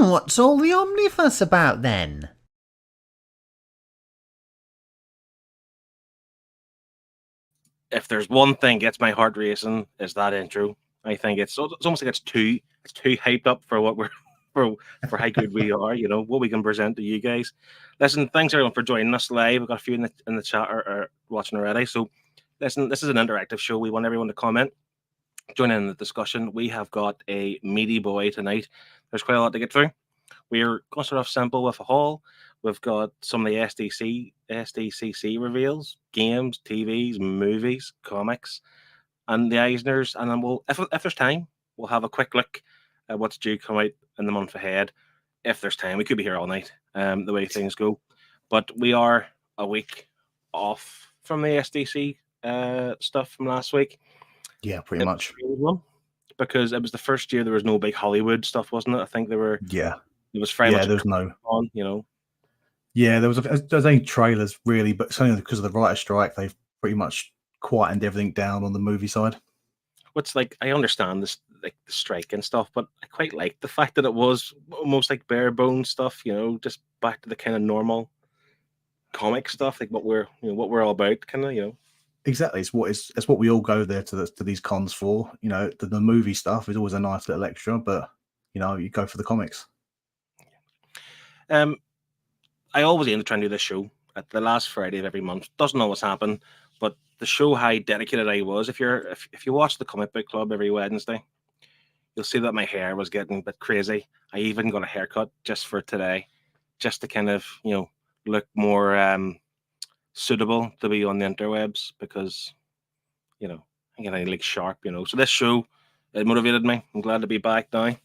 What's all the Omnifuss about then? If there's one thing gets my heart racing, is that intro. I think it's almost like it's too hyped up for what we're for how good we are. You know what we can present to you guys. Listen, thanks everyone for joining us live. We've got a few in the chat or watching already. So listen, this is an interactive show. We want everyone to comment, join in the discussion. We have got a meaty boy tonight. There's quite a lot to get through. We're going to start off simple with a haul. We've got some of the SDCC reveals, games, TVs, movies, comics, and the Eisners. And then if there's time, we'll have a quick look at what's due to come out in the month ahead. If there's time, we could be here all night, the way things go. But we are a week off from the SDC stuff from last week. Yeah, pretty much. Because it was the first year there was no big Hollywood stuff, wasn't it? I think there were. Yeah. It was very much. There was no. On, you know. Yeah, there was only trailers really, but it's only because of the writer's strike they've pretty much quietened everything down on the movie side. What's like, I understand this, like the strike and stuff, but I quite like the fact that it was almost like bare bones stuff. You know, just back to the kind of normal comic stuff, like what we're all about, kind of. You know. Exactly, it's what we all go there to these cons for. You know, the movie stuff is always a nice little extra, but you know, you go for the comics. I always aim to try and do this show at the last Friday of every month. Doesn't always happen, but to show how dedicated I was, if you watch the Comic Book Club every Wednesday, you'll see that my hair was getting a bit crazy. I even got a haircut just for today, just to kind of look more suitable to be on the interwebs, because I'm getting like sharp. So this show, it motivated me. I'm glad to be back now.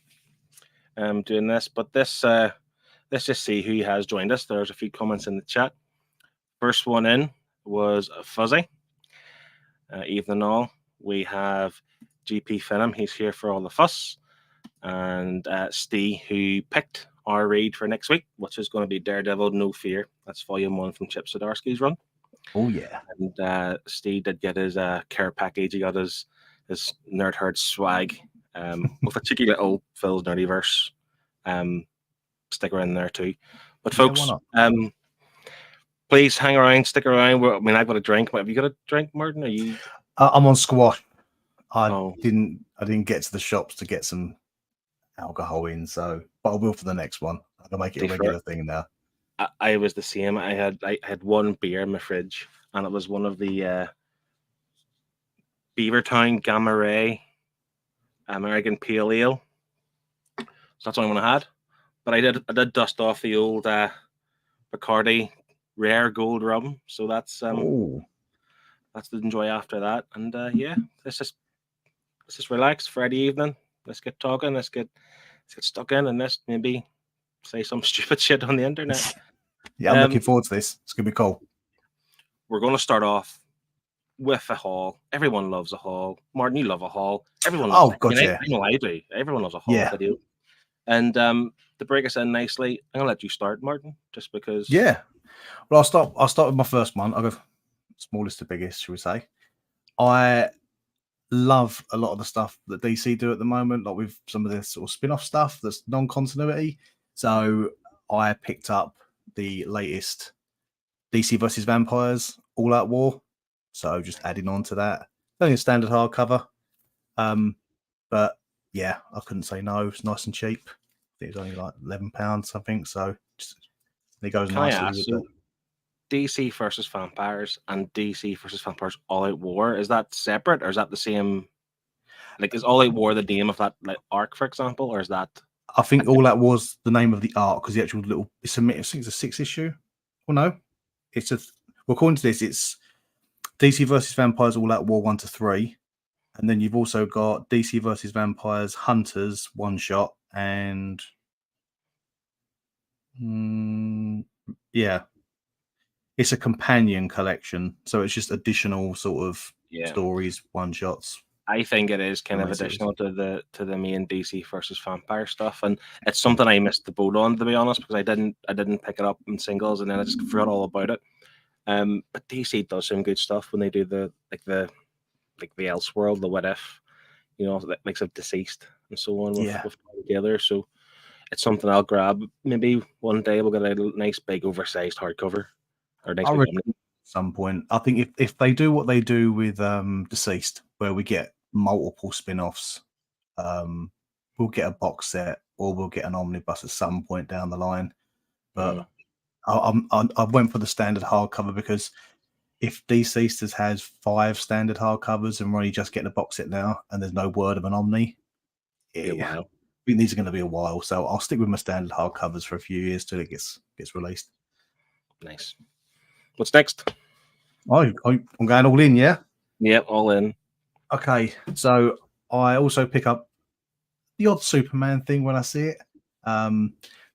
Doing this, but this. Let's just see who has joined us. There's a few comments in the chat. First one in was Fuzzy. Evening all. We have GP Finham. He's here for all the fuss. And Steve, who picked our read for next week, which is going to be Daredevil No Fear. That's volume 1 from Chip Zdarsky's run. Oh, yeah. And Steve did get his care package. He got his Nerd Herd swag with a cheeky little Phil's Nerdyverse sticker in there too. But folks, please hang around, stick around. I've got a drink. Have you got a drink, Martin? Are you? I'm on squash. I didn't get to the shops to get some alcohol in, but I will for the next one. I can make it a regular thing now. I was the same. I had one beer in my fridge, and it was one of the Beavertown Gamma Ray American Pale Ale. So that's the only one I had. But I did dust off the old Bacardi Rare Gold Rum, so that's to enjoy after that. And let's just relax. Friday evening. Let's get talking. Let's get stuck in, and let's maybe say some stupid shit on the internet. Yeah, I'm looking forward to this. It's gonna be cool. We're gonna start off with a haul. Everyone loves a haul. Martin, you love a haul. Everyone loves it. Gotcha. I know I do. Everyone loves a haul video. And to break us in nicely, I'm gonna let you start, Martin, just because. Yeah. Well, I'll start with my first one. I'll go smallest to biggest, shall we say. I love a lot of the stuff that DC do at the moment, like with some of this sort of spin-off stuff that's non-continuity. So I picked up the latest DC versus Vampires All Out War. So just adding on to that. Only a standard hardcover. But yeah, I couldn't say no. It's nice and cheap. I think it's only like £11 something. So it goes nicely with it. DC versus Vampires and DC versus Vampires All Out War, is that separate, or is that the same? Like, is All Out War the name of that arc, for example, or is that? I think All Out War's the name of the arc, because the actual little I think it's a 6-issue. Well, no, it's according to this, it's DC versus Vampires All Out War 1 to 3, and then you've also got DC versus Vampires Hunters 1 shot, and it's a companion collection, so it's just additional sort of stories, 1 shots. I think it is kind of additional to the main DC versus Vampire stuff, and it's something I missed the boat on, to be honest, because I didn't pick it up in singles, and then I just forgot all about it. But DC does some good stuff when they do the Elseworld, the What If, like of Deceased and so on with together. So it's something I'll grab. Maybe one day we'll get a nice big oversized hardcover or a nice big omnibus. Some point. I think if they do what they do with Deceased, where we get multiple spin-offs, we'll get a box set or we'll get an omnibus at some point down the line. But I went for the standard hardcover because if Deceased has 5 standard hardcovers and we're only just getting a box set now and there's no word of an Omni, Be a while. I think these are going to be a while. So I'll stick with my standard hardcovers for a few years till it gets released. Nice. What's next? I'm going all in, yeah? Yep, all in. Okay, so I also pick up the odd Superman thing when I see it.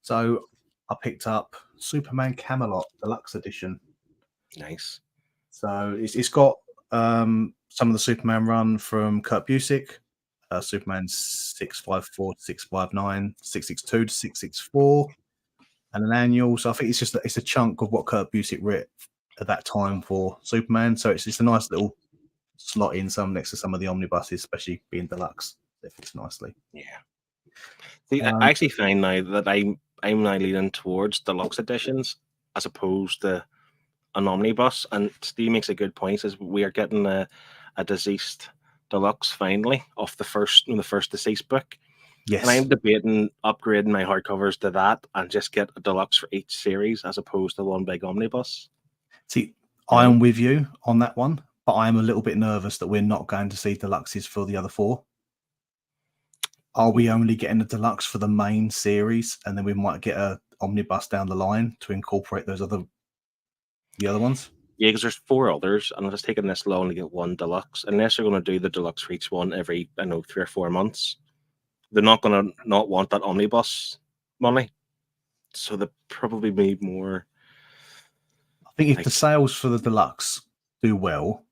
So I picked up Superman Camelot Deluxe Edition. Nice. So it's got some of the Superman run from Kurt Busiek, Superman 654 to 659, 662 to 664, and an annual. So I think it's a chunk of what Kurt Busiek wrote at that time for Superman. So it's a nice little slot in some next to some of the omnibuses, especially being deluxe. It fits nicely. Yeah. See, I actually find now that I'm now leaning towards deluxe editions as opposed to an omnibus. And Steve makes a good point: says we are getting a Deceased deluxe finally off the first Deceased book. Yes. And I'm debating upgrading my hardcovers to that and just get a deluxe for each series as opposed to one big omnibus. See, I am with you on that one, but I am a little bit nervous that we're not going to see deluxes for the other 4. Are we only getting a deluxe for the main series, and then we might get a omnibus down the line to incorporate the other ones? Yeah, because there's 4 others, and it's taking this long to get one deluxe. Unless they're going to do the deluxe for each one every 3 or 4 months, they're not going to not want that omnibus money. So they probably need more. I think if the sales for the deluxe do well,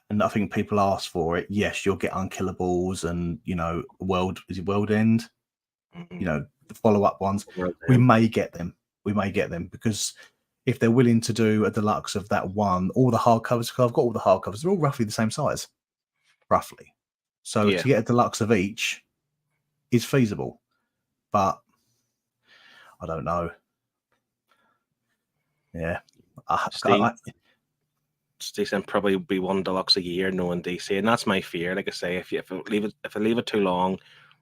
and I think people ask for it, yes, you'll get Unkillables and World End, the follow-up ones. We may get them. Because if they're willing to do a deluxe of that one, all the hardcovers, because I've got all the hardcovers, they're all roughly the same size, roughly. So to get a deluxe of each is feasible, but I don't know. Yeah, Steve probably be one deluxe a year, knowing DC, and that's my fear. Like I say, if I leave it too long,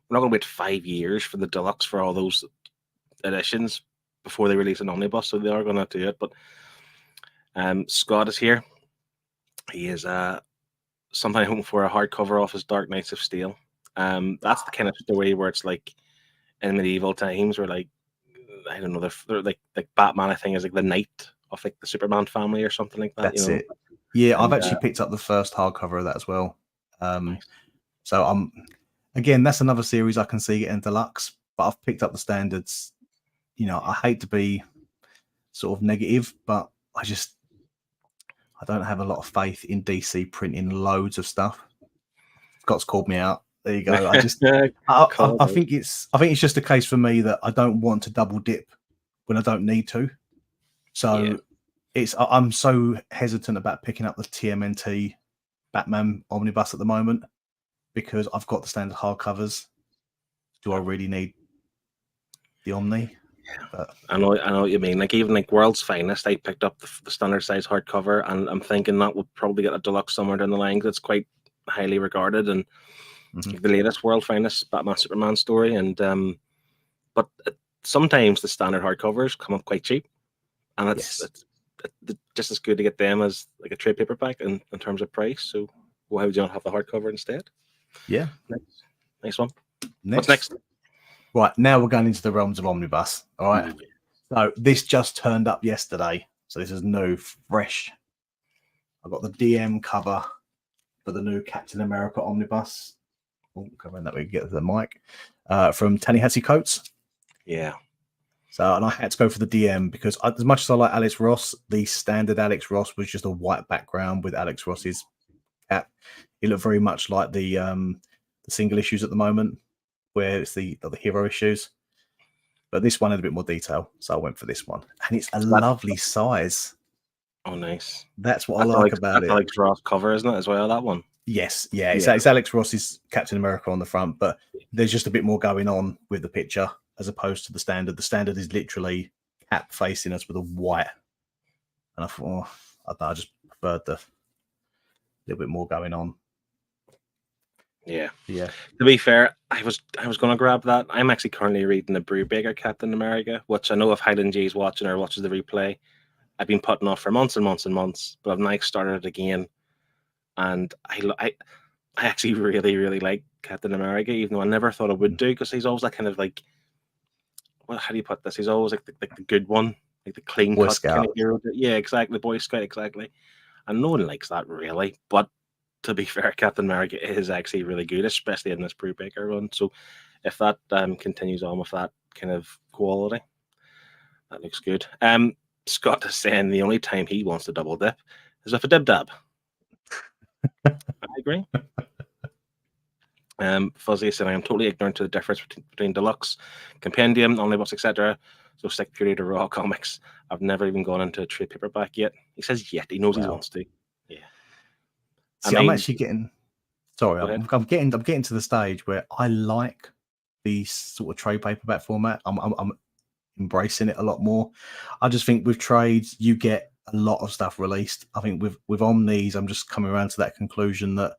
we're not going to wait 5 years for the deluxe for all those editions before they release an omnibus. So they are going to do it. But Scott is here. He is something hoping for a hardcover off his Dark Knights of Steel. That's the kind of story where it's like in medieval times, where like I don't know, they're like Batman. I think is like the knight of like the Superman family or something like that. That's it. Yeah, I've actually picked up the first hardcover of that as well. Nice. So again, that's another series I can see getting deluxe, but I've picked up the standards. I hate to be sort of negative, but I don't have a lot of faith in DC printing loads of stuff. Scott's called me out. There you go. I think it's just a case for me that I don't want to double dip when I don't need to. So I'm so hesitant about picking up the TMNT Batman omnibus at the moment because I've got the standard hardcovers. Do I really need the Omni? But I know what you mean. Like even like World's Finest, I picked up the standard size hardcover, and I'm thinking that would probably get a deluxe somewhere down the line. That's quite highly regarded, and the latest World's Finest Batman Superman story. And but sometimes the standard hardcovers come up quite cheap, and it's just as good to get them as like a trade paperback in terms of price. So why would you not have the hardcover instead? Yeah, nice one. What's next? Right, now we're going into the realms of omnibus. All right. So this just turned up yesterday. So this is new, fresh. I've got the DM cover for the new Captain America omnibus. Covering that we can get to the mic. From Ta-Nehisi Coates. Yeah. So, and I had to go for the DM because as much as I like Alex Ross, the standard Alex Ross was just a white background with Alex Ross's cap. It looked very much like the single issues at the moment, where it's the hero issues. But this one had a bit more detail, so I went for this one. And it's a lovely size. Oh, nice. That's what I like about it. Alex Ross cover, isn't it, as well, that one? Yes, yeah. It's Alex Ross's Captain America on the front, but there's just a bit more going on with the picture. as opposed to the standard. The standard is literally Cap facing us with a white, and I thought, I don't know, I just preferred the little bit more going on. Yeah. Yeah. To be fair, I was going to grab that. I'm actually currently reading the Brubaker Captain America, which I know if Highland G is watching or watches the replay, I've been putting off for months and months and months, but I've now started it again, and I actually really, really like Captain America, even though I never thought I would do, because he's always that kind of like, well, how do you put this? He's always like the good one, like the clean Boy cut Scout. kind of hero. Yeah, exactly, the Boy Scout, exactly. And no one likes that really, but to be fair, Captain America is actually really good, especially in this Brubaker run. So if that continues on with that kind of quality, that looks good. Scott is saying the only time he wants to double dip is with a dib dab. I agree. Fuzzy said, I am totally ignorant to the difference between deluxe, compendium, omnibus, etc. So stick purely to raw comics. I've never even gone into a trade paperback yet. He says yet. He knows he wants to. Yeah. See, I'm actually getting. Sorry, I'm getting to the stage where I like the sort of trade paperback format. I'm embracing it a lot more. I just think with trades, you get a lot of stuff released. I think with Omnis, I'm just coming around to that conclusion that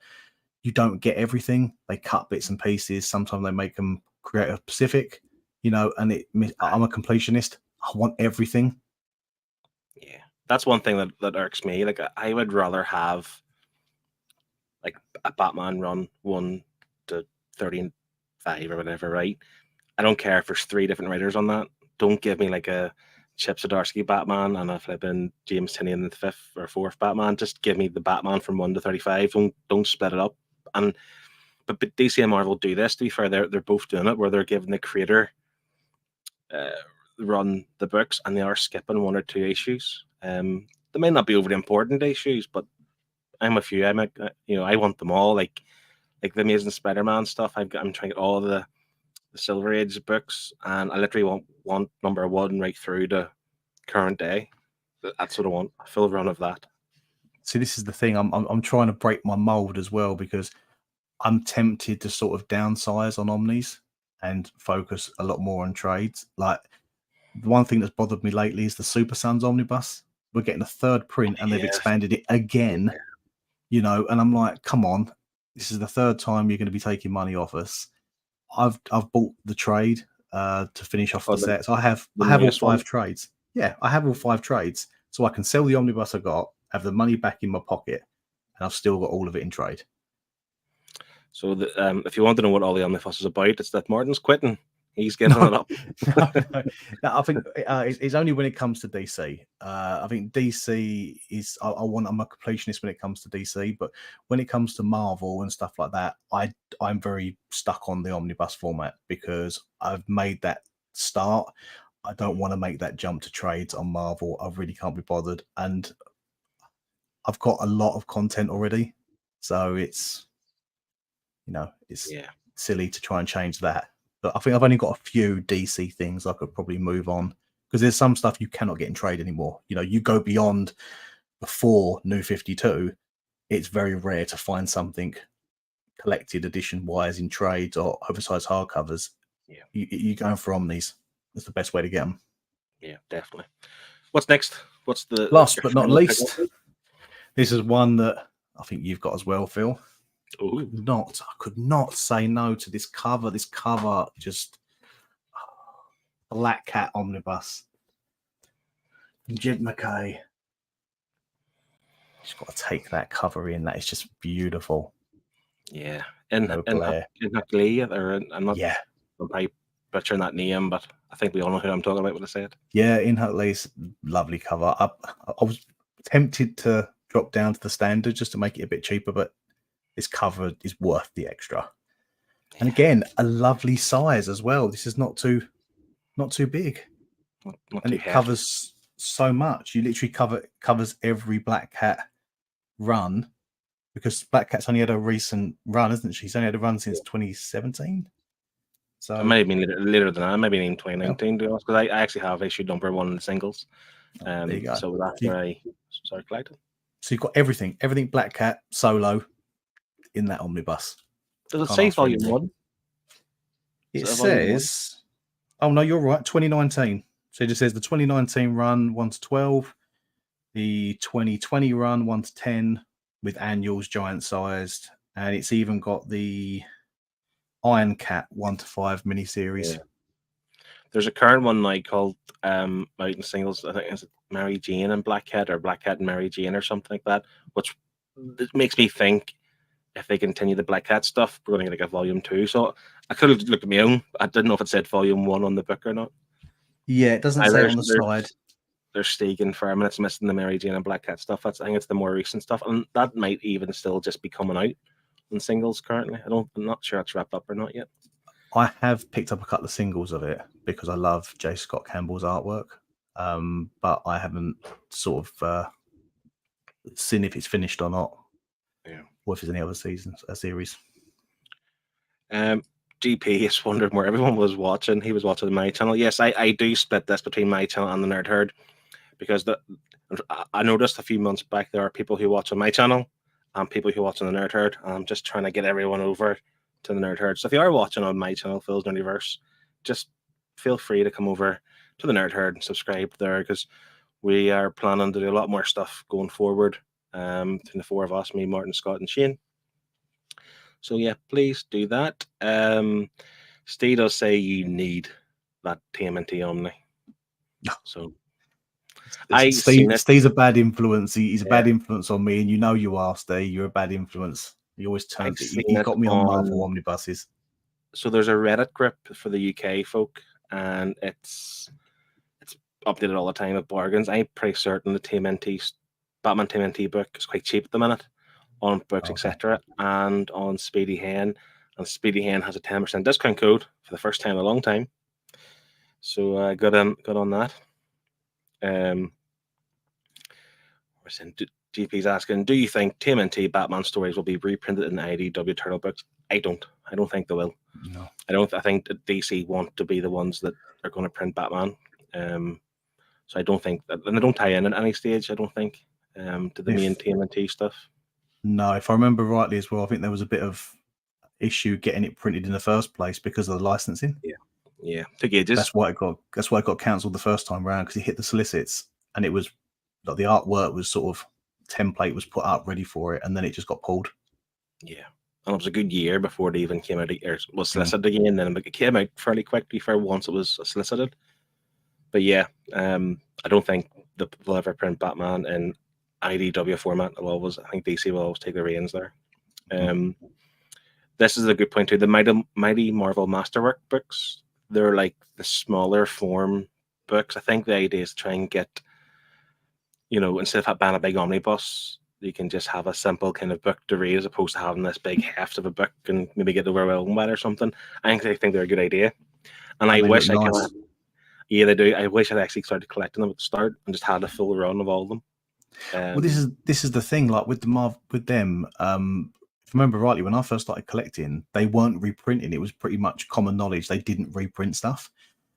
you don't get everything. They cut bits and pieces. Sometimes they make them creative specific, and I'm a completionist. I want everything. Yeah, that's one thing that irks me. Like, I would rather have like a Batman run 1 to 35 or whatever, right? I don't care if there's 3 different writers on that. Don't give me like a Chip Zdarsky Batman and a flipping James Tynion the 5th or 4th Batman. Just give me the Batman from 1 to 35. Don't split it up. But DC and Marvel do this. To be fair, they're both doing it, where they're giving the creator run the books, and they are skipping 1 or 2 issues. They may not be overly important issues, but I'm with you. I want them all. Like the Amazing Spider-Man stuff. I'm trying to get all the Silver Age books, and I literally want number 1 right through to current day. That's what I want. A full run of that. See, this is the thing. I'm trying to break my mold as well, because I'm tempted to sort of downsize on Omnis and focus a lot more on trades. Like, the one thing that's bothered me lately is the Super Sons Omnibus. We're getting a 3rd print, and they've expanded it again. And I'm like, come on, this is the 3rd time you're going to be taking money off us. I've bought the trade to finish off the set. So I have all 5 trades. Yeah, I have all 5 trades, so I can sell the omnibus I got, have the money back in my pocket, and I've still got all of it in trade. So if you want to know what all the Omnifuss is about, it's that Martin's quitting. He's giving it up. No, I think it's only when it comes to DC. I think DC is. I'm a completionist when it comes to DC, but when it comes to Marvel and stuff like that, I'm very stuck on the omnibus format, because I've made that start. I don't want to make that jump to trades on Marvel. I really can't be bothered, and I've got a lot of content already, so it's silly to try and change that. But I think I've only got a few DC things I could probably move on, because there's some stuff you cannot get in trade anymore. You go beyond before New 52, it's very rare to find something collected edition wise in trades or oversized hardcovers. Yeah, you going for Omnis. That's the best way to get them. Yeah, definitely. What's next? What's the last but not least? This is one that I think you've got as well, Phil. I could not say no to this cover. This cover, just Black Cat Omnibus. Jed McKay. Just got to take that cover in. That is just beautiful. Yeah, I'm not. Yeah, I'm probably butchering that name, but I think we all know who I'm talking about when I say it. Yeah, In Hut Lee's lovely cover. I was tempted to drop down to the standard just to make it a bit cheaper, but this cover is worth the extra. Yeah. And again, a lovely size as well. This is not too big, and it covers so much. You literally covers every Black Cat run, because Black Cat's only had a recent run, isn't she? She's only had a run since 2017. So it might have been later than that. Maybe in 2019, to be honest, because I actually have issued number 1 in the singles. There you go. So that's where I circulated. So you've got everything Black Cat solo in that omnibus. Does it say volume 1? It says Oh no, you're right. 2019. So it just says the 2019 run 1 to 12, the 2020 run 1 to 10 with annuals giant sized, and it's even got the Iron Cat 1 to 5 miniseries. Yeah. There's a current one now called Mountain Singles. I think it's Mary Jane and Black Cat, or Black Cat and Mary Jane, or something like that. Which makes me think if they continue the Black Cat stuff, we're going to get like a volume 2. So I could have looked at my own. I didn't know if it said volume 1 on the book or not. Yeah, it doesn't say on the side. There's Stegan Farm, and it's missing the Mary Jane and Black Cat stuff. I think it's the more recent stuff, and that might even still just be coming out in singles currently. I'm not sure it's wrapped up or not yet. I have picked up a couple of singles of it because I love J. Scott Campbell's artwork, but I haven't sort of seen if it's finished or not. Yeah. Or if there's any other series. GP is wondering where everyone was watching. He was watching my channel. Yes, I do split this between my channel and the Nerd Herd, because I noticed a few months back there are people who watch on my channel and people who watch on the Nerd Herd, and I'm just trying to get everyone over to the Nerd Herd. So if you are watching on my channel, Phil's Nerdyverse, just feel free to come over to the Nerd Herd and subscribe there, because we are planning to do a lot more stuff going forward, between the four of us, me, Martin, Scott, and Shane. So yeah, please do that. Steve does say you need that TMNT Omni. So Steve's a bad influence. He's a bad influence on me, and you know you are, Steve. You're a bad influence. You always turn. You got me on Marvel omnibuses. So there's a Reddit group for the UK folk, and it's updated all the time with bargains. I'm pretty certain the Batman TMNT book is quite cheap at the minute on books, etc., and on Speedy Hen. And Speedy Hen has a 10% discount code for the first time in a long time. So good on that. GP's asking, do you think TMNT Batman stories will be reprinted in the IDW Turtle books? I don't think they will. No. I think that DC want to be the ones that are going to print Batman. So I don't think that, and they don't tie in at any stage, I don't think, to the main TMNT stuff. No, if I remember rightly as well, I think there was a bit of issue getting it printed in the first place because of the licensing. Yeah, took ages. That's why it got cancelled the first time around, because it hit the solicits, and it was like the artwork was sort of template was put up ready for it, and then it just got pulled. Yeah, and it was a good year before it even came out, or was solicited again. Then it came out fairly quickly for once it was solicited. But yeah, I don't think they'll ever print Batman in IDW format. I think DC will always take the reins there. This is a good point too. The Mighty Marvel Masterwork books, they're like the smaller form books. I think the idea is to try and get, instead of having a big omnibus, you can just have a simple kind of book to read as opposed to having this big heft of a book and maybe get overwhelmed by it or something. I think they're a good idea. And I wish I could. Yeah, they do. I wish I'd actually started collecting them at the start and just had a full run of all of them. Well, this is the thing. Like with them, if I remember rightly, when I first started collecting, they weren't reprinting. It was pretty much common knowledge they didn't reprint stuff.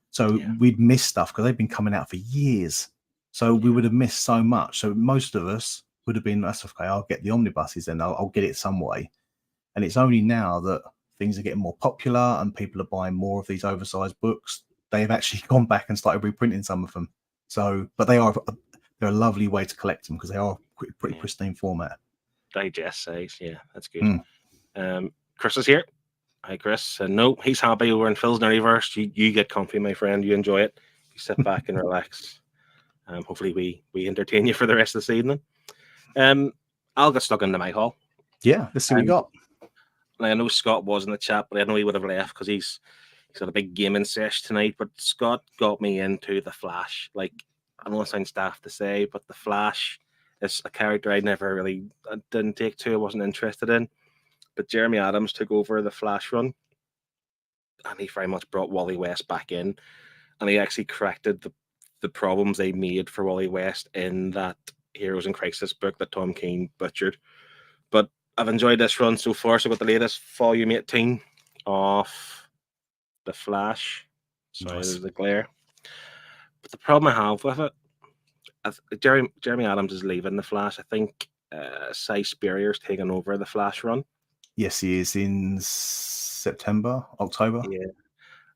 So we'd miss stuff because they've been coming out for years. So we would have missed so much. So most of us would have been, that's okay, I'll get the omnibuses then. I'll get it some way. And it's only now that things are getting more popular and people are buying more of these oversized books, they've actually gone back and started reprinting some of them. So, but they're a lovely way to collect them because they are pretty pristine format. Digest size, yeah, that's good. Chris is here. Hi, Chris. No, he's happy over in Phil's Nerdyverse. You get comfy, my friend. You enjoy it. You sit back and relax. Hopefully, we entertain you for the rest of this evening. I'll get stuck into my haul. Yeah, let's see what we got. I know Scott was in the chat, but I know he would have left because he's got a big gaming sesh tonight. But Scott got me into The Flash. Like, I don't want to sound daft to say, but The Flash is a character I didn't take to. I wasn't interested in. But Jeremy Adams took over the Flash run, and he very much brought Wally West back in, and he actually corrected the problems they made for Wally West in that Heroes in Crisis book that Tom King butchered. But I've enjoyed this run so far. So I've got the latest volume 18 of the Flash. Sorry, there's the glare. But the problem I have with it, Jeremy Adams is leaving the Flash. I think Cy Spurrier's taking over the Flash run. Yes, he is in October. Yeah.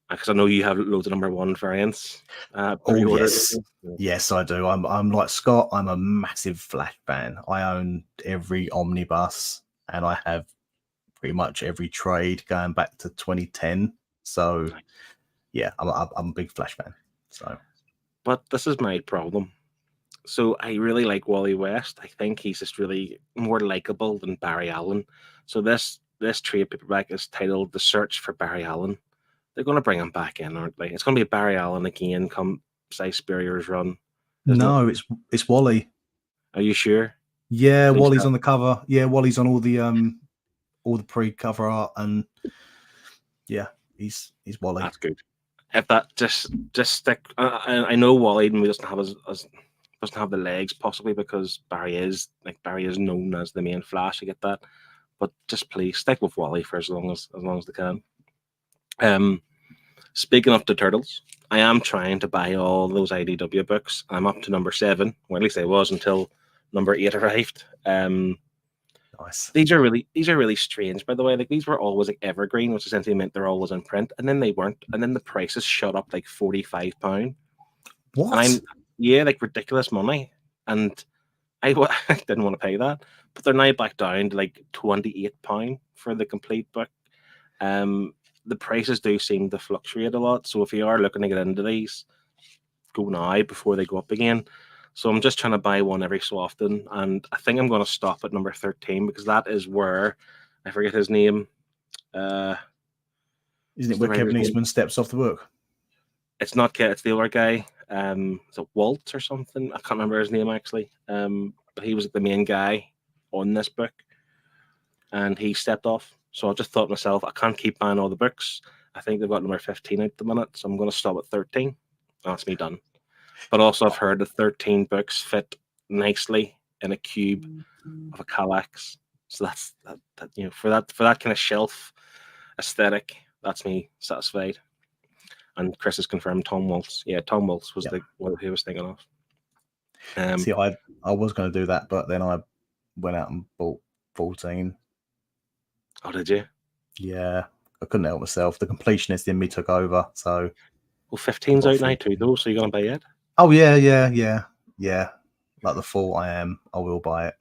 Because I know you have loads of *1 variants. Oh pre-ordered. yes, I do. I'm like Scott. I'm a massive Flash fan. I own every omnibus, and I have pretty much every trade going back to 2010. So yeah, I'm a big Flash fan. So, but this is my problem. So I really like Wally West. I think he's just really more likable than Barry Allen. So this trade paperback is titled "The Search for Barry Allen." They're going to bring him back in, aren't they? It's going to be Barry Allen again come Si Spurrier's run. no, it's Wally. Are you sure? Yeah, Wally's on the cover. Yeah, Wally's on all the pre-cover art, and yeah, he's Wally. That's good. If that just stick, I know Wally doesn't have the legs possibly because Barry is known as the main Flash. I get that, but just please stick with Wally for as long as they can. Speaking of the Turtles, I am trying to buy all those IDW books. I'm up to number 7, or at least I was until number 8 arrived. Nice. These are really strange, by the way. Like, these were always like evergreen, which essentially meant they're always in print, and then they weren't, and then the prices shot up like £45. What? And like ridiculous money, and I didn't want to pay that, but they're now back down to like £28 for the complete book. The prices do seem to fluctuate a lot, so if you are looking to get into these, go now before they go up again. So I'm just trying to buy one every so often, and I think I'm going to stop at number 13 because that is where I forget his name. Isn't it where Kevin Eastman steps off the book? It's not Kevin, it's the other guy. Is it Walt or something? I can't remember his name actually. But he was the main guy on this book, and he stepped off. So I just thought to myself, I can't keep buying all the books. I think they've got number 15 at the minute, so I'm going to stop at 13. That's me done. But also, I've heard that 13 books fit nicely in a cube of a Kallax. So that's that for that kind of shelf aesthetic, that's me satisfied. And Chris has confirmed Tom Waltz. Yeah, Tom Waltz was what he was thinking of. See, I was going to do that, but then I went out and bought 14. Oh, did you? Yeah, I couldn't help myself. The completionist in me took over. So, well, 15's out now too, though. So you're going to buy it? Oh yeah. Like the full, I will buy it.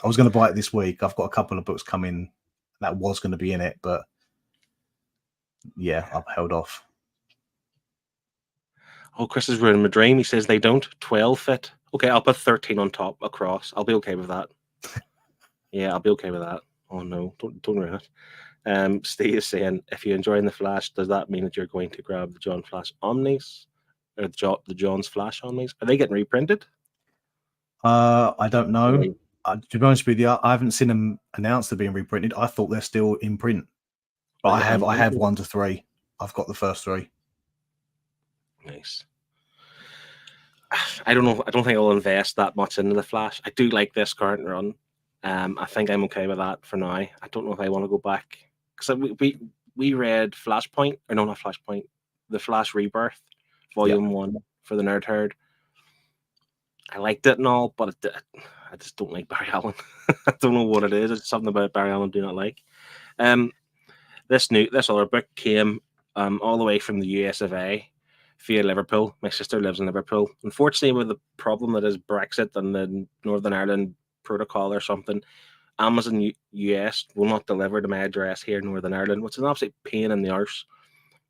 I was going to buy it this week. I've got a couple of books coming that was going to be in it, but yeah, I've held off. Oh, Chris is ruining my dream. He says they don't 12 fit. Okay, I'll put 13 on top across. I'll be okay with that. Yeah, I'll be okay with that. Oh no, don't ruin it. Steve is saying, if you're enjoying the Flash, does that mean that you're going to grab the John Flash Omnis or the John's Flash Omnis? Are they getting reprinted? I don't know. To be honest with you, I haven't seen them announced they're being reprinted. I thought they're still in print, but I have 1 to 3. I've got the first 3. Nice. I don't know. I don't think I'll invest that much into the Flash. I do like this current run. I think I'm okay with that for now. I don't know if I want to go back because we read Flashpoint, or no, not Flashpoint, the Flash Rebirth, Volume 1 for the Nerd Herd. I liked it and all, but I just don't like Barry Allen. I don't know what it is. It's something about Barry Allen I do not like. This other book came all the way from the US of A via Liverpool. My sister lives in Liverpool. Unfortunately, with the problem that is Brexit and the Northern Ireland Protocol or something, Amazon US will not deliver to my address here in Northern Ireland, which is an absolute pain in the arse.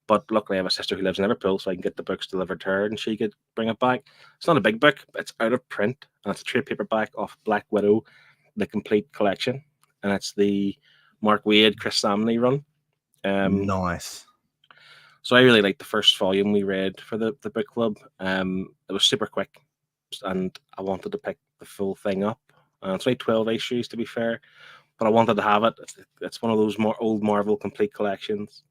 But luckily, I have a sister who lives in Liverpool, so I can get the books delivered to her, and she could bring it back. It's not a big book; it's out of print, and it's a trade paperback of Black Widow, the complete collection, and it's the Mark Waid, Chris Samney run. Nice. So I really liked the first volume we read for the book club. It was super quick, and I wanted to pick the full thing up. It's only 12 issues, to be fair, but I wanted to have it. It's one of those old Marvel complete collections.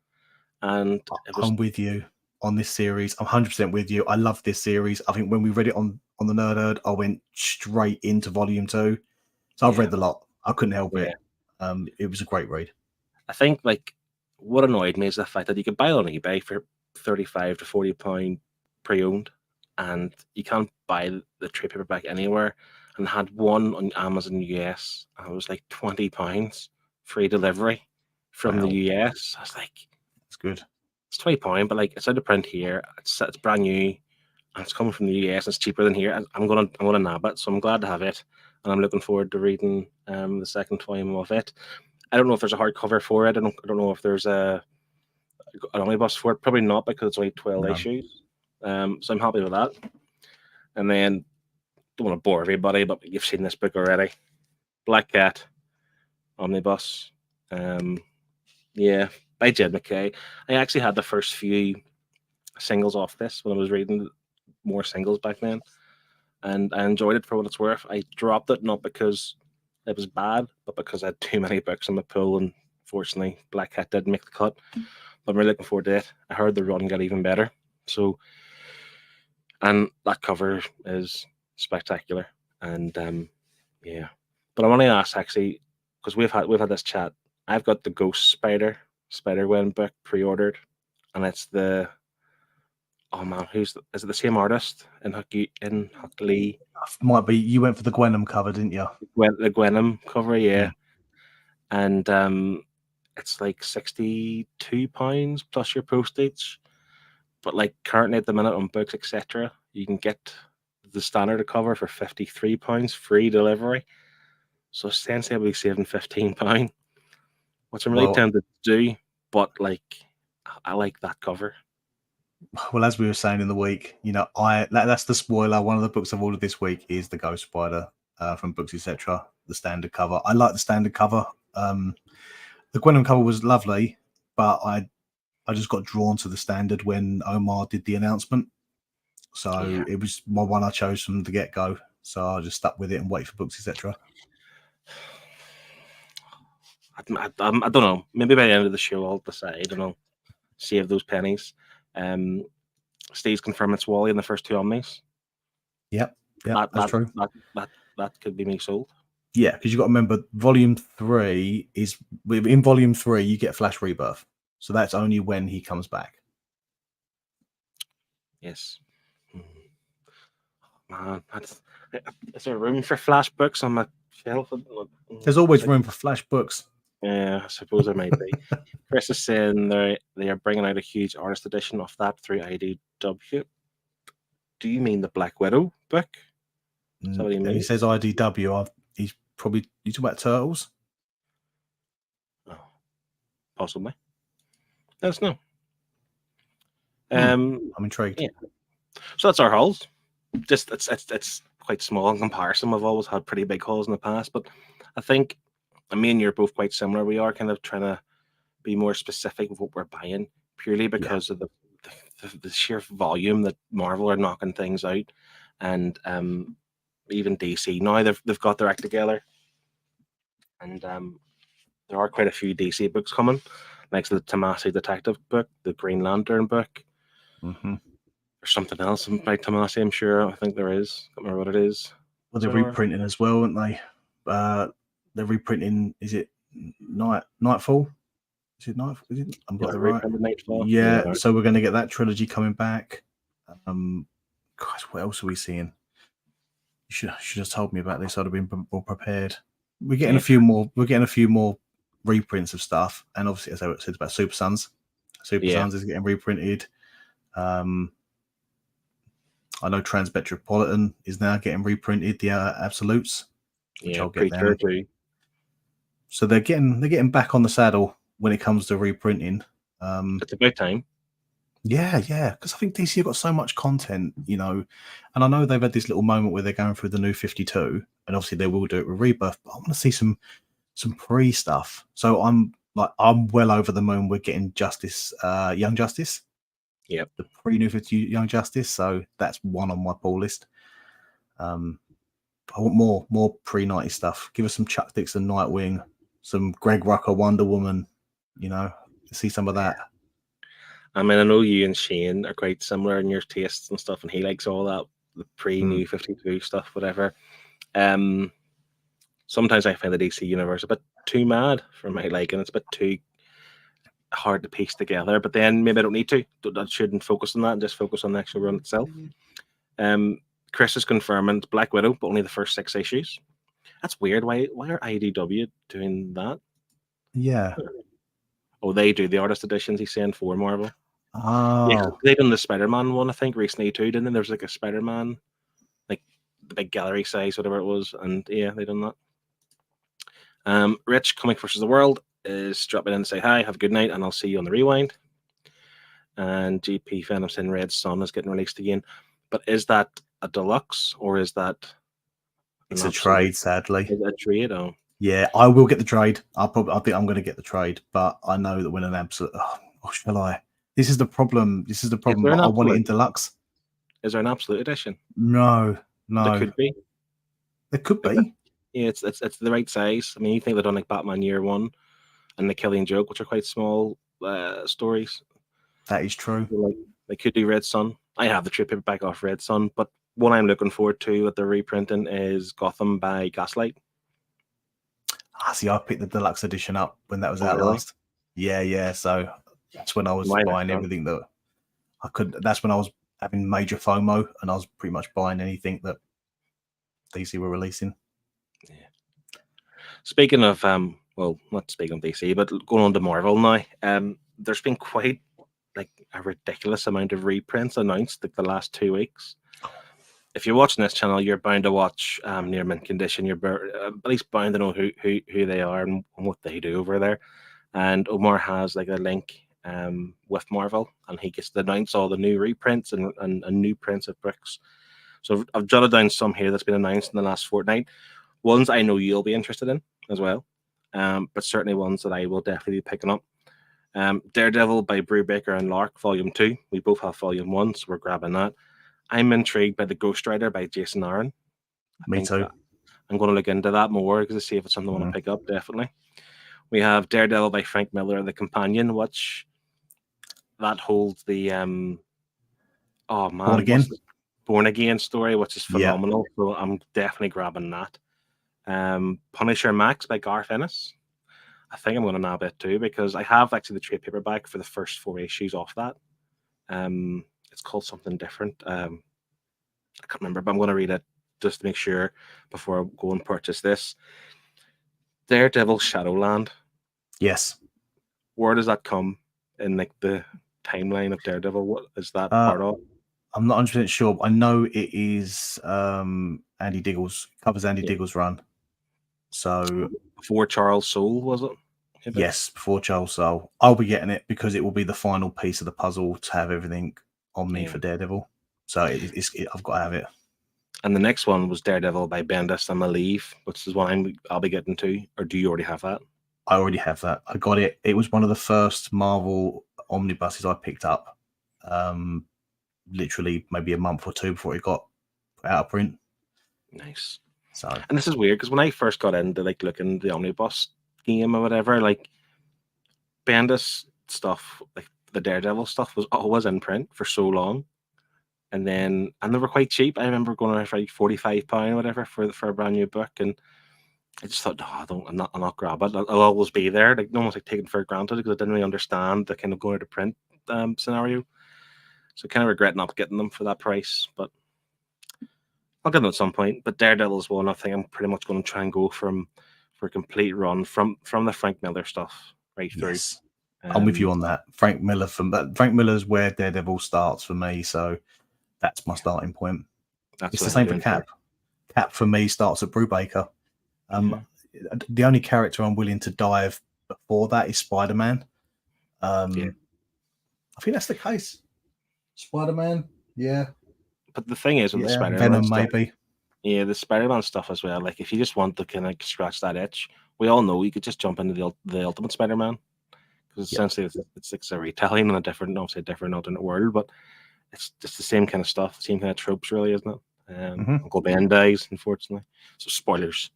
And I'm with you on this series. I'm 100% with you. I love this series. I think when we read it on the Nerd Herd, I went straight into Volume 2. So I've read the lot. I couldn't help it. It was a great read. I think like what annoyed me is the fact that you could buy it on eBay for £35 to £40 pre-owned, and you can't buy the trade paperback anywhere. And had one on Amazon US, and it was like £20 free delivery from the US. I was like, it's good. It's £20, but like it's out of print here. It's brand new, and it's coming from the US. And it's cheaper than here. I'm gonna nab it, so I'm glad to have it, and I'm looking forward to reading the second volume of it. I don't know if there's a hardcover for it. I don't know if there's an omnibus for it. Probably not, because it's only 12 issues. So I'm happy with that. And then, don't want to bore everybody, but you've seen this book already. Black Cat omnibus. Yeah, by Jed McKay. I actually had the first few singles off this when I was reading more singles back then, and I enjoyed it for what it's worth. I dropped it not because it was bad, but because I had too many books in my pool, and fortunately Black Cat didn't make the cut. But I'm really looking forward to it. I heard the run got even better. So, and that cover is spectacular. And yeah. But I want to ask, actually, because we've had this chat. I've got the Ghost Spider-Gwen book pre-ordered, and it's the is it the same artist in Huck Lee? Might be. You went for the Gwenham cover, didn't you? The Gwenham cover, yeah. And it's like £62 plus your postage. But like currently at the minute on books, etc., you can get the standard cover for £53, free delivery. So essentially, I'll be saving £15, which I'm really tempted to do. But like, I like that cover. Well, as we were saying in the week, that's the spoiler. One of the books I've ordered this week is the Ghost Spider from Books Etc. The standard cover. I like the standard cover. The Gwenham cover was lovely, but I just got drawn to the standard when Omar did the announcement. So it was my one I chose from the get-go. So I just stuck with it and wait for Books Etc. I don't know. Maybe by the end of the show, I'll decide. I don't know. Save those pennies. Steve's confirmed it's Wally in the first two Omnis. Yep, that's true. That could be me sold. Yeah, because you've got to remember, Volume 3 is... In Volume 3, you get Flash Rebirth. So that's only when he comes back. Yes. Man, is there room for Flash books on my shelf? There's always room for Flash books. Yeah, I suppose there might be. Chris is saying they are bringing out a huge artist edition of that through IDW. Do you mean the Black Widow book? Is that what he means? He says IDW. He's probably... You talking about Turtles? Oh, possibly. Let us know. I'm intrigued. Yeah. So that's our hauls. Just it's quite small in comparison. We've always had pretty big hauls in the past, but I think me and you're both quite similar. We are kind of trying to be more specific with what we're buying, purely because of the sheer volume that Marvel are knocking things out, and even DC now they've got their act together, and there are quite a few DC books coming, like the Tomasi Detective book, the Green Lantern book. Mm-hmm. There's something else by Tomasi, I'm sure. I think there is. I can't remember what it is. Well, they're reprinting as well, aren't they? They're reprinting. Is it Nightfall? Is it Nightfall? Is it? I'm got the right. Nightfall. Yeah. So we're going to get that trilogy coming back. Guys, what else are we seeing? You should have told me about this. I'd have been more prepared. We're getting a few more. We're getting a few more reprints of stuff, and obviously, as I said about Super Sons. Super Sons is getting reprinted. I know Transmetropolitan is now getting reprinted, the Absolutes, which I'll get them. Too. So they're getting back on the saddle when it comes to reprinting. It's about time. Yeah, because I think DC have got so much content, and I know they've had this little moment where they're going through the new 52, and obviously they will do it with Rebirth, but I want to see some pre stuff. So I'm well over the moon. We're getting Justice, Young Justice. Yep. The pre-New 52 Young Justice, so that's one on my pull list. I want more pre-90 stuff. Give us some Chuck Dixon Nightwing, some Greg Rucka Wonder Woman, see some of that. I mean, I know you and Shane are quite similar in your tastes and stuff, and he likes all that, the pre-New 52 stuff, whatever. Sometimes I find the DC universe a bit too mad for my liking. It's a bit too hard to piece together, but then maybe I don't need to. I shouldn't focus on that and just focus on the actual run itself. Chris is confirming Black Widow, but only the first 6 issues. That's weird. Why are IDW doing that? Yeah. Oh, they do the artist editions, he's saying, for Marvel. Yeah, Oh, they done the Spider-Man one, I think, recently too, didn't they? There's like a Spider-Man, like the big gallery size, whatever it was, and yeah, they done that. Rich, Comic versus the World, is dropping in to say hi, have a good night, and I'll see you on the rewind. And GP Venom saying Red Sun is getting released again. But is that a deluxe or is that it's a trade, sadly. Is that a trade? Oh. Yeah, I will get the trade. I think I'm going to get the trade, but I know that when an absolute, shall I? This is the problem. This is the problem. But I want it in deluxe. Is there an absolute edition? No. There could be. There could be. Yeah, it's the right size. I mean, you think they've done like Batman Year One and The Killing Joke, which are quite small stories. That is true. Like they could do Red Sun. I have the trade paperback off Red Sun, but what I'm looking forward to that they're reprinting is Gotham by Gaslight. See, I picked the deluxe edition up when that was out last. Yeah. So that's when I was buying everything that I could. That's when I was having major FOMO, and I was pretty much buying anything that DC were releasing. Yeah. Speaking of, well, not speaking of DC, but going on to Marvel now. There's been quite like a ridiculous amount of reprints announced like the last 2 weeks. If you're watching this channel, you're bound to watch Near Mint Condition. You're at least bound to know who they are and what they do over there. And Omar has like a link with Marvel, and he gets to announce all the new reprints and new prints of books. So I've jotted down some here that's been announced in the last fortnight. Ones I know you'll be interested in as well, but certainly ones that I will definitely be picking up. Daredevil by Brubaker and Lark, Volume 2. We both have Volume 1, so we're grabbing that. I'm intrigued by The Ghost Rider by Jason Aaron. Me too. I'm going to look into that more because to see if it's something I want to pick up, definitely. We have Daredevil by Frank Miller, The Companion, which that holds the Born Again story, which is phenomenal. Yeah. So I'm definitely grabbing that. Punisher Max by Garth Ennis. I think I'm going to nab it too because I have actually the trade paperback for the first 4 issues off that. It's called something different. I can't remember, but I'm going to read it just to make sure before I go and purchase this. Daredevil Shadowland. Yes. Where does that come in like the timeline of Daredevil? What is that part of? I'm not 100% sure, but I know it is Andy Diggle's, covers Andy Diggle's run. So before Charles Soule, was it? Yes, before Charles Soule. I'll be getting it because it will be the final piece of the puzzle to have everything Omni for Daredevil. So I've got to have it. And the next one was Daredevil by Bendis and Malieve, which is one I'll be getting to. Or do you already have that? I already have that. I got it. It was one of the first Marvel omnibuses I picked up. Literally maybe a month or two before it got put out of print. Nice. So, and this is weird because when I first got into like looking the omnibus game or whatever, like Bendis stuff, like the Daredevil stuff, was always in print for so long, and they were quite cheap. I remember going around for like £45 or whatever for a brand new book, and I just thought, no, I'm not grab it. I'll always be there. Like almost like taken for granted because I didn't really understand the kind of going to print scenario. So kind of regret not getting them for that price, but I'll get them at some point. But Daredevil is one I think I'm pretty much going to try and go for a complete run from the Frank Miller stuff right through. Yes. I'm with you on that. Frank Miller's where Daredevil starts for me, so that's my starting point. It's the same for Cap. Cap for me starts at Brubaker. The only character I'm willing to dive before that is Spider-Man. I think that's the case. Spider-Man, yeah. But the thing is with the Spider-Man Venom stuff, maybe. Yeah, the Spider-Man stuff as well. Like if you just want to kind of scratch that itch, we all know you could just jump into the Ultimate Spider-Man because essentially it's a retelling in a different, not say different alternate world, but it's just the same kind of stuff, same kind of tropes, really, isn't it? Uncle Ben dies, unfortunately. So spoilers.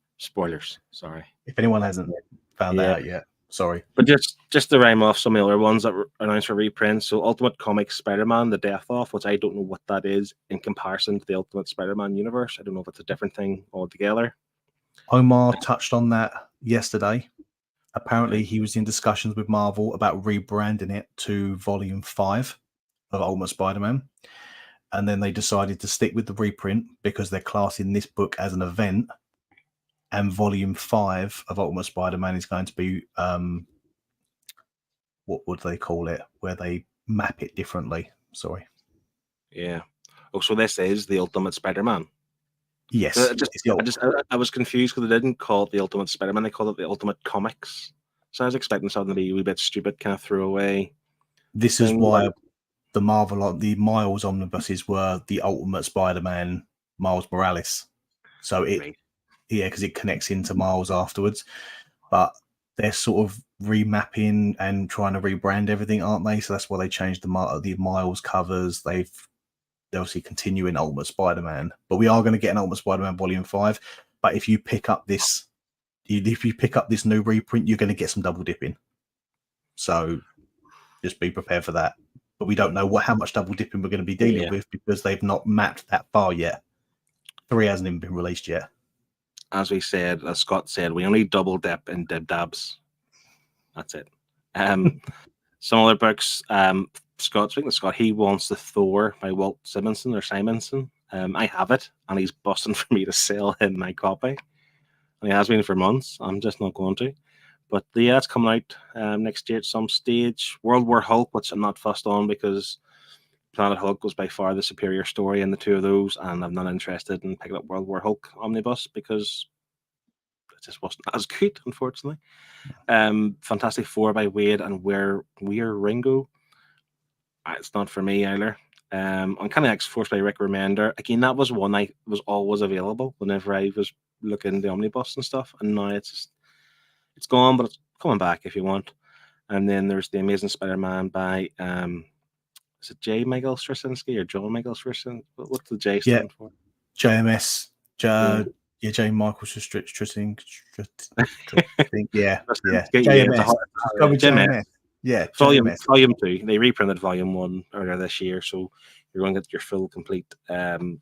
Sorry. If anyone hasn't found that out yet, sorry. But just to rhyme off some of the other ones that were announced for reprints. So Ultimate Comics Spider-Man, The Death Off, which I don't know what that is in comparison to the Ultimate Spider-Man universe. I don't know if it's a different thing altogether. Omar touched on that yesterday. Apparently, he was in discussions with Marvel about rebranding it to Volume 5 of Ultimate Spider-Man. And then they decided to stick with the reprint because they're classing this book as an event. And Volume 5 of Ultimate Spider-Man is going to be, what would they call it? Where they map it differently. Sorry. Yeah. Oh, so this is the Ultimate Spider-Man. Yes. I was confused because they didn't call it the Ultimate Spider-Man. They called it the Ultimate Comics. So I was expecting something to be a wee bit stupid, kind of throwaway. This is why the Miles omnibuses were the Ultimate Spider-Man Miles Morales. So because it connects into Miles afterwards. But they're sort of remapping and trying to rebrand everything, aren't they? So that's why they changed the Miles covers. They're obviously continuing Ultimate Spider-Man, but we are going to get an Ultimate Spider-Man Volume 5. But if you pick up this new reprint, you're going to get some double dipping. So just be prepared for that. But we don't know how much double dipping we're going to be dealing with because they've not mapped that far yet. 3 hasn't even been released yet. As Scott said, we only double dip in dib dabs. That's it. Some other books. Speaking of Scott, he wants the Thor by Walt Simonson or Simonson. I have it, and he's busting for me to sell him my copy. And he has been for months. I'm just not going to. But yeah, it's coming out next year at some stage. World War Hulk, which I'm not fussed on because Planet Hulk was by far the superior story in the two of those, and I'm not interested in picking up World War Hulk Omnibus because it just wasn't as good, unfortunately. Fantastic Four by Wade and Weir Ringo. It's not for me either. Uncanny X-Force by Rick Remender. Again, that was one I was always available whenever I was looking the omnibus and stuff, and now it's gone, but it's coming back if you want. And then there's the Amazing Spider-Man by is it J. Michael Straczynski or John Michael Straczynski? What's the J stand for? JMS. J. Michael Straczynski. Yeah. JMS. Go with JMS. Yeah, Volume 2. They reprinted Volume 1 earlier this year, so you're going to get your full, complete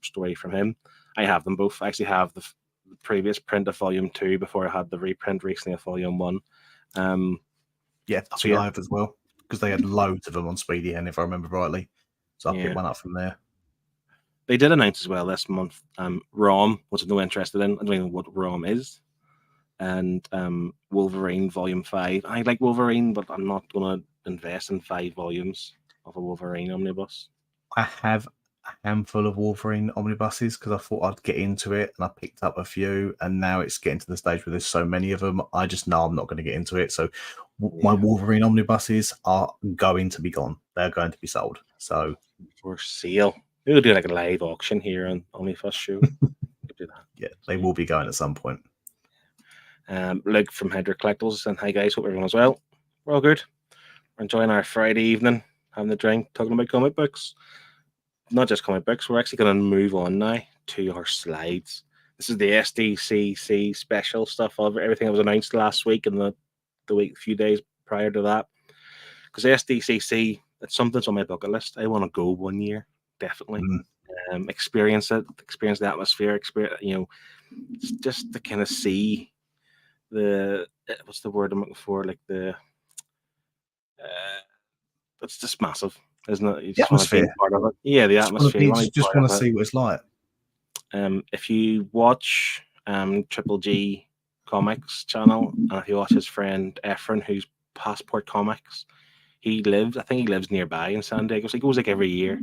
story from him. I have them both. I actually have the previous print of Volume 2 before I had the reprint recently of Volume 1. I have as well, because they had loads of them on Speedy Hen, if I remember rightly. So I picked one up from there. They did announce as well this month ROM, which I'm no interested in. I don't even know what ROM is. And Wolverine Volume 5. I like Wolverine, but I'm not going to invest in 5 volumes of a Wolverine omnibus. I have a handful of Wolverine omnibuses because I thought I'd get into it, and I picked up a few, and now it's getting to the stage where there's so many of them, I just know I'm not going to get into it. So my Wolverine omnibuses are going to be gone. They're going to be sold. So for sale. We'll do like a live auction here on Omnifuss show. Do that. Yeah, they will be going at some point. Luke from Hydra Collectibles, and hi guys, hope everyone's well. We're all good. We're enjoying our Friday evening, having a drink, talking about comic books. Not just comic books, we're actually going to move on now to our slides. This is the SDCC special stuff of everything that was announced last week and the week, a few days prior to that. Because SDCC, it's something that's on my bucket list. I want to go one year, definitely. Experience it, experience the atmosphere, just to kind of see what's the word I'm looking for? Like it's just massive, isn't it? You just want to be part of it. Yeah, the atmosphere. You just want to see what it's like. If you watch TripleG Comics channel, and if you watch his friend Efren, who's Passport Comics, I think he lives nearby in San Diego. So he goes like every year,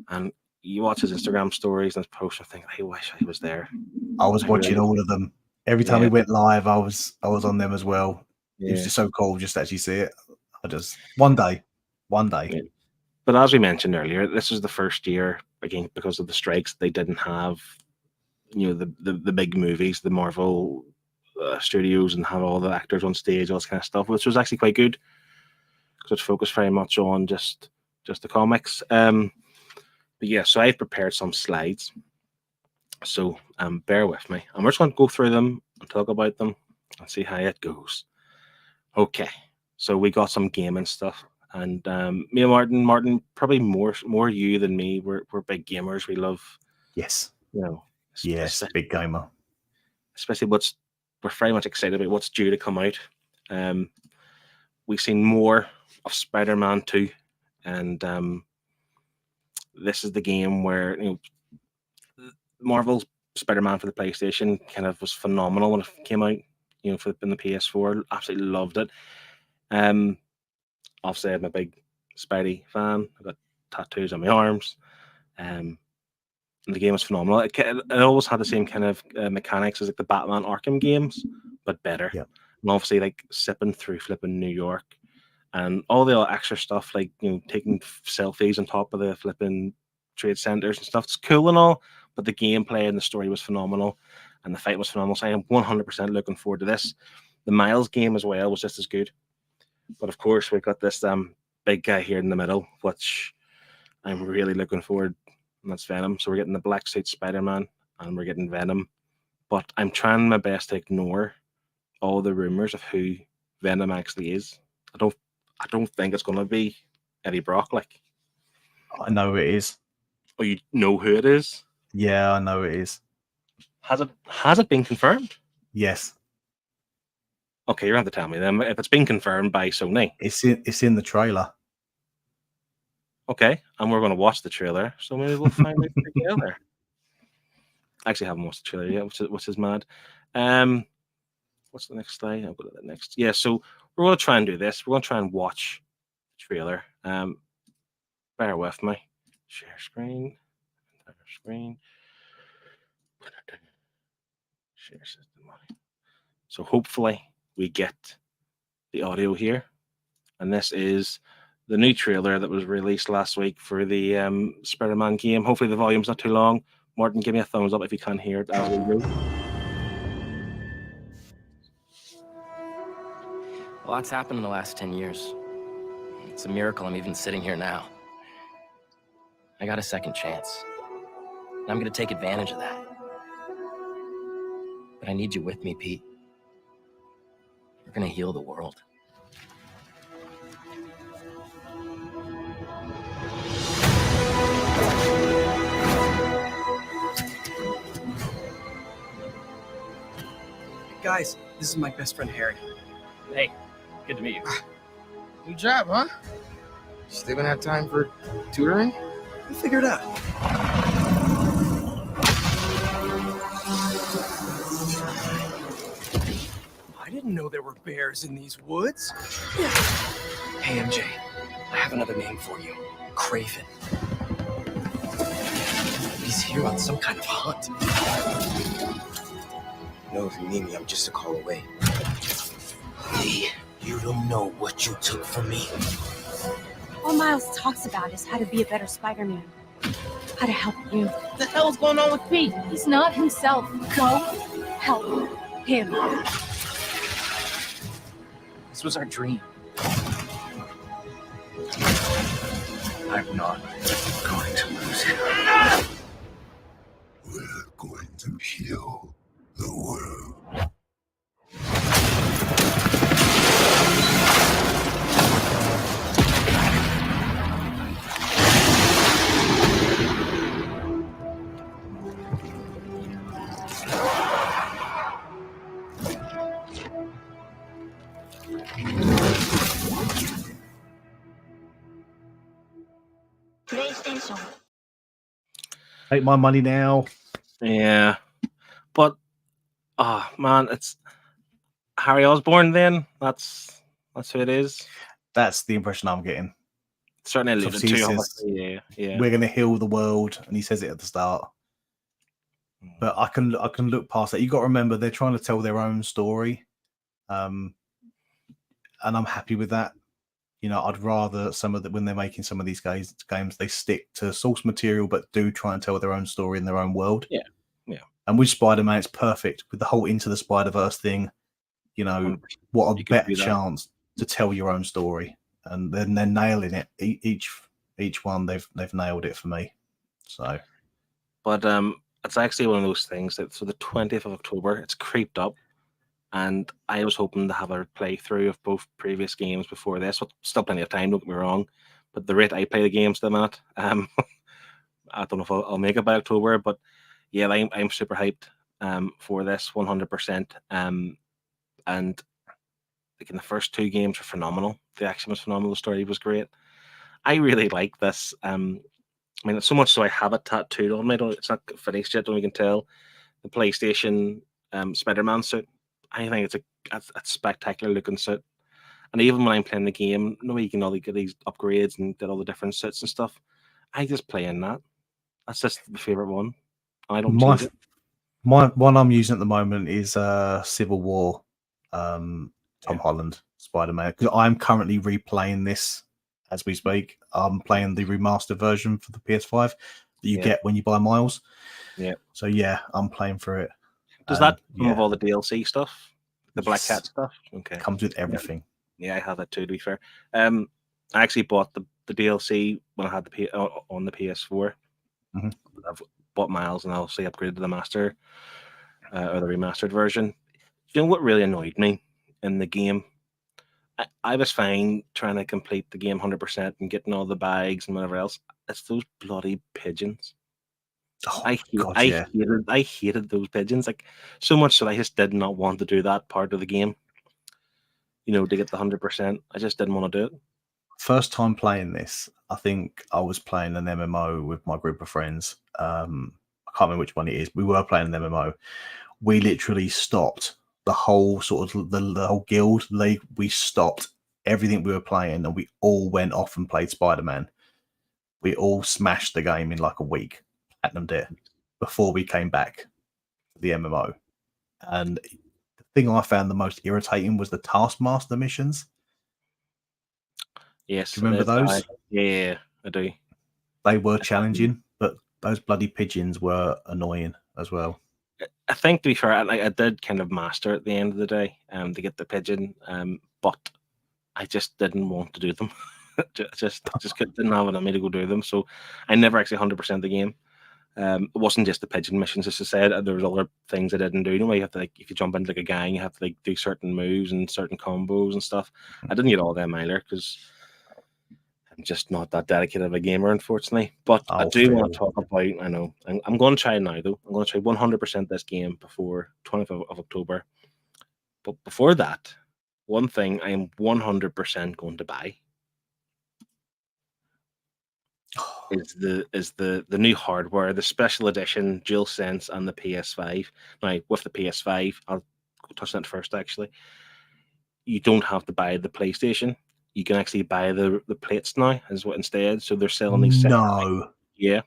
and you watch his Instagram stories and his posts and think, I wish I was there. I was watching all of them. Every time he went live, I was on them as well. It was just so cool just to actually see it. One day. Yeah. But as we mentioned earlier, this is the first year, again, because of the strikes, they didn't have, the big movies, the Marvel studios, and have all the actors on stage, all this kind of stuff, which was actually quite good because it's focused very much on just the comics. But yeah, so I've prepared some slides. So bear with me. I'm just going to go through them and talk about them and see how it goes. Okay, so we got some gaming stuff. And me and Martin, probably more you than me. We're big gamers. We love, yes, big gamer. Especially we're very much excited about what's due to come out. We've seen more of Spider-Man 2, and this is the game where Marvel's Spider-Man for the PlayStation kind of was phenomenal when it came out. In the PS4, absolutely loved it. Obviously, I'm a big Spidey fan. I've got tattoos on my arms. And the game was phenomenal. It always had the same kind of mechanics as like the Batman Arkham games, but better. Yep. And obviously, like zipping through flipping New York and all the extra stuff, like taking selfies on top of the flipping trade centers and stuff. It's cool and all, but the gameplay and the story was phenomenal, and the fight was phenomenal. So I am 100% looking forward to this. The Miles game as well was just as good, but of course we've got this big guy here in the middle, which I'm really looking forward. And that's Venom. So we're getting the black suit Spider-Man and we're getting Venom. But I'm trying my best to ignore all the rumors of who Venom actually is. I don't think it's gonna be Eddie Brock. Like, I know it is. oh, you know who it is? Yeah, I know it is. Has it been confirmed? Yes. Okay, you're gonna have to tell me then. If it's been confirmed by Sony. It's in the trailer. Okay, and we're gonna watch the trailer, so maybe we'll find out together. I actually haven't watched the trailer yet, which is mad. What's the next slide? I'll go to the next. Yeah, so we're gonna try and do this. We're gonna try and watch the trailer. Bear with me. Share screen. Entire screen. Share system. So hopefully we get the audio here, and this is the new trailer that was released last week for the Spider-Man game. Hopefully the volume's not too long. Martin, give me a thumbs up if you can't hear it as we go. A lot's happened in the last 10 years. It's a miracle I'm even sitting here now. I got a second chance. And I'm gonna take advantage of that. But I need you with me, Pete. We're gonna heal the world. Guys, this is my best friend Harry. Hey, good to meet you. New job, huh? Still gonna have time for tutoring? We'll figure it out. I didn't know there were bears in these woods. Hey, MJ, I have another name for you. Craven. He's here on some kind of hunt. No, if you need me, I'm just a call away. Hey, you don't know what you took from me. All Miles talks about is how to be a better Spider-Man. How to help you. What the hell's going on with Pete? He's not himself. Go help him. This was our dream. I'm not going to lose him. We're going to heal the world. Take my money now. Yeah, but man, it's Harry Osborn. Then that's who it is. That's the impression I'm getting. Certainly alluded Obviously, he to. says, Yeah. We're going to heal the world, and he says it at the start. But I can look past that. You got to remember they're trying to tell their own story, and I'm happy with that. You know, I'd rather when they're making some of these games, they stick to source material, but do try and tell their own story in their own world. Yeah. And with Spider-Man, it's perfect with the whole Into the Spider-Verse thing. You know, what a better chance to tell your own story, and then they're nailing it. Each one they've nailed it for me. So, but it's actually one of those things that so the 20th of October, it's creeped up. And I was hoping to have a playthrough of both previous games before this. But still plenty of time, don't get me wrong. But the rate I play the games at the minute, I don't know if I'll make it by October. But yeah, I'm super hyped for this 100%. And like in the first two games were phenomenal. The action was phenomenal. The story was great. I really like this. I mean, so much so I have it tattooed on me. It's not finished yet, don't you can tell. The PlayStation Spider-Man suit. I think it's a spectacular looking suit. And even when I'm playing the game, you can all get these upgrades and get all the different sets and stuff. I just play in that. That's just the favorite one. I don't My change it. my one I'm using at the moment is Civil War, Tom Yeah. Holland Spider-Man. Because I'm currently replaying this as we speak. I'm playing the remastered version for the PS5 that you Yeah. get when you buy Miles. Yeah. So yeah, I'm playing through it. Does And, that come with all the DLC stuff? The Black Yes. Cat stuff? Okay. Comes with everything. Yeah, I have that too, to be fair. I actually bought the DLC when I had on the PS4. Mhm. I've bought Miles and I obviously upgraded to the master or the remastered version. You know what really annoyed me in the game? I was fine trying to complete the game 100% and getting all the bags and whatever else. It's those bloody pigeons. Oh I my hate, God, I yeah. hated those pigeons. Like so much that I just did not want to do that part of the game. To get the 100%. I just didn't want to do it. First time playing this, I think I was playing an MMO with my group of friends. I can't remember which one it is. We were playing an MMO. We literally stopped the whole sort of the whole guild league. We stopped everything we were playing and we all went off and played Spider-Man. We all smashed the game in like a week, platinum it before we came back to the MMO. And the thing I found the most irritating was the Taskmaster missions. Yes. Do you remember those? Yeah, I do. They were challenging, but those bloody pigeons were annoying as well. I think, to be fair, I did kind of master at the end of the day to get the pigeon, but I just didn't want to do them. just didn't have it on me to go do them. So I never actually 100% the game. It wasn't just the pigeon missions, as I said. There was other things I didn't do. You have to, like, if you jump into like a gang, you have to like do certain moves and certain combos and stuff. I didn't get all them either because I'm just not that dedicated of a gamer, unfortunately. But I do want to talk about. I know I'm going to try now, though. I'm going to try 100% this game before 25th of October. But before that, one thing I am 100% going to buy is the new hardware, the special edition DualSense and the PS5. Now, with the PS5, I'll touch on that first. Actually, you don't have to buy the PlayStation. You can actually buy the plates now as what instead. So they're selling these. No. Yeah.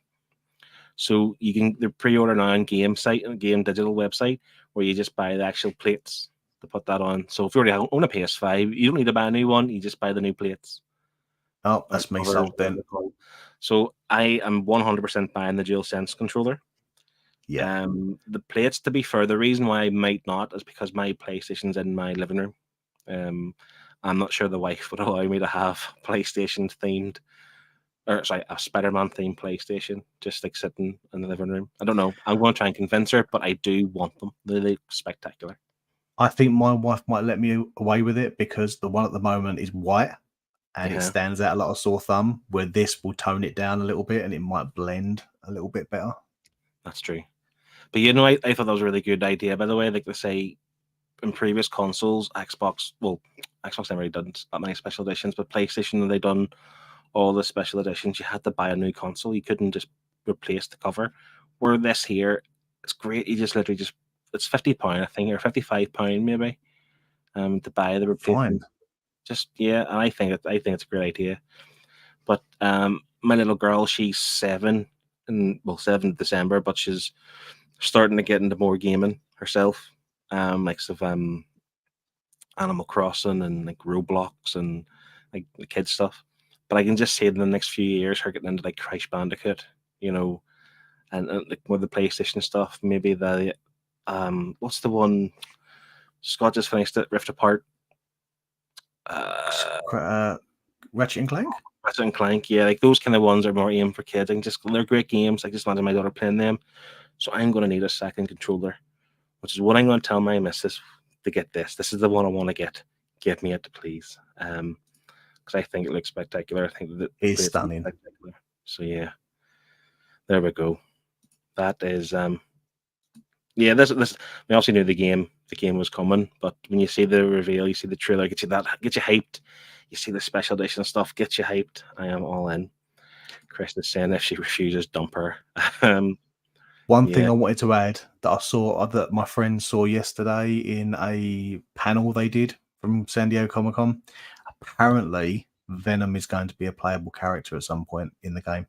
So they're pre-order now on Game Digital website where you just buy the actual plates to put that on. So if you already own a PS5, you don't need to buy a new one. You just buy the new plates. Oh, that's me sold then. So I am 100% buying the DualSense controller. Yeah. The plates, to be fair, the reason why I might not is because my PlayStation's in my living room. I'm not sure the wife would allow me to have PlayStation themed, or sorry, a Spider-Man themed PlayStation, just like sitting in the living room. I don't know. I'm going to try and convince her, but I do want them. They're spectacular. I think my wife might let me away with it because the one at the moment is white and it stands out a lot of sore thumb, where this will tone it down a little bit and it might blend a little bit better. That's true. But I thought that was a really good idea, by the way. Like they say, in previous consoles, Xbox never really done that many special editions, but PlayStation, they done all the special editions. You had to buy a new console. You couldn't just replace the cover. Where this here, it's great. You just literally it's £50, I think, or £55 maybe, to buy the replacement. And I think it's a great idea. But my little girl, she's 7 in December, but she's starting to get into more gaming herself. Likes of Animal Crossing and like Roblox and like the kids stuff. But I can just see in the next few years her getting into like Crash Bandicoot, and like with the PlayStation stuff. Maybe the what's the one? Scott just finished it, Rift Apart. Ratchet and Clank. Ratchet and Clank, yeah, like those kind of ones are more aimed for kids. They're great games. I just imagine my daughter playing them. So I'm going to need a second controller, which is what I'm going to tell my missus to get this. This is the one I want to get. Give me it, please. Because I think it looks spectacular. I think that it's stunning. So yeah, there we go. That is this. We also knew the game was coming, but when you see the reveal, you see the trailer, get you hyped. You see the special edition stuff, get you hyped. I am all in. Chris is saying if she refuses, dump her. One thing I wanted to add that I saw that my friend saw yesterday in a panel they did from San Diego Comic-Con. Apparently, Venom is going to be a playable character at some point in the game.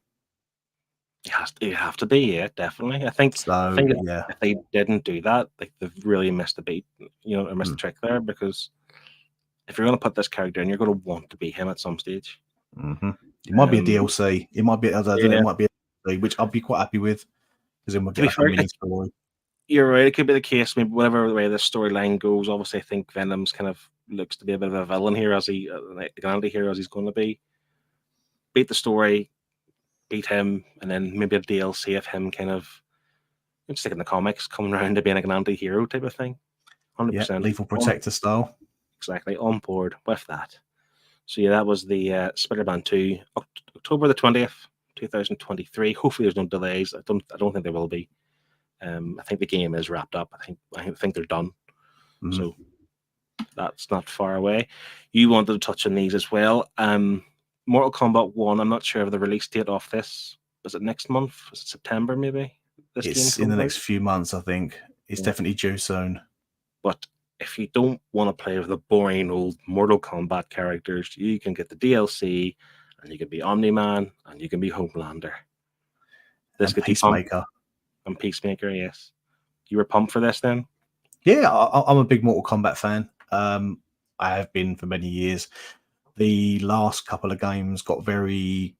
You have to be, yeah, definitely. I think So, yeah. if they didn't do that, like they've really missed the beat, or missed the trick there, because if you're going to put this character in, you're going to want to be him at some stage. Mm-hmm. It might be a DLC. It might be, it might be a DLC, which I'll be quite happy with, because then we'll get like a mini story. You're right. It could be the case. Maybe whatever way the storyline goes. Obviously, I think Venom's kind of looks to be a bit of a villain here, as he an anti-hero as he's going to be. Beat the story, beat him, and then maybe a DLC of him kind of just like in the comics, coming around to being like an anti-hero type of thing. 100%. Yeah, Lethal Protector style. Exactly, on board with that. So yeah, that was the Spider-Man 2, October the 20th, 2023. Hopefully, there's no delays. I don't think there will be. I think the game is wrapped up. I think they're done. So that's not far away. You wanted to touch on these as well. Mortal Kombat 1. I'm not sure of the release date of this. Is it next month? Is it September? Maybe. It's in the next few months. I think it's definitely due soon. But if you don't want to play with the boring old Mortal Kombat characters, you can get the DLC, and you can be Omni-Man, and you can be Homelander. This could Peacemaker. And Peacemaker, yes. You were pumped for this then? Yeah, I'm a big Mortal Kombat fan. I have been for many years. The last couple of games got the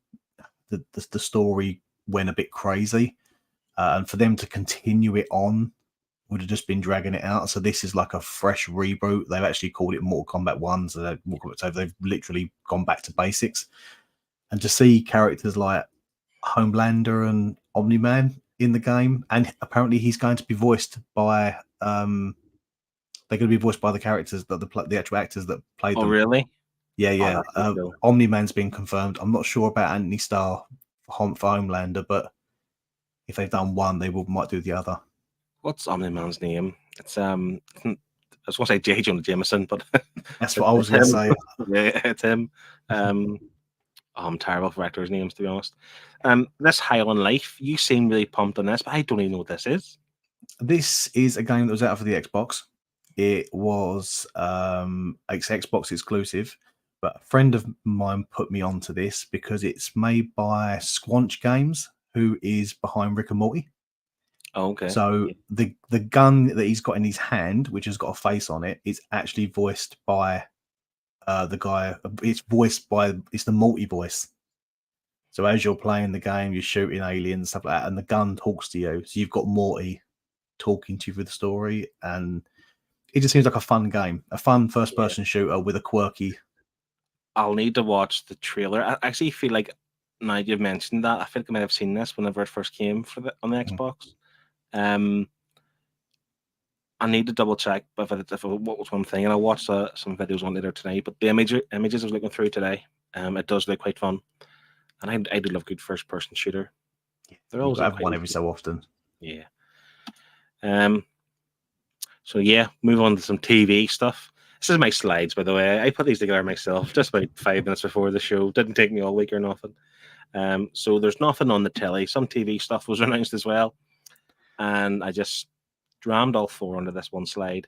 story went a bit crazy, and for them to continue it on would have just been dragging it out. So this is like a fresh reboot. They've actually called it Mortal Kombat 1, so they've literally gone back to basics. And to see characters like Homelander and Omni-Man in the game, and apparently he's going to be voiced by they're going to be voiced by the characters that the actual actors that played them. Oh, really? Yeah. Omni-Man's been confirmed. I'm not sure about Anthony Starr for Homelander, but if they've done one, they might do the other. What's Omni-Man's name? It's I was going to say J. Jonah Jameson, but that's what I was going to say. Yeah, it's him. I'm terrible for actors' names, to be honest. This Highland Life, you seem really pumped on this, but I don't even know what this is. This is a game that was out for the Xbox. It was Xbox exclusive, but a friend of mine put me onto this because it's made by Squanch Games, who is behind Rick and Morty. Oh, okay. So the gun that he's got in his hand, which has got a face on it, is actually voiced by the guy. It's the Morty voice. So as you're playing the game, you're shooting aliens, stuff like that, and the gun talks to you. So you've got Morty talking to you through the story, and it just seems like a fun game, a fun first-person shooter with a quirky. I'll need to watch the trailer. I actually feel like now you've mentioned that, I think I might have seen this whenever it first came on the Xbox. I need to double check if what was one thing, and I watched some videos on later tonight. But the images I was looking through today, it does look quite fun, and I do love good first-person shooter. They're always have one every so often. Yeah. So yeah, move on to some TV stuff. This is my slides, by the way. I put these together myself just about 5 minutes before the show. Didn't take me all week or nothing. So there's nothing on the telly. Some TV stuff was announced as well, and I just rammed all four onto this one slide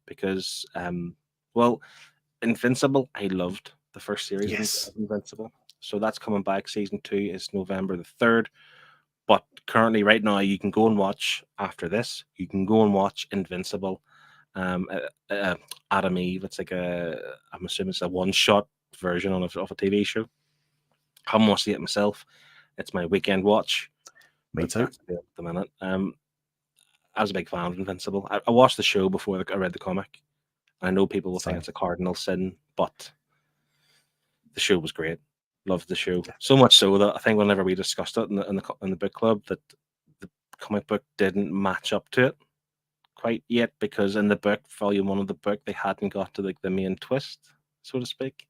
because, Invincible. I loved the first series of Invincible, so that's coming back. Season 2 is November the 3rd. But currently, right now, you can go and watch after this. You can go and watch Invincible. Adam Eve. It's like I'm assuming it's a one-shot version of a TV show. I haven't watched it myself. It's my weekend watch. Me too. At the minute. I was a big fan of Invincible. I watched the show before I read the comic. I know people will think it's a cardinal sin, but the show was great. Loved the show so much so that I think whenever we discussed it in the book club, that the comic book didn't match up to it quite yet, because in the book, volume 1 of the book, they hadn't got to the main twist, so to speak.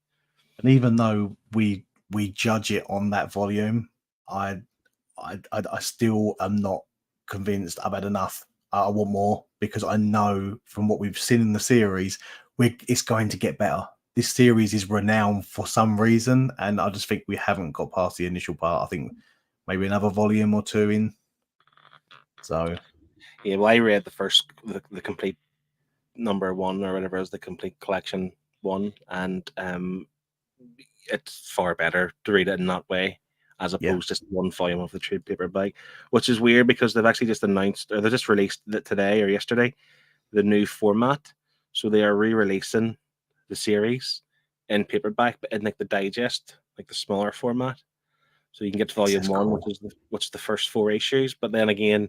And even though we judge it on that volume, I still am not convinced I've had enough. I want more, because I know from what we've seen in the series, it's going to get better. This series is renowned for some reason, and I just think we haven't got past the initial part. I think maybe another volume or two in. So, yeah, well, I read the complete number 1 or whatever is the complete collection one, and it's far better to read it in that way as opposed to just one volume of the trade paperback, which is weird because they've actually just announced, or they just released it today or yesterday, the new format. So they are re-releasing the series in paperback, but in like the digest, like the smaller format. So you can get to volume That's one, cool. which is the first 4 issues. But then again,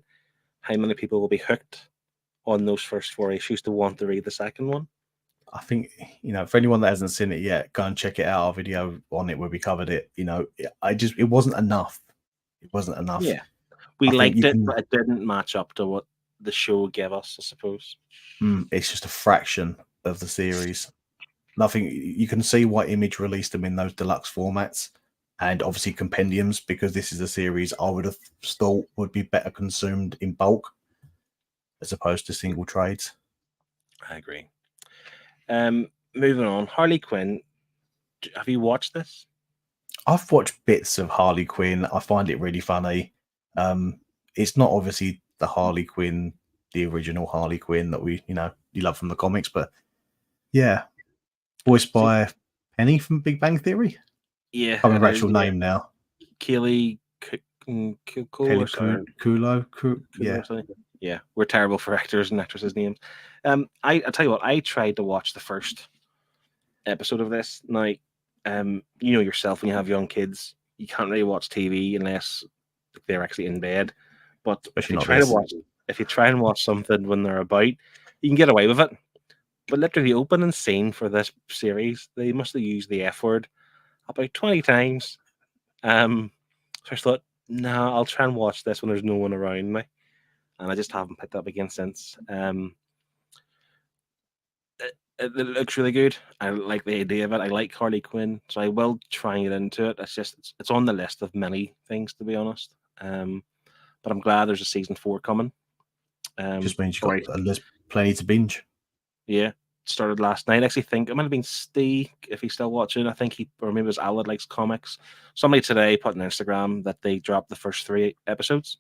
how many people will be hooked on those first 4 issues to want to read the second one? I think, for anyone that hasn't seen it yet, go and check it out. Our video on it where we covered it. It wasn't enough. It wasn't enough. Yeah, we I think liked you it, can- but it didn't match up to what the show gave us, I suppose. It's just a fraction of the series. Nothing. You can see why Image released them in those deluxe formats, and obviously compendiums, because this is a series I would have thought would be better consumed in bulk as opposed to single trades. I agree. Moving on, Harley Quinn. Have you watched this? I've watched bits of Harley Quinn. I find it really funny. It's not obviously the Harley Quinn, the original Harley Quinn that you love from the comics, but yeah, voiced by Penny from Big Bang Theory. Yeah, I can't remember her it is, actual yeah. name now. Kelly Kulo. Yeah. Yeah, we're terrible for actors and actresses' names. I tell you what, I tried to watch the first episode of this. Now, you know yourself, when you have young kids, you can't really watch TV unless they're actually in bed. But Especially if you try and watch something when they're about, you can get away with it. But literally, the opening scene for this series, they must have used the F word about 20 times. So I thought, no, I'll try and watch this when there's no one around me. And I just haven't picked up again since. It looks really good. I like the idea of it. I like Harley Quinn, so I will try and get into it. It's on the list of many things, to be honest. But I'm glad there's a season 4 coming. Just means you've got there's plenty to binge. Yeah, started last night. I actually think it might have been Steve, if he's still watching. I think or maybe it was Al that likes comics. Somebody today put on Instagram that they dropped the first 3 episodes.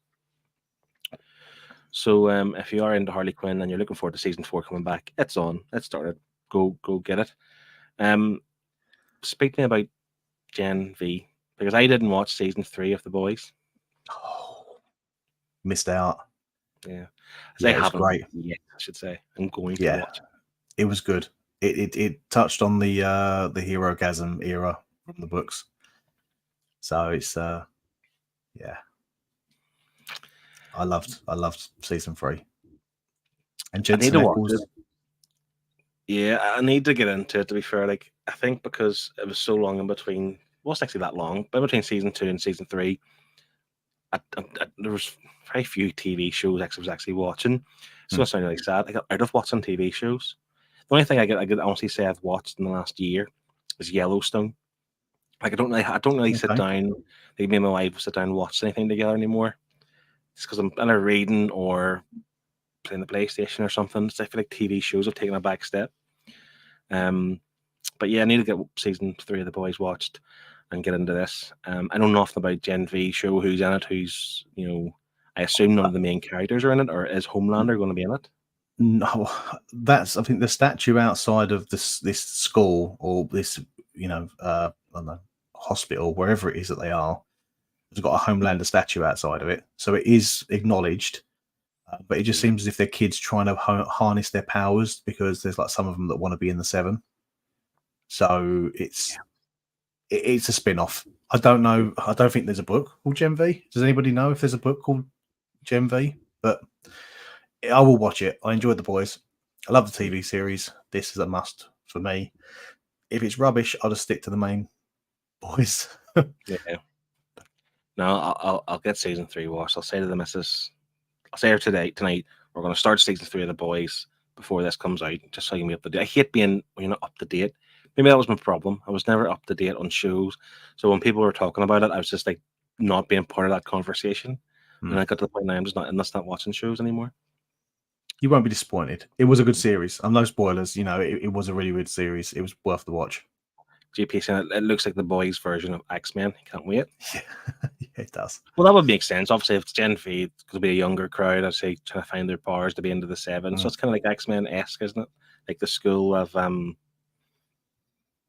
So if you are into Harley Quinn and you're looking forward to season 4 coming back, it's on. It started. Go get it. Speaking about Gen V, because I didn't watch season 3 of The Boys. Oh, missed out. Yeah, It was great. Yet, I should say. I'm going to watch it. It was good. It touched on the Herogasm era from the books. So it's yeah. I loved season 3. And Jensen Ackles. Yeah, I need to get into it, to be fair. Like, I think because it was so long in between, it wasn't actually that long, but in between season 2 and season 3, there was very few TV shows I was actually watching. It's going to sound really sad. I got out of watching TV shows. The only thing I could honestly say I've watched in the last year is Yellowstone. Like, I don't really sit down, like me and my wife sit down and watch anything together anymore. It's because I'm either reading or playing the PlayStation or something. So I feel like TV shows have taken a back step. But yeah, I need to get season 3 of The Boys watched and get into this. I know nothing about Gen V show, who's in it, who's, I assume none of the main characters are in it, or is Homelander going to be in it? No, I think the statue outside of this school or this, I don't know, hospital, wherever it is that they are, has got a Homelander statue outside of it. So it is acknowledged, but it just seems as if they're kids trying to harness their powers, because there's like some of them that want to be in the 7. So it's a spin-off. I don't know. I don't think there's a book called Gen V. Does anybody know if there's a book called Gen V? But I will watch it. I enjoyed The Boys. I love the TV series. This is a must for me. If it's rubbish, I'll just stick to the main boys. Yeah. No, I'll get season 3 watched. I'll say to the missus, I'll say her tonight, we're going to start season 3 of The Boys before this comes out, just so you can be up to date. I hate being when you're not up to date. Maybe that was my problem. I was never up to date on shows. So when people were talking about it, I was just like not being part of that conversation. And I got to the point now I'm just not watching shows anymore. You won't be disappointed. It was a good series. And no spoilers, it was a really good series. It was worth the watch. GP saying it looks like The Boys version of X-Men. Can't wait. Yeah, it does. Well, that would make sense. Obviously, if it's Gen V, it's going to be a younger crowd. I'd say trying to find their powers to be into the 7. So it's kind of like X-Men-esque, isn't it? Like the school of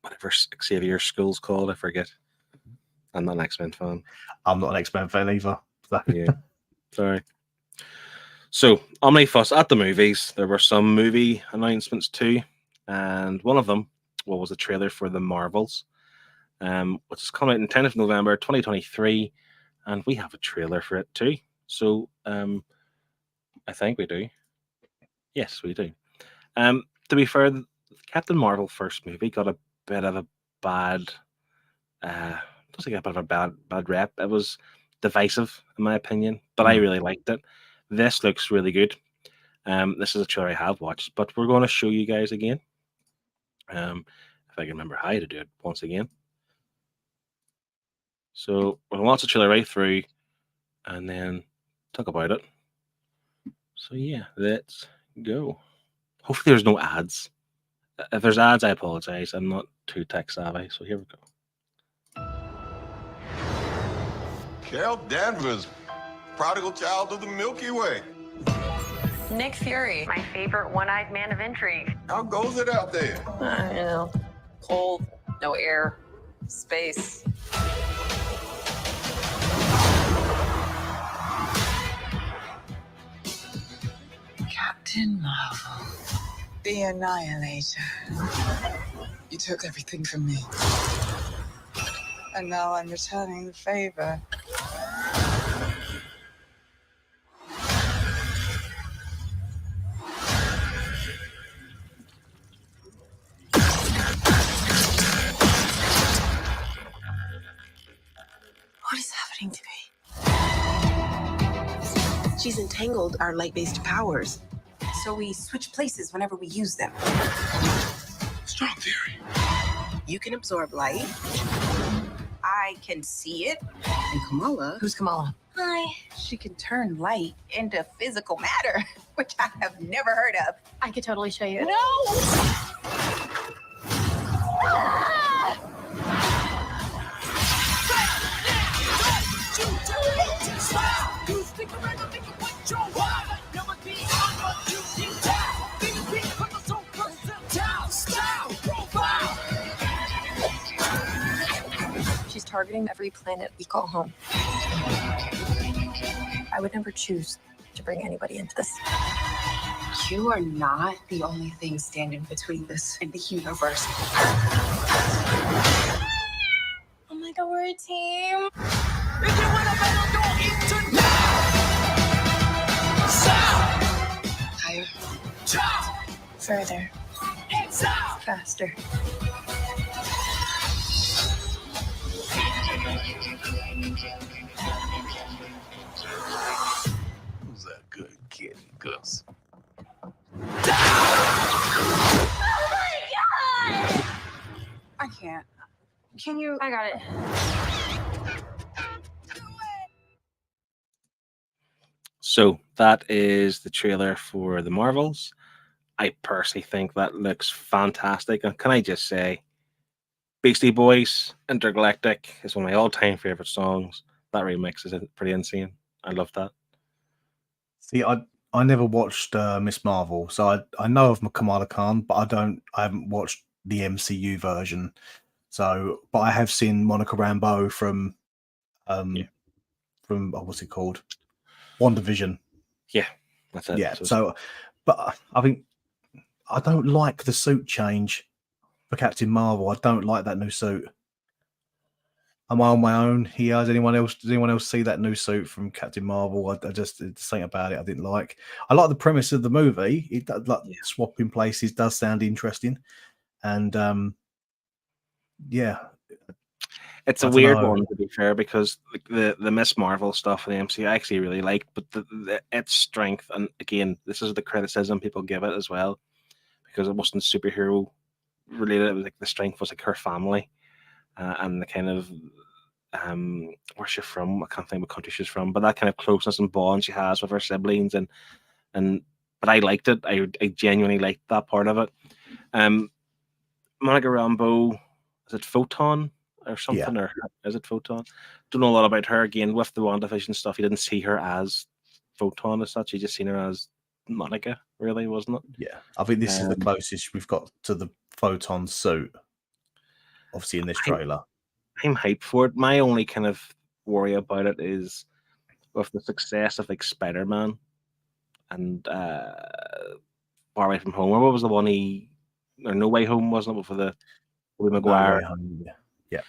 whatever Xavier's school's called. I forget. I'm not an X-Men fan. I'm not an X-Men fan either. So. Yeah, sorry. So, Omnifuss at the movies. There were some movie announcements too, and one of them was a trailer for The Marvels, which is coming out on 10th of November 2023, and we have a trailer for it too. So, I think we do. Yes, we do. To be fair, the Captain Marvel first movie got a bit of a bad, doesn't get a bit of a bad rep. It was divisive, in my opinion, but I really liked it. This looks really good. This is a trailer I have watched, but we're going to show you guys again. If I can remember how to do it once again. So we're going to watch the trailer right through and then talk about it. So yeah, let's go. Hopefully there's no ads. If there's ads, I apologize. I'm not too tech savvy, so here we go. Carol Danvers, prodigal child of the Milky Way. Nick Fury, my favorite one-eyed man of intrigue. How goes it out there? You know, cold, no air, space. Captain Marvel, the Annihilator. You took everything from me. And now I'm returning the favor. What is happening to me? She's entangled our light-based powers, so we switch places whenever we use them. Strong theory. You can absorb light. I can see it. And Kamala... Who's Kamala? Hi. She can turn light into physical matter, which I have never heard of. I could totally show you. No! She's targeting every planet we call home. I would never choose to bring anybody into this. You are not the only thing standing between this and the universe. Oh my god, we're a team. Higher. Further. Faster. Who's that good kid, Gus? I can't. Can you? I got it. So that is the trailer for The Marvels. I personally think that looks fantastic. And can I just say, Beastie Boys, Intergalactic is one of my all-time favorite songs. That remix is pretty insane. I love that. See, I never watched Miss Marvel, so I know of Kamala Khan, but I haven't watched the MCU version. So, but I have seen Monica Rambeau from what's it called, WandaVision. Yeah, that's it. Yeah. So, but I think I don't like the suit change for Captain Marvel. I don't like that new suit. Am I on my own here? Does anyone else see that new suit from Captain Marvel? I just something about it I didn't like. I like the premise of the movie. It like swapping places does sound interesting, and yeah, it's a weird one to be fair because the Miss Marvel stuff in the MCU I actually really liked, but its strength, and again, this is the criticism people give it as well, because it wasn't superhero related. It was like the strength was like her family. And the kind of where's she from? I can't think what country she's from, but that kind of closeness and bond she has with her siblings, and but I liked it. I genuinely liked that part of it. Monica Rambeau, is it Photon or something, or is it Photon? Don't know a lot about her. Again, with the WandaVision stuff, you didn't see her as Photon as such. You just seen her as Monica, really, wasn't it? Yeah, I think this is the closest we've got to the Photon suit. obviously in this trailer. I'm hyped for it. My only kind of worry about it is with the success of like Spider-Man and Far Away From Home. Or what was the one or No Way Home, wasn't it? For the Tobey Maguire. No Way Home, yeah.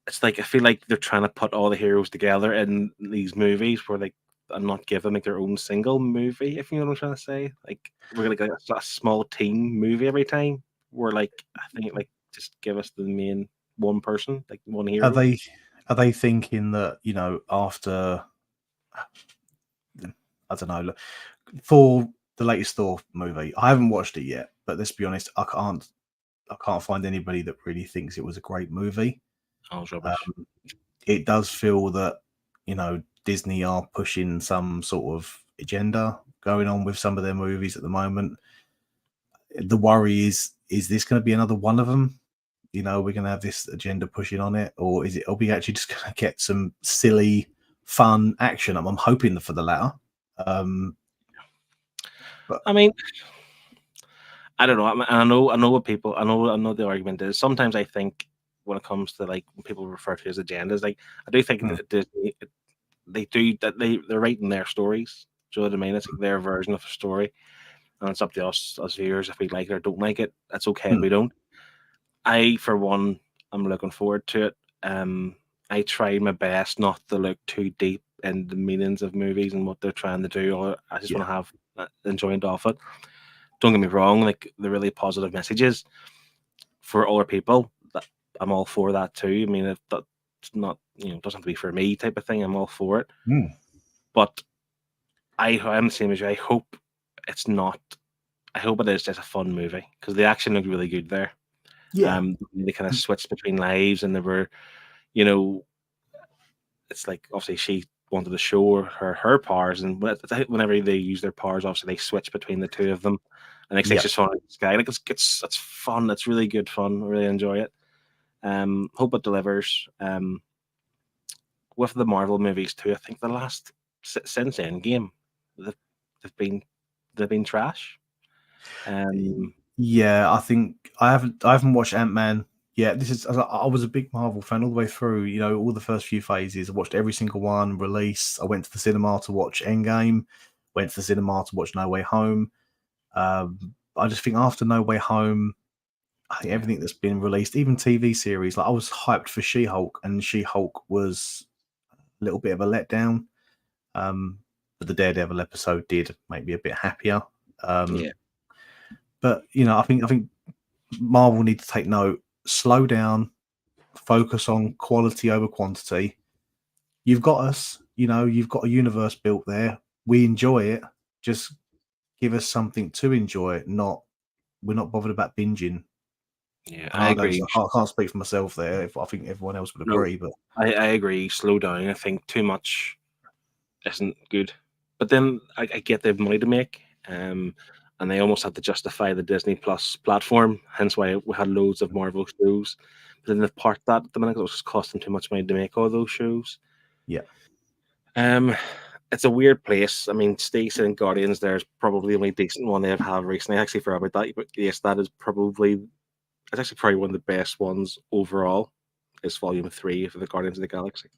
It's like I feel like they're trying to put all the heroes together in these movies where like and not give them like their own single movie, if you know what I'm trying to say. Like we're gonna get a small team movie every time. We're like I think like just give us the main one person, like one hero. Are they thinking that, you know, after I don't know, look, for the latest Thor movie, I haven't watched it yet, but let's be honest, I can't find anybody that really thinks it was a great movie. Oh, rubbish. It does feel that, you know, Disney are pushing some sort of agenda going on with some of their movies at the moment. The worry is this going to be another one of them? You know, we're going to have this agenda pushing on it, or are we actually just going to get some silly, fun action? I'm hoping for the latter. But I mean, I don't know. I know what people. I know the argument is. Sometimes I think when it comes to like when people refer to as agendas, like I do think that Disney, they're writing their stories. Do you know what I mean? It's like their version of a story, and it's up to us as viewers if we like it or don't like it. That's okay if we don't. I, for one, I'm looking forward to it. I try my best not to look too deep in the meanings of movies and what they're trying to do. Or I just want to have enjoyment of it. Don't get me wrong, like the really positive messages for other people, that I'm all for that too. I mean, if that's not, you know, doesn't have to be for me type of thing. I'm all for it. But I'm the same as you. I hope it's not. I hope it is just a fun movie because the action looked really good there. Yeah, they kind of switched between lives, and they were, you know, it's like obviously she wanted to show her powers, and whenever they use their powers, obviously they switch between the two of them, and it's just fun in the sky. Like it's fun. It's really good fun. I really enjoy it. Hope it delivers. With the Marvel movies too, I think the last since Endgame, they've been trash. Yeah, I think I haven't watched Ant-Man yet. I was a big Marvel fan all the way through. You know, all the first few phases. I watched every single one release. I went to the cinema to watch Endgame. Went to the cinema to watch No Way Home. I just think after No Way Home, I think everything that's been released, even TV series, like I was hyped for She-Hulk, and She-Hulk was a little bit of a letdown. But the Daredevil episode did make me a bit happier. But you know, I think Marvel need to take note, slow down, focus on quality over quantity. You've got us, you know, you've got a universe built there. We enjoy it. Just give us something to enjoy. We're not bothered about binging. Yeah, I agree. I can't speak for myself there. I think everyone else would agree, but I agree. Slow down. I think too much isn't good. But then I get they have money to make, and they almost had to justify the Disney Plus platform. Hence why we had loads of Marvel shows. But then they've parked that at the minute. It was just costing too much money to make all those shows. Yeah. It's a weird place. I mean, Stacey and Guardians, there's probably the only decent one they've had recently. I actually forgot about that. But yes, it's actually probably one of the best ones overall. Is Volume 3 for the Guardians of the Galaxy.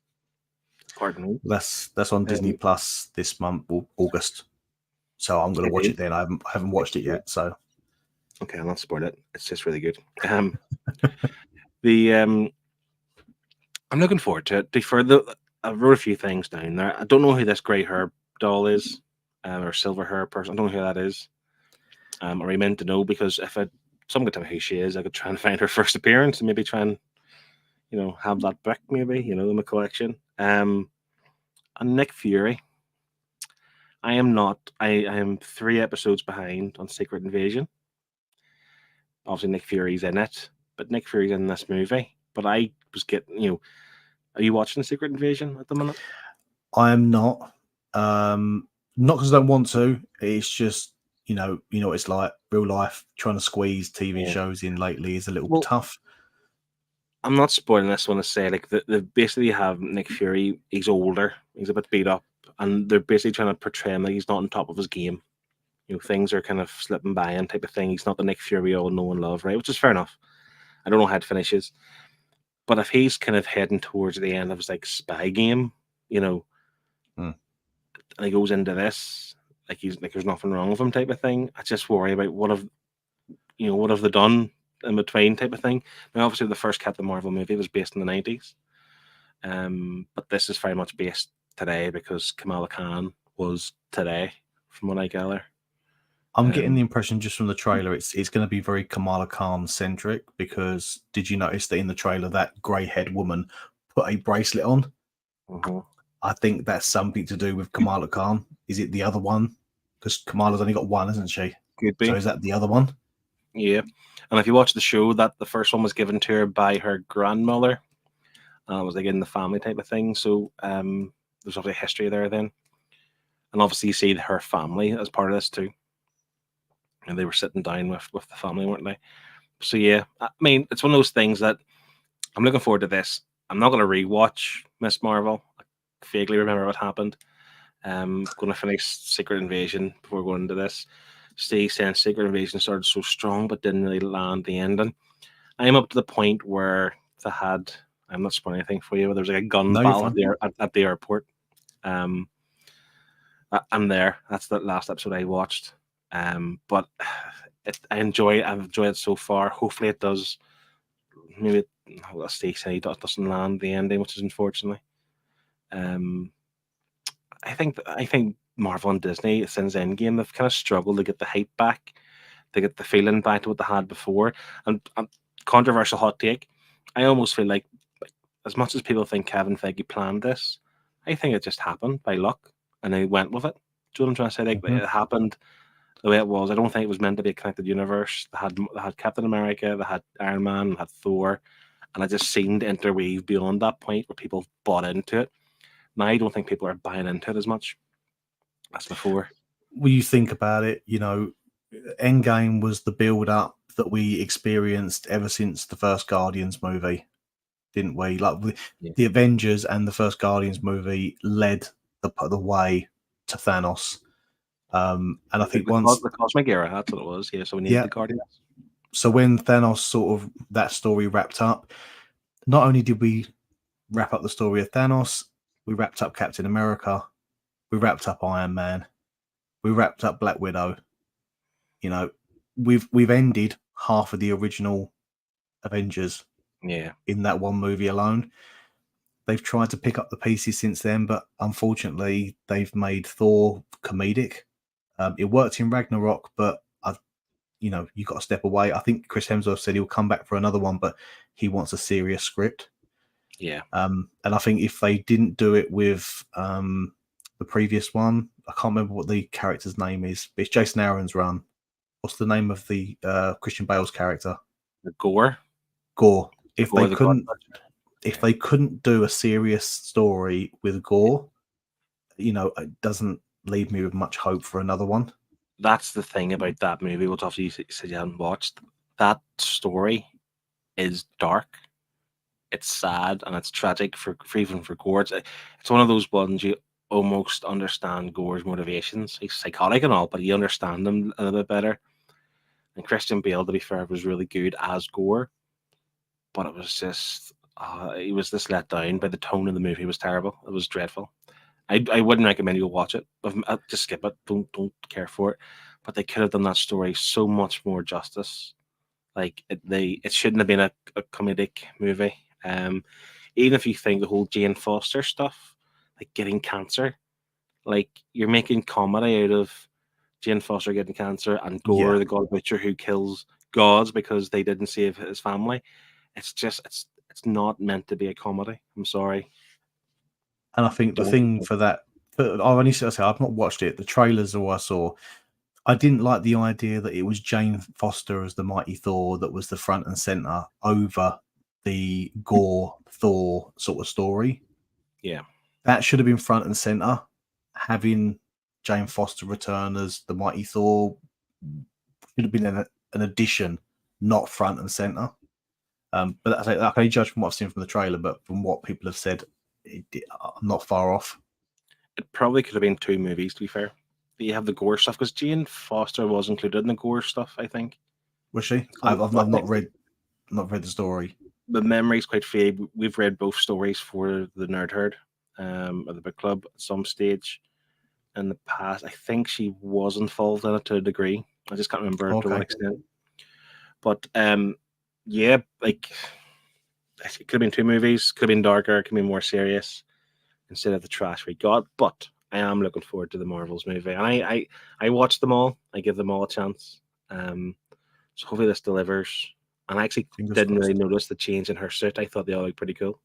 Pardon me. That's on Disney Plus this month, August. So I'm going to watch it then. I haven't watched it yet. So okay, I'll not spoil it. It's just really good. I'm looking forward to it. I wrote a few things down there. I don't know who this grey hair doll is, or silver hair person. I don't know who that is. Or I meant to know, because if someone could tell me who she is, I could try and find her first appearance and maybe try and, you know, have that book maybe, you know, in the collection. And Nick Fury. I am 3 episodes behind on Secret Invasion. Obviously, Nick Fury's in it, but Nick Fury's in this movie. But I was getting, you know, are you watching Secret Invasion at the minute? I am not. Not because I don't want to. It's just, you know, it's like real life. Trying to squeeze TV shows in lately is a little tough. I'm not spoiling this one to say, like, they basically have Nick Fury. He's older. He's a bit beat up. And they're basically trying to portray him like he's not on top of his game. You know, things are kind of slipping by him type of thing. He's not the Nick Fury we all know and love, right? Which is fair enough. I don't know how it finishes. But if he's kind of heading towards the end of his like spy game, you know, and he goes into this, like he's like there's nothing wrong with him type of thing. I just worry about what have they done in between type of thing. Now, obviously, the first Captain Marvel movie was based in the 90s, but this is very much based today because Kamala Khan was today, from what I gather. I'm getting the impression just from the trailer it's going to be very Kamala Khan centric, because did you notice that in the trailer that grey-haired woman put a bracelet on? I think that's something to do with Kamala Khan. Is it the other one? Because Kamala's only got one, isn't she? Could be. So is that the other one? Yeah. And if you watch the show, that the first one was given to her by her grandmother. It was like in the family type of thing. So there's obviously a history there then. And obviously you see her family as part of this too. And they were sitting down with the family, weren't they? So yeah, I mean, it's one of those things that I'm looking forward to this. I'm not going to rewatch Miss Marvel. I vaguely remember what happened. Going to finish Secret Invasion before going into this. Steve saying Secret Invasion started so strong but didn't really land the ending. I'm up to the point where they had, I'm not spoiling anything for you, but there was like a gun battle at the airport. I'm there. That's the last episode I watched. But I've enjoyed it so far. Hopefully it does. Maybe Steve said it doesn't land the ending, which is unfortunately. I think Marvel and Disney since Endgame they've kind of struggled to get the hype back, to get the feeling back to what they had before. And controversial hot take, I almost feel like as much as people think Kevin Feige planned this, I think it just happened by luck and they went with it. Do you know what I'm trying to say? Like it happened the way it was. I don't think it was meant to be a connected universe. They had Captain America, they had Iron Man, they had Thor, and it just seemed to interweave beyond that point where people bought into it. Now I don't think people are buying into it as much as before. When you think about it, you know, Endgame was the build-up that we experienced ever since the first Guardians movie, didn't we? Like the Avengers and the first Guardians movie led the way to Thanos. And I think once the cosmic era, that's what it was. Yeah, so we needed the Guardians. So when Thanos sort of that story wrapped up, not only did we wrap up the story of Thanos, we wrapped up Captain America, we wrapped up Iron Man, we wrapped up Black Widow. You know, we've ended half of the original Avengers. Yeah. In that one movie alone. They've tried to pick up the pieces since then, but unfortunately, they've made Thor comedic. It worked in Ragnarok, but you got to step away. I think Chris Hemsworth said he'll come back for another one, but he wants a serious script. Yeah. And I think if they didn't do it with the previous one, I can't remember what the character's name is, but it's Jason Aaron's run. What's the name of the Christian Bale's character? Gore. If they couldn't do a serious story with Gore, it doesn't leave me with much hope for another one. That's the thing about that movie, which obviously you said you hadn't watched. That story is dark. It's sad and it's tragic for even for Gore. It's one of those ones you almost understand Gore's motivations. He's psychotic and all, but you understand him a little bit better. And Christian Bale, to be fair, was really good as Gore. But it was just, he was just let down by the tone of the movie. It was terrible. It was dreadful. I wouldn't recommend you go watch it. Just skip it. Don't care for it. But they could have done that story so much more justice. Like it shouldn't have been a comedic movie. Even if you think the whole Jane Foster stuff, like getting cancer, like you're making comedy out of Jane Foster getting cancer and Gore, the God Butcher who kills gods because they didn't save his family. It's just it's not meant to be a comedy. I'm sorry. And I think the thing for that, I've not watched it. The trailers all I saw, I didn't like the idea that it was Jane Foster as the Mighty Thor that was the front and center over the Gore Thor sort of story. Yeah, that should have been front and center. Having Jane Foster return as the Mighty Thor should have been an addition, not front and center. But I can only judge from what I've seen from the trailer, but from what people have said, I'm not far off. It probably could have been two movies, to be fair. You have the Gore stuff, because Jane Foster was included in the Gore stuff, I think. Was she? I've not read not read the story. The memory's quite vague. We've read both stories for the Nerd Herd, or the book club at some stage in the past. I think she was involved in it to a degree. I just can't remember to what Okay. extent. But yeah, like it could have been 2 movies. Could have been darker. Could have been more serious instead of the trash we got. But I am looking forward to the Marvels movie, and I watched them all. I give them all a chance. So hopefully this delivers. And I actually didn't really notice the change in her suit. I thought they all looked pretty cool.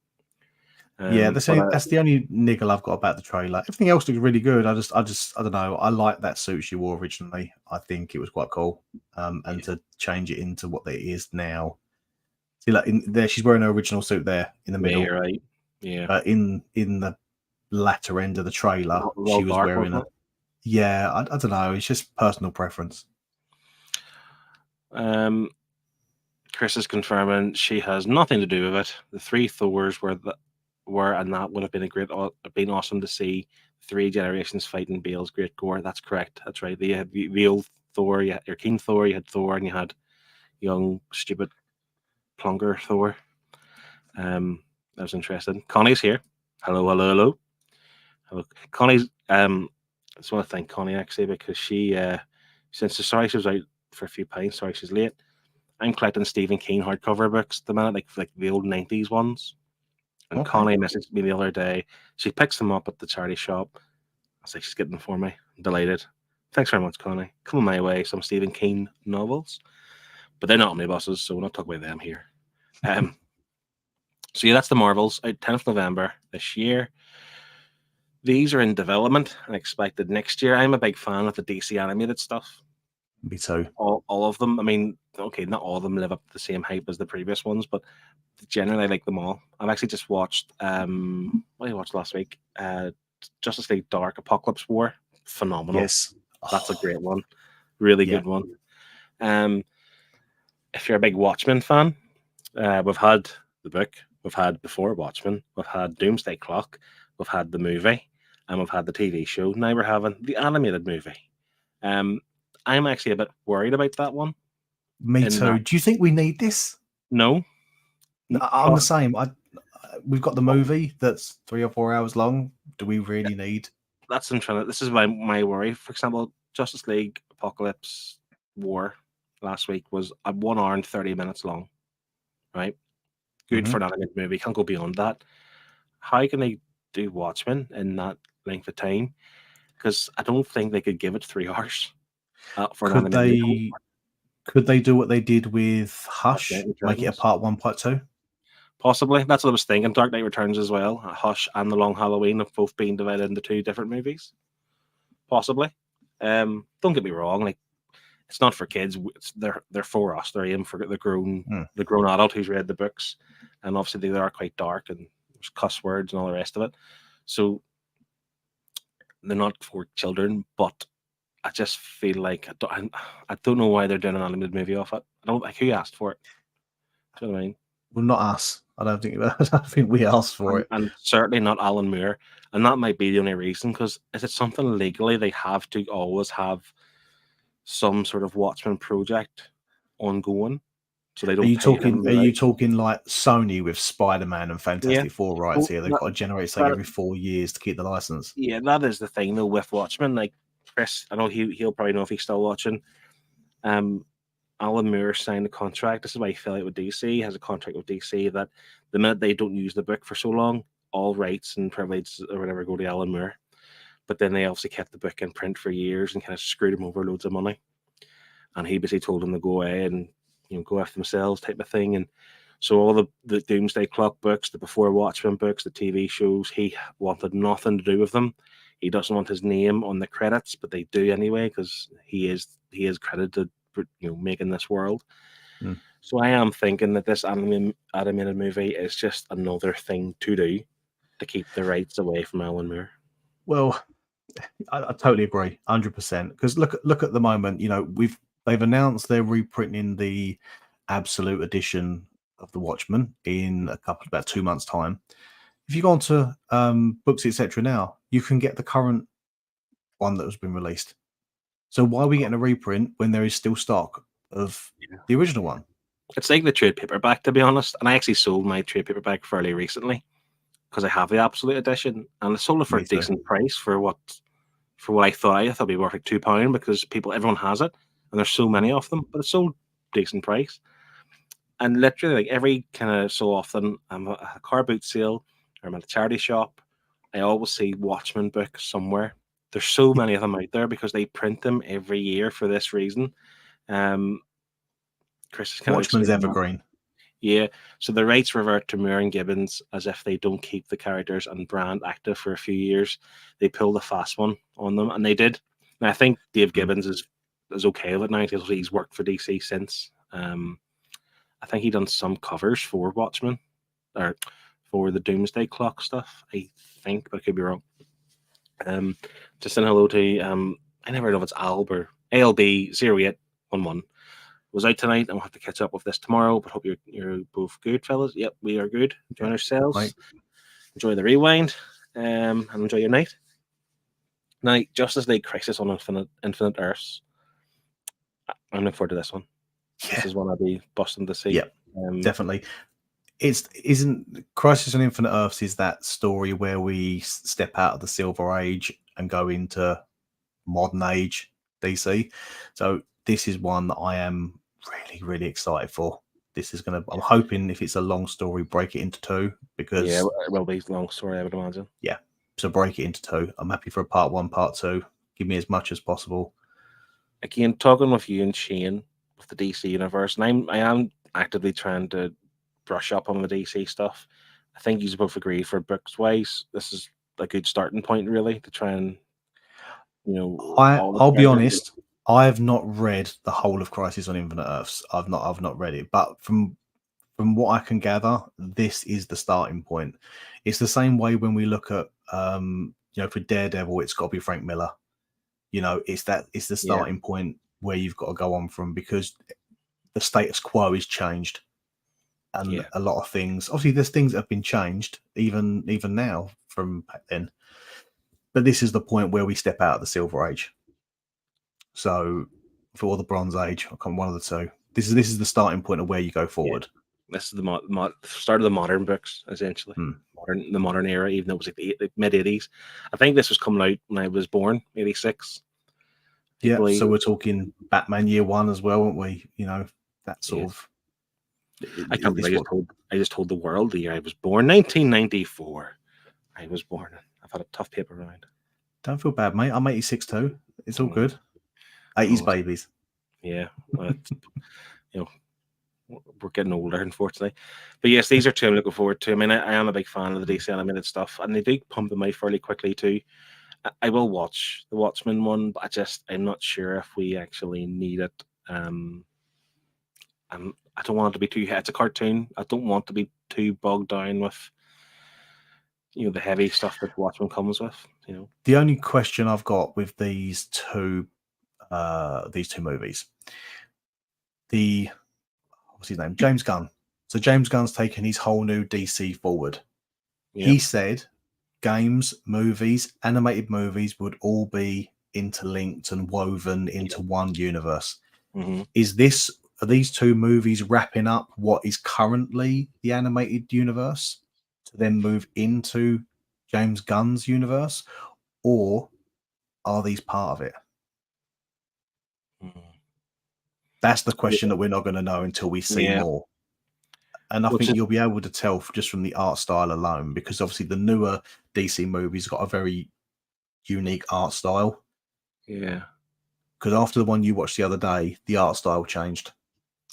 Yeah, that's the only niggle I've got about the trailer. Everything else looks really good. I don't know. I like that suit she wore originally. I think it was quite cool. And to change it into what it is now. See, like there, she's wearing her original suit there in the middle. Yeah, you're right. Yeah. In the latter end of the trailer, she was wearing a. Yeah, I don't know. It's just personal preference. Chris is confirming she has nothing to do with it. The 3 Thors were, and that would have been awesome to see 3 generations fighting Bale's great gore. That's correct. That's right. You had the old Thor, you had your King Thor, you had Thor, and you had young, stupid Plunker Thor. That was interesting. Connie's here. Hello. Connie's. I just want to thank Connie actually because she, since sorry she was out for a few pints. Sorry she's late. I'm collecting Stephen King hardcover books at the minute, like the old 90s ones. And Connie messaged me the other day. She picks them up at the charity shop. I was like, she's getting them for me. I'm delighted. Thanks very much, Connie. Coming my way, some Stephen King novels. But they're not omnibuses, so we'll not talk about them here. So yeah, that's the Marvels out 10th November this year. These are in development and expected next year. I'm a big fan of the DC animated stuff. Me too. All of them. I mean, okay, not all of them live up to the same hype as the previous ones, but generally I like them all. I've actually just watched what did I watch last week? Justice League Dark Apocalypse War. Phenomenal. Yes. That's a great one. Really good one. If you're a big Watchmen fan, we've had the book, we've had Before Watchmen, we've had Doomsday Clock, we've had the movie, and we've had the TV show. Now we're having the animated movie. I'm actually a bit worried about that one. Me too. Do you think we need this? No. I'm the same. We've got the movie that's 3 or 4 hours long. Do we really need? That's interesting. This is my worry. For example, Justice League Apocalypse War last week was 1 hour and 30 minutes long. Right? Good for an animated movie. Can't go beyond that. How can they do Watchmen in that length of time? Because I don't think they could give it 3 hours. Could they do what they did with Hush, make it a part 1, part 2? Possibly. That's what I was thinking. Dark Knight Returns as well. Hush and The Long Halloween have both been divided into 2 different movies. Possibly. Don't get me wrong. Like, it's not for kids. They're for us. They're aimed for the grown adult who's read the books, and obviously they are quite dark and there's cuss words and all the rest of it. So they're not for children, but I just feel like I don't know why they're doing an animated movie off it. I don't like who asked for it. Do you know what I mean? Well, not us. I don't think we asked for it, and certainly not Alan Moore. And that might be the only reason. Because is it something legally they have to always have some sort of Watchmen project ongoing? So they don't. Are you talking like Sony with Spider-Man and Fantastic Four rights here? They've got to generate something every 4 years to keep the license. Yeah, that is the thing though with Watchmen. Like Chris, I know he'll probably know if he's still watching. Alan Moore signed a contract. This is why he fell out with DC. He has a contract with DC that the minute they don't use the book for so long, all rights and privileges or whatever go to Alan Moore. But then they obviously kept the book in print for years and kind of screwed him over loads of money. And he basically told them to go away and go after themselves type of thing. And so all the Doomsday Clock books, the Before Watchmen books, the TV shows, he wanted nothing to do with them. He doesn't want his name on the credits, but they do anyway because he is credited for making this world. So I am thinking that this animated movie is just another thing to do to keep the rights away from Alan Moore. Well, I totally agree, 100%. Because look at the moment, they've announced they're reprinting the Absolute edition of the Watchmen in about 2 months' time. If you go onto Books Etc. now, you can get the current one that has been released. So why are we getting a reprint when there is still stock of the original one? It's like the trade paperback, to be honest. And I actually sold my trade paperback fairly recently because I have the absolute edition, and I sold it for a decent price for what I thought. I thought it'd be worth like £2 because everyone has it, and there's so many of them. But it's sold decent price. And literally, like every kind of so often, I'm at a car boot sale or I'm at a charity shop, I always see Watchmen books somewhere. There's so many of them out there because they print them every year for this reason. Chris is kind Watchmen's of evergreen. Yeah, so the rights revert to Moore and Gibbons as if they don't keep the characters and brand active for a few years. They pulled a fast one on them, and they did. And I think Dave Gibbons is okay with it now because he's worked for DC since. I think he done some covers for Watchmen or for the Doomsday Clock stuff. I think, but I could be wrong. Just saying hello to I never know if it's Alb or ALB0811. Was out tonight, and we'll have to catch up with this tomorrow. But hope you're both good, fellas. Yep, we are good. Enjoying ourselves. Right. Enjoy the rewind, and enjoy your night. Now, Justice League Crisis on Infinite Earths. I'm looking forward to this one. Yeah. This is one I'll be busting to see. Yeah, definitely. Isn't Crisis on Infinite Earths is that story where we step out of the Silver Age and go into modern age DC. So this is one that I am really, really excited for. This is I'm hoping if it's a long story, break it into two because it will be a long story, I would imagine. Yeah, so break it into two. I'm happy for a part one, part two. Give me as much as possible. Again, talking with you and Shane with the DC universe, and I am actively trying to brush up on the DC stuff. I think you both agree for books wise, this is a good starting point, really, to try and I'll be honest. I have not read the whole of Crisis on Infinite Earths. I've not read it, but from what I can gather, this is the starting point. It's the same way when we look at for Daredevil, it's got to be Frank Miller. It's the starting point where you've got to go on from because the status quo is changed, and a lot of things. Obviously, there's things that have been changed even now from back then. But this is the point where we step out of the Silver Age. So, for the Bronze Age, I'll come one of the two. This is the starting point of where you go forward. Yeah. This is the start of the modern books, essentially. The modern era, even though it was like the mid 80s. I think this was coming out when I was born, 86. Yeah, so we're talking Batman Year One as well, aren't we? That sort of. I can't believe I just told the world the year I was born, 1994. I was born. I've had a tough paper round. Don't feel bad, mate. I'm 86 too. It's all good. 80s babies. Yeah, well, we're getting older, unfortunately. But yes, these are two I'm looking forward to. I mean, I am a big fan of the DC animated stuff, and they do pump them out fairly quickly too. I will watch the Watchmen one, but I'm not sure if we actually need it. I don't want it to be too. It's a cartoon. I don't want to be too bogged down with the heavy stuff that Watchmen comes with. The only question I've got with these two movies, what's his name? James Gunn. So James Gunn's taken his whole new DC forward. Yep. He said games, movies, animated movies would all be interlinked and woven into one universe. Mm-hmm. Are these two movies wrapping up what is currently the animated universe to then move into James Gunn's universe, or are these part of it? That's the question that we're not going to know until we see more. And I think you'll be able to tell just from the art style alone, because obviously the newer DC movies got a very unique art style. Yeah. Because after the one you watched the other day, the art style changed.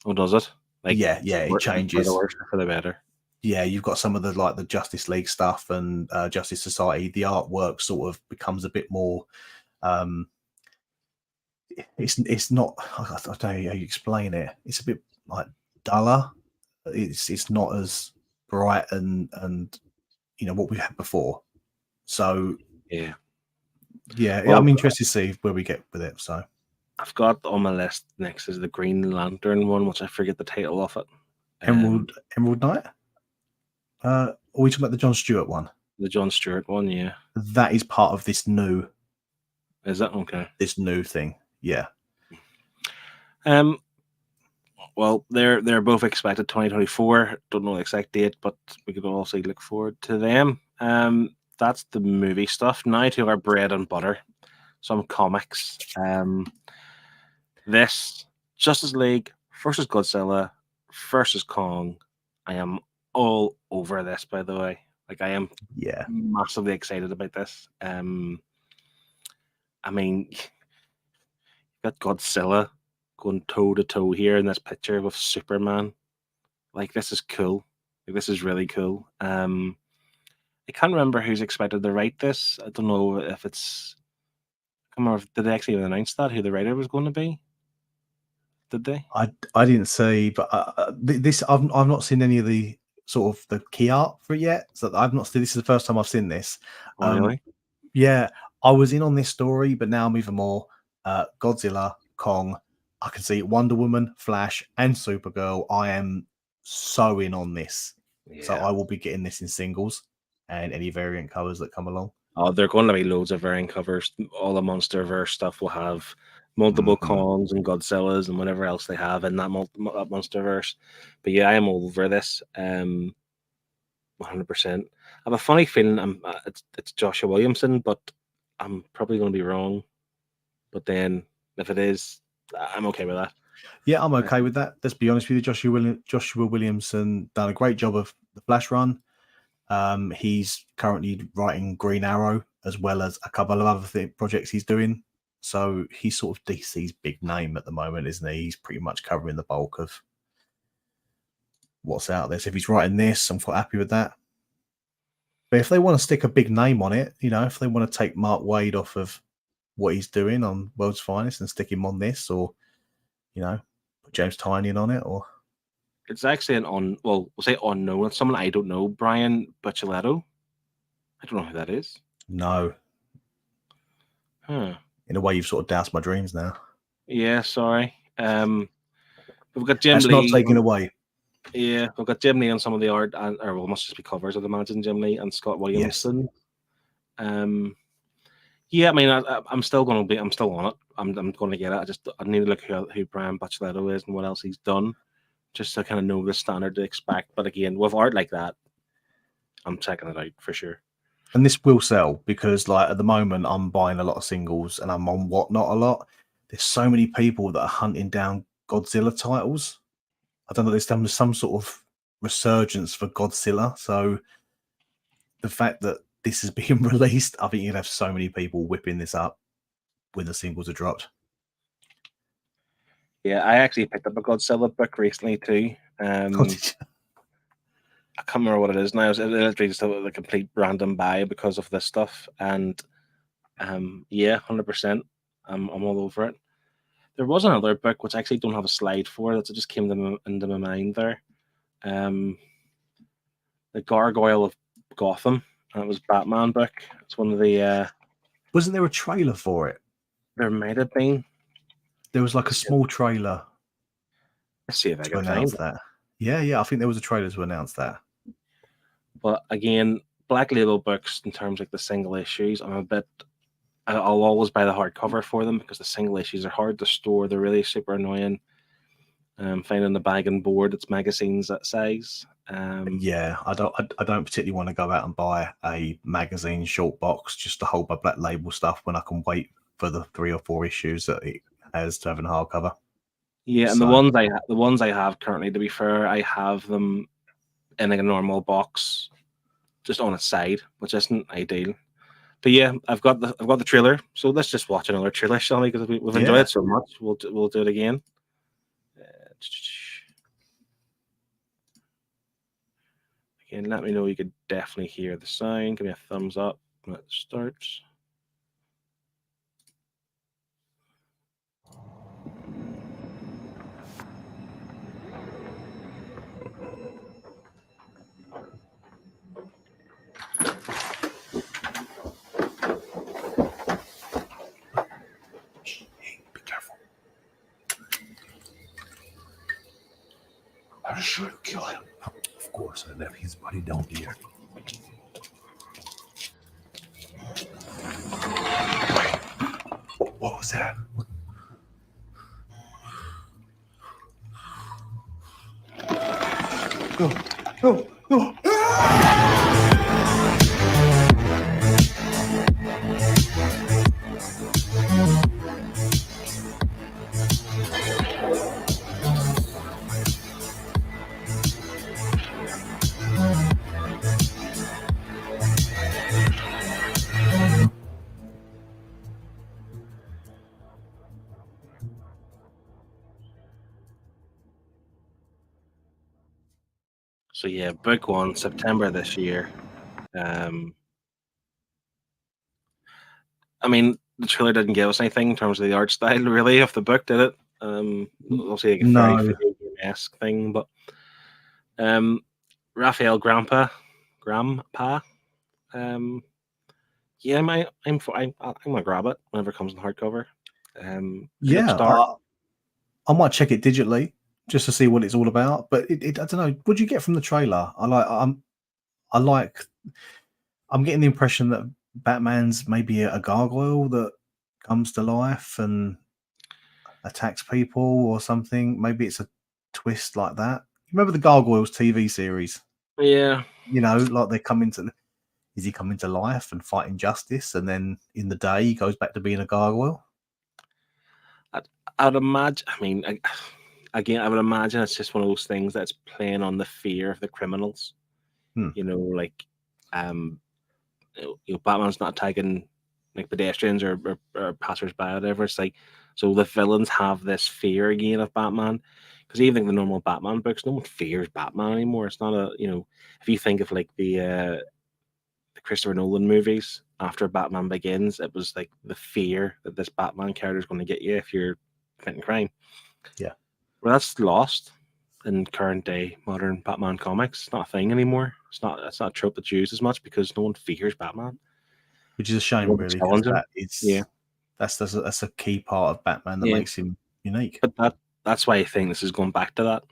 Oh, does it? It changes. For the worse or for the better. Yeah, you've got some of the Justice League stuff and Justice Society. The artwork sort of becomes a bit more. It's not. I don't know how you explain it. It's a bit like duller. It's not as bright and what we had before. So yeah. Well, I'm interested to see where we get with it. So I've got on my list next is the Green Lantern one, which I forget the title of it. Emerald Knight. Are we talking about the John Stewart one? The John Stewart one, yeah. That is part of this new. Is that okay? This new thing, yeah. Well, they're both expected 2024. Don't know the exact date, but we could also look forward to them. That's the movie stuff. Now to our bread and butter, some comics. This Justice League versus Godzilla versus Kong. I am all over this, by the way. Like, I am massively excited about this. I mean, you've got Godzilla going toe to toe here in this picture with Superman. Like, this is cool. Like, this is really cool. I can't remember who's expected to write this. I don't know if it's. I can't remember if, did they actually announce that who the writer was going to be? Did they? I didn't see, but this I've not seen any of the sort of the key art for it yet. So I've not seen. This is the first time I've seen this. Oh, really? Yeah, I was in on this story, but now I'm even more. Godzilla, Kong. I can see Wonder Woman, Flash, and Supergirl. I am so in on this. Yeah. So I will be getting this in singles and any variant covers that come along. Oh, there are going to be loads of variant covers. All the MonsterVerse stuff will have multiple Kongs and Godzillas and whatever else they have in that MonsterVerse. But yeah, I am all over this. 100%. I have a funny feeling it's Joshua Williamson, but I'm probably going to be wrong. But then if it is, I'm okay with that. Yeah, I'm okay with that. Let's be honest with you. Joshua Williamson done a great job of the Flash run. He's currently writing Green Arrow as well as a couple of other projects he's doing. So he's sort of DC's big name at the moment, isn't he? He's pretty much covering the bulk of what's out there. So if he's writing this, I'm quite happy with that. But if they want to stick a big name on it, you know, if they want to take Mark Waid off of what he's doing on World's Finest and stick him on this, or, you know, put James Tynion on it, or... It's actually we'll say unknown. It's someone I don't know, Brian Buccellato. I don't know who that is. No. Huh. In a way, you've sort of doused my dreams now. Yeah, sorry. We've got Jim Lee. That's not taken away. Yeah, we've got Jim Lee on some of the art, or well, must just be covers, I'd imagine, Jim Lee and Scott Williamson. Yes. Yeah, I mean, I'm still on it. I'm going to get it. I need to look who Brian Buccellato is and what else he's done, just to kind of know the standard to expect. But again, with art like that, I'm checking it out for sure. And this will sell because, like, at the moment, I'm buying a lot of singles and I'm on Whatnot a lot. There's so many people that are hunting down Godzilla titles. I don't know, there's some sort of resurgence for Godzilla. So the fact that this is being released, I think you'd have so many people whipping this up when the singles are dropped. Yeah, I actually picked up a Godzilla book recently too. I can't remember what it is now. It was literally just a complete random buy because of this stuff. And yeah, 100%. I'm all over it. There was another book which I actually don't have a slide for that just came into my mind there. The Gargoyle of Gotham. And it was a Batman book. It's one of the... Wasn't there a trailer for it? There might have been. There was like a small trailer. Let's see if I can announce find that. Yeah, I think there was a trailer to announce that. But again, Black Label books, in terms of like the single issues, I'll always buy the hardcover for them because the single issues are hard to store. They're really super annoying. Finding the bag and board, it's magazines that size. Yeah, I don't particularly want to go out and buy a magazine short box just to hold my Black Label stuff when I can wait for the 3 or 4 issues that it has to have in hardcover. Yeah, and the ones I have currently, to be fair, I have them in like a normal box, just on its side, which isn't ideal. But yeah, I've got the trailer, so let's just watch another trailer, shall we? Because we've enjoyed it so much, we'll do it again. Again, let me know you could definitely hear the sound. Give me a thumbs up when it starts. I'm sure to kill him. Of course, I left his body down here. What was that? So yeah, book one, September this year. I mean, the trailer didn't give us anything in terms of the art style, really, of the book, did it? Obviously, like a very No. video game-esque thing, but Raphael Grandpa, yeah, I'm gonna grab it whenever it comes in hardcover. It looks dark. I might check it digitally just to see what it's all about. But I don't know. What do you get from the trailer? I'm getting the impression that Batman's maybe a gargoyle that comes to life and attacks people or something. Maybe it's a twist like that. Remember the Gargoyles TV series? Yeah. You know, like they come into. Is he coming to life and fighting justice, and then in the day he goes back to being a gargoyle? I'd imagine. I mean, again, I would imagine it's just one of those things that's playing on the fear of the criminals. You know, like, Batman's not attacking like pedestrians or passersby or whatever. It's like, so the villains have this fear again of Batman, because even the normal Batman books, no one fears Batman anymore. It's not a, if you think of like the Christopher Nolan movies after Batman Begins, it was like the fear that this Batman character is going to get you if you're committing crime. Yeah. Well, that's lost in current day modern Batman comics. It's not a thing anymore. It's not a trope that's used as much because no one fears Batman. Which is a shame, really. That's a key part of Batman that makes him unique. But that's why I think this is going back to that.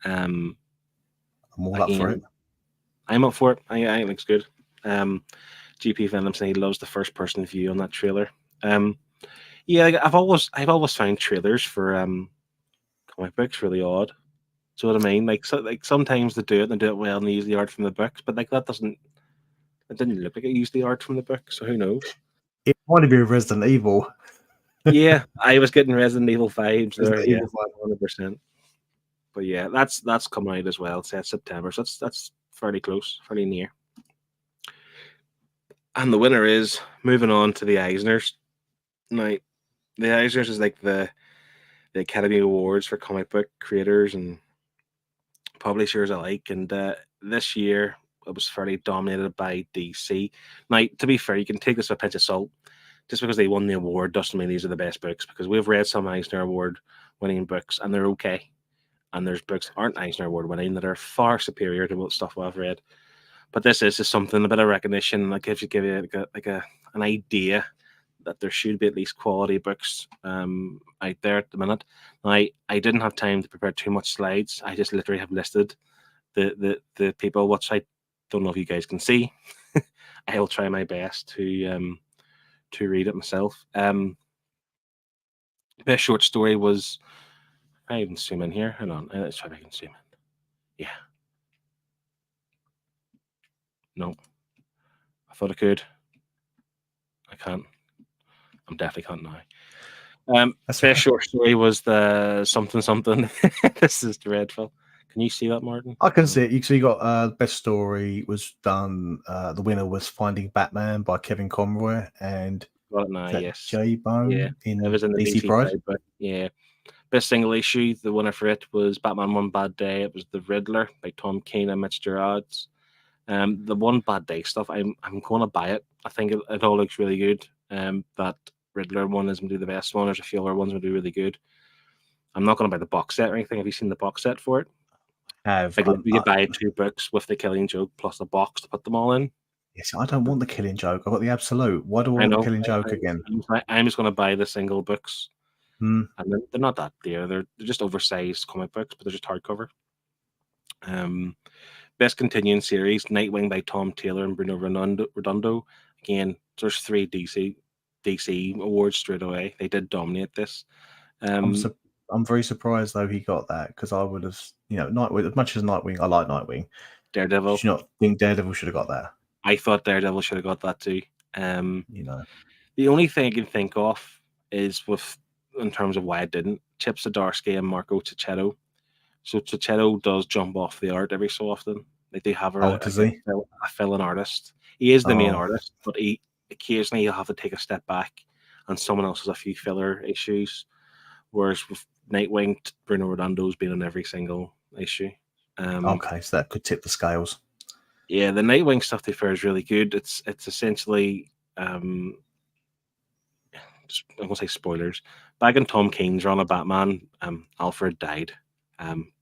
I'm all up for it. I'm up for it. I think it looks good. GP Venom saying he loves the first person view on that trailer. Yeah, I've always found trailers for comic books really odd. So what I mean, like sometimes they do it and they do it well and they use the art from the books, but like it didn't look like it used the art from the book, so who knows? It might be Resident Evil. Yeah, I was getting Resident Evil vibes there. Resident Evil 100%. But yeah, that's coming out as well. It's September, so that's fairly close, fairly near. And the winner is moving on to the Eisners. Now, the Eisners is like the Academy Awards for comic book creators and publishers alike. And this year, it was fairly dominated by DC. Now, to be fair, you can take this with a pinch of salt. Just because they won the award doesn't mean these are the best books, because we've read some Eisner Award winning books and they're okay. And there's books that aren't Eisner Award winning that are far superior to what stuff I've read. But this is just something, a bit of recognition, like if you give you an idea that there should be at least quality books out there at the minute. Now, I didn't have time to prepare too much slides. I just literally have listed the people, which I don't know if you guys can see. I will try my best to read it myself. Best short story was, I even zoom in here. Hang on, let's try if I can zoom in. Yeah. No. I thought I could. I can't. I'm definitely can't now. Best short story was the something. This is dreadful. Can you see that, Martin? I can see it. So you got best story was done. The winner was Finding Batman by Kevin Conroy and yes, J Bone. Yeah, in it was in the DC Pride. But yeah, best single issue. The winner for it was Batman One Bad Day. It was The Riddler by Tom King and Mitch Gerads. The One Bad Day stuff, I'm going to buy it. I think it all looks really good. That Riddler one is going to be the best one. There's a few other ones going to be really good. I'm not going to buy the box set or anything. Have you seen the box set for it? You could buy 2 books with the Killing Joke plus a box to put them all in. Yes, I don't want the Killing Joke. I've got the Absolute. Why do I want the Killing Joke again? I'm just going to buy the single books. And they're not that dear. They're just oversized comic books, but they're just hardcover. Best continuing series, Nightwing by Tom Taylor and Bruno Redondo. Again, there's 3 DC awards straight away. They did dominate this. I'm I'm very surprised though he got that, because I would have, Nightwing. As much as Nightwing, I like Nightwing. Daredevil. Did you not think Daredevil should have got that? I thought Daredevil should have got that too. The only thing I can think of is in terms of why it didn't. Chip Zdarsky and Marco Cicchetto. So Cicchetto does jump off the art every so often. Like they have Does he? a fill-in artist. He is the main Oh. artist, but occasionally he'll have to take a step back, and someone else has a few filler issues. Whereas with Nightwing, Bruno Redondo's been on every single issue. Okay, so that could tip the scales. Yeah, the Nightwing stuff they fair is really good. It's essentially I'm gonna say spoilers. Back in Tom King's run of Batman, Alfred died.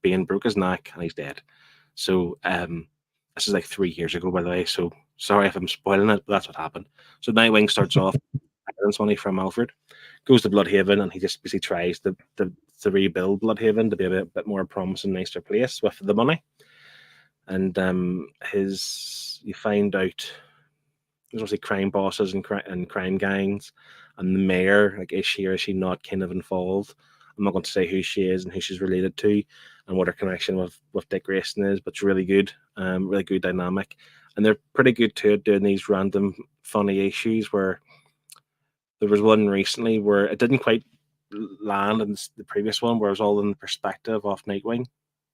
Bane broke his neck and he's dead. So this is like 3 years ago, by the way. So sorry if I'm spoiling it, but that's what happened. So Nightwing starts off inheritance money from Alfred, goes to Bloodhaven, and he just basically tries to rebuild Bloodhaven to be a bit more promising, nicer place with the money. And you find out there's obviously crime bosses and crime gangs, and the mayor, like, is she or is she not kind of involved? I'm not going to say who she is and who she's related to and what her connection with Dick Grayson is, but it's really good dynamic. And they're pretty good too at doing these random funny issues, where there was one recently where it didn't quite land in the previous one, where it was all in the perspective of Nightwing.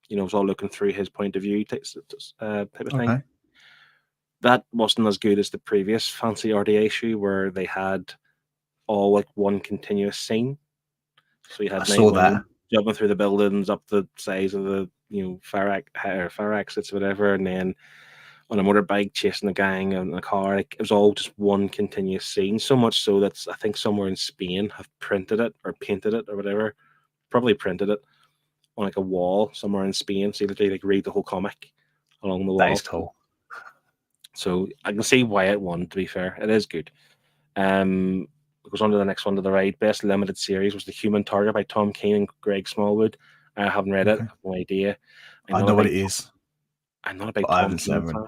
It was all looking through his point of view type of thing. Okay. That wasn't as good as the previous Fancy RDA issue, where they had all like one continuous scene. So you had Nightwing jumping through the buildings up the sides of the fire exits or whatever, and then on a motorbike chasing the gang in a car. Like, it was all just one continuous scene. So much so that I think somewhere in Spain have printed it or painted it or whatever, probably printed it on like a wall somewhere in Spain. So you literally like read the whole comic along the wall. That is cool. So I can see why it won, to be fair. It is good. It goes on to the next one to the right. Best limited series was The Human Target by Tom King and Greg Smallwood. I haven't read it. I have no idea. I know what it is. I'm not a big Tom King fan.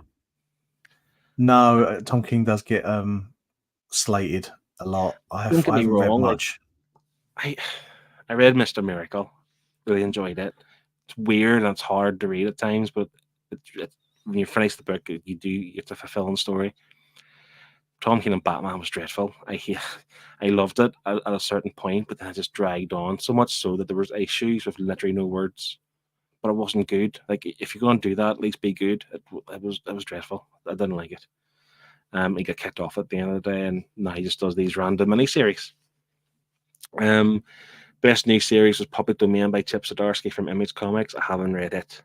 No, Tom King does get slated a lot. I haven't read much. I read Mr. Miracle. Really enjoyed it. It's weird and it's hard to read at times, but when you finish the book, you have to fulfill the story. Tom King and Batman was dreadful. I loved it at a certain point, but then it just dragged on so much so that there was issues with literally no words. But it wasn't good. Like, if you're going to do that, at least be good. It was dreadful. I didn't like it. He got kicked off at the end of the day, and now he just does these random miniseries. Best new series was Public Domain by Chip Zdarsky from Image Comics. I haven't read it.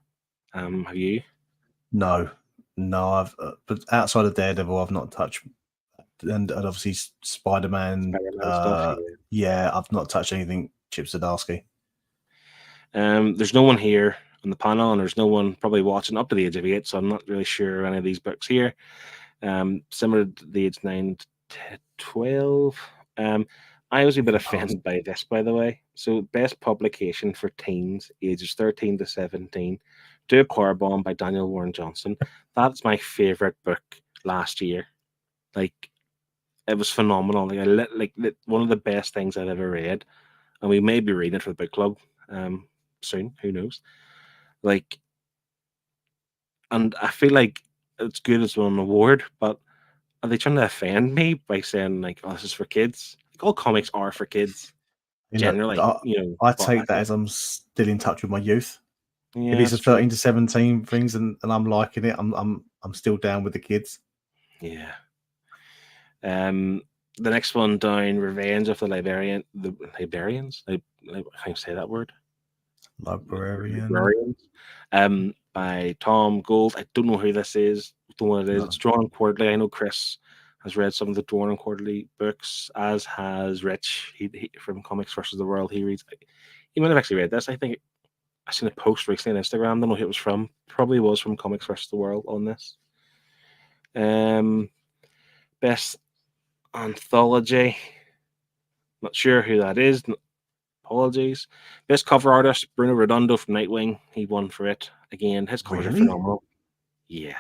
Have you? No, I've but outside of Daredevil, I've not touched, and obviously Spider-Man stuff. Yeah, I've not touched anything Chip Zdarsky. There's no one here on the panel, and there's no one probably watching up to the age of 8, so I'm not really sure of any of these books here. Similar to the age 9 to 12. I was a bit offended by this, by the way. So, best publication for teens, ages 13 to 17. Do a Power Bomb by Daniel Warren Johnson. That's my favorite book last year. Like, it was phenomenal. Like one of the best things I've ever read, and we may be reading it for the book club soon. Who knows? Like, and I feel like it's good as won an award, but are they trying to offend me by saying like, "Oh, this is for kids"? Like, all comics are for kids. Generally, I take that as I'm still in touch with my youth. Yeah, if it's a 13 to 17 things and I'm liking it, I'm still down with the kids. Yeah. The next one down, Revenge of the Librarians. How do you say that word? Librarians. By Tom Gold. I don't know who this is. Don't know what it is. No. It's drawn quarterly. I know Chris has read some of the drawn and quarterly books, as has Rich. He from Comics versus the World. He might have actually read this. I think I seen a post recently on Instagram. I don't know who it was from. Probably was from Comics versus the World on this. Best anthology. Not sure who that is. Apologies. Best cover artist, Bruno Redondo from Nightwing. He won for it. Again, his covers are phenomenal. Yeah.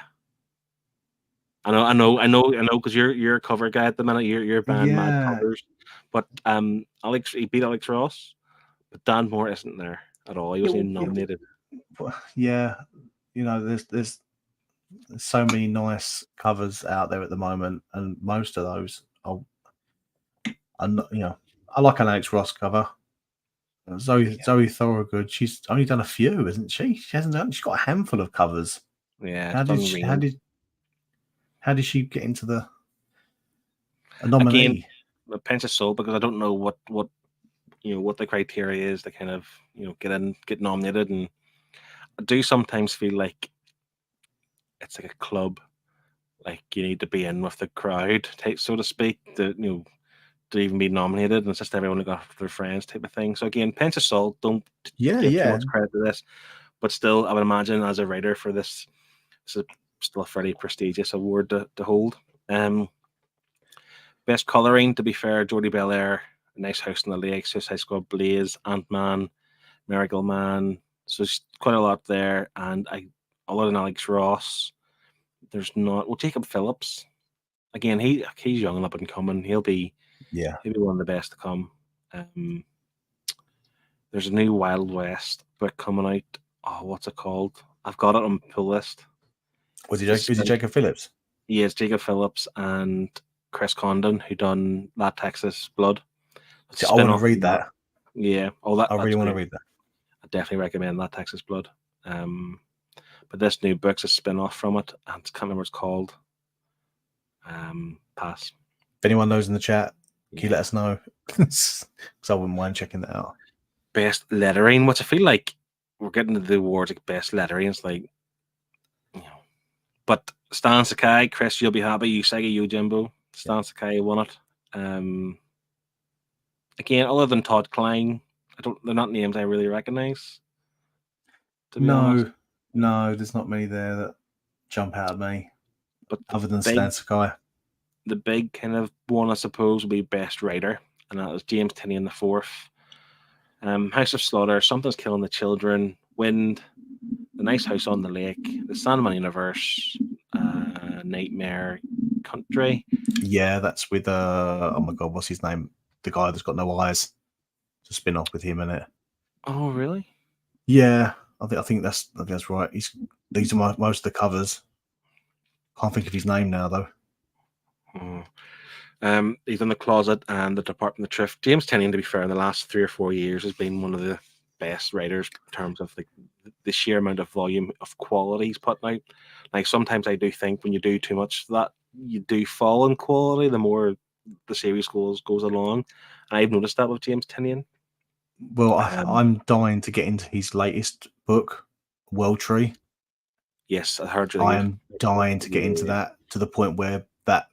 I know, because you're a cover guy at the minute. You're banned mad covers. But he beat Alex Ross. But Dan Moore isn't there at all. He wasn't even nominated. Yeah, there's so many nice covers out there at the moment, and most of those are not, I like an Alex Ross cover. Zoe Thorogood, she's only done a few, isn't she? She's got a handful of covers. Yeah. How did she get into a nominee? Again, a pinch of salt, because I don't know what the criteria is to kind of get nominated, and I do sometimes feel like it's like a club, like you need to be in with the crowd type, so to speak, to even be nominated, and it's just everyone who got their friends type of thing. So again, pinch of salt, don't give too much credit to this, but still I would imagine as a writer for this is still a fairly prestigious award to hold. Best colouring, to be fair, Jordi Belair, Nice House on the Lake, Suicide Squad, Blaze, Ant-Man, Miracle Man. So there's quite a lot there, and other than Alex Ross, there's not. Well, Jacob Phillips, again, he's young and up and coming. He'll be one of the best to come. There's a new Wild West book coming out. Oh, what's it called? I've got it on the pull list. Was it Jacob Phillips? Yeah, it's Jacob Phillips and Chris Condon, who done That Texas Blood. I want to read that. Yeah. I really want to read that. I definitely recommend That Texas Blood. But this new book's a spin-off from it, and I can't remember what it's called. Pass. If anyone knows in the chat, can you let us know? Because I wouldn't mind checking that out. Best lettering, which I feel like we're getting to the awards like best lettering. It's like, but Stan Sakai, Chris, you'll be happy. Usagi Yojimbo, Stan Sakai won it. Again, other than Todd Klein, they're not names I really recognize. No, there's not many there that jump out at me. But other than Stan Sakai, the big kind of one, I suppose, would be best writer, and that was James Tinian the Fourth. House of Slaughter, Something's Killing the Children, Wind, The Nice House on the Lake, The Sandman Universe, Nightmare Country. Yeah, that's with oh my god, what's his name? The guy that's got no eyes. It's a spin off with him in it. Oh, really? Yeah, I think that's right. These are most of the covers. Can't think of his name now though. He's in The Closet and The Department of Truth. James Tinian, to be fair, in the last 3 or 4 years has been one of the best writers in terms of the sheer amount of volume of quality he's putting out. Like sometimes I do think when you do too much of that, you do fall in quality the more the series goes along. And I've noticed that with James Tinian. Well, I'm dying to get into his latest book, World Tree. Yes, I heard. I am dying to get into that, to the point where that,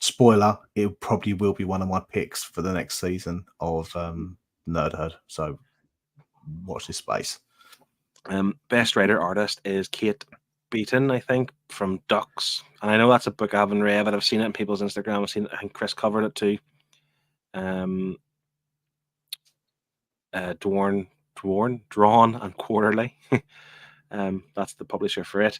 spoiler, it probably will be one of my picks for the next season of Nerdherd. So watch this space. Best writer artist is Kate Beaton, I think, from Ducks. And I know that's a book I haven't read, but I've seen it on people's Instagram. I've seen it. I think Chris covered it too. Drawn and Quarterly. That's the publisher for it.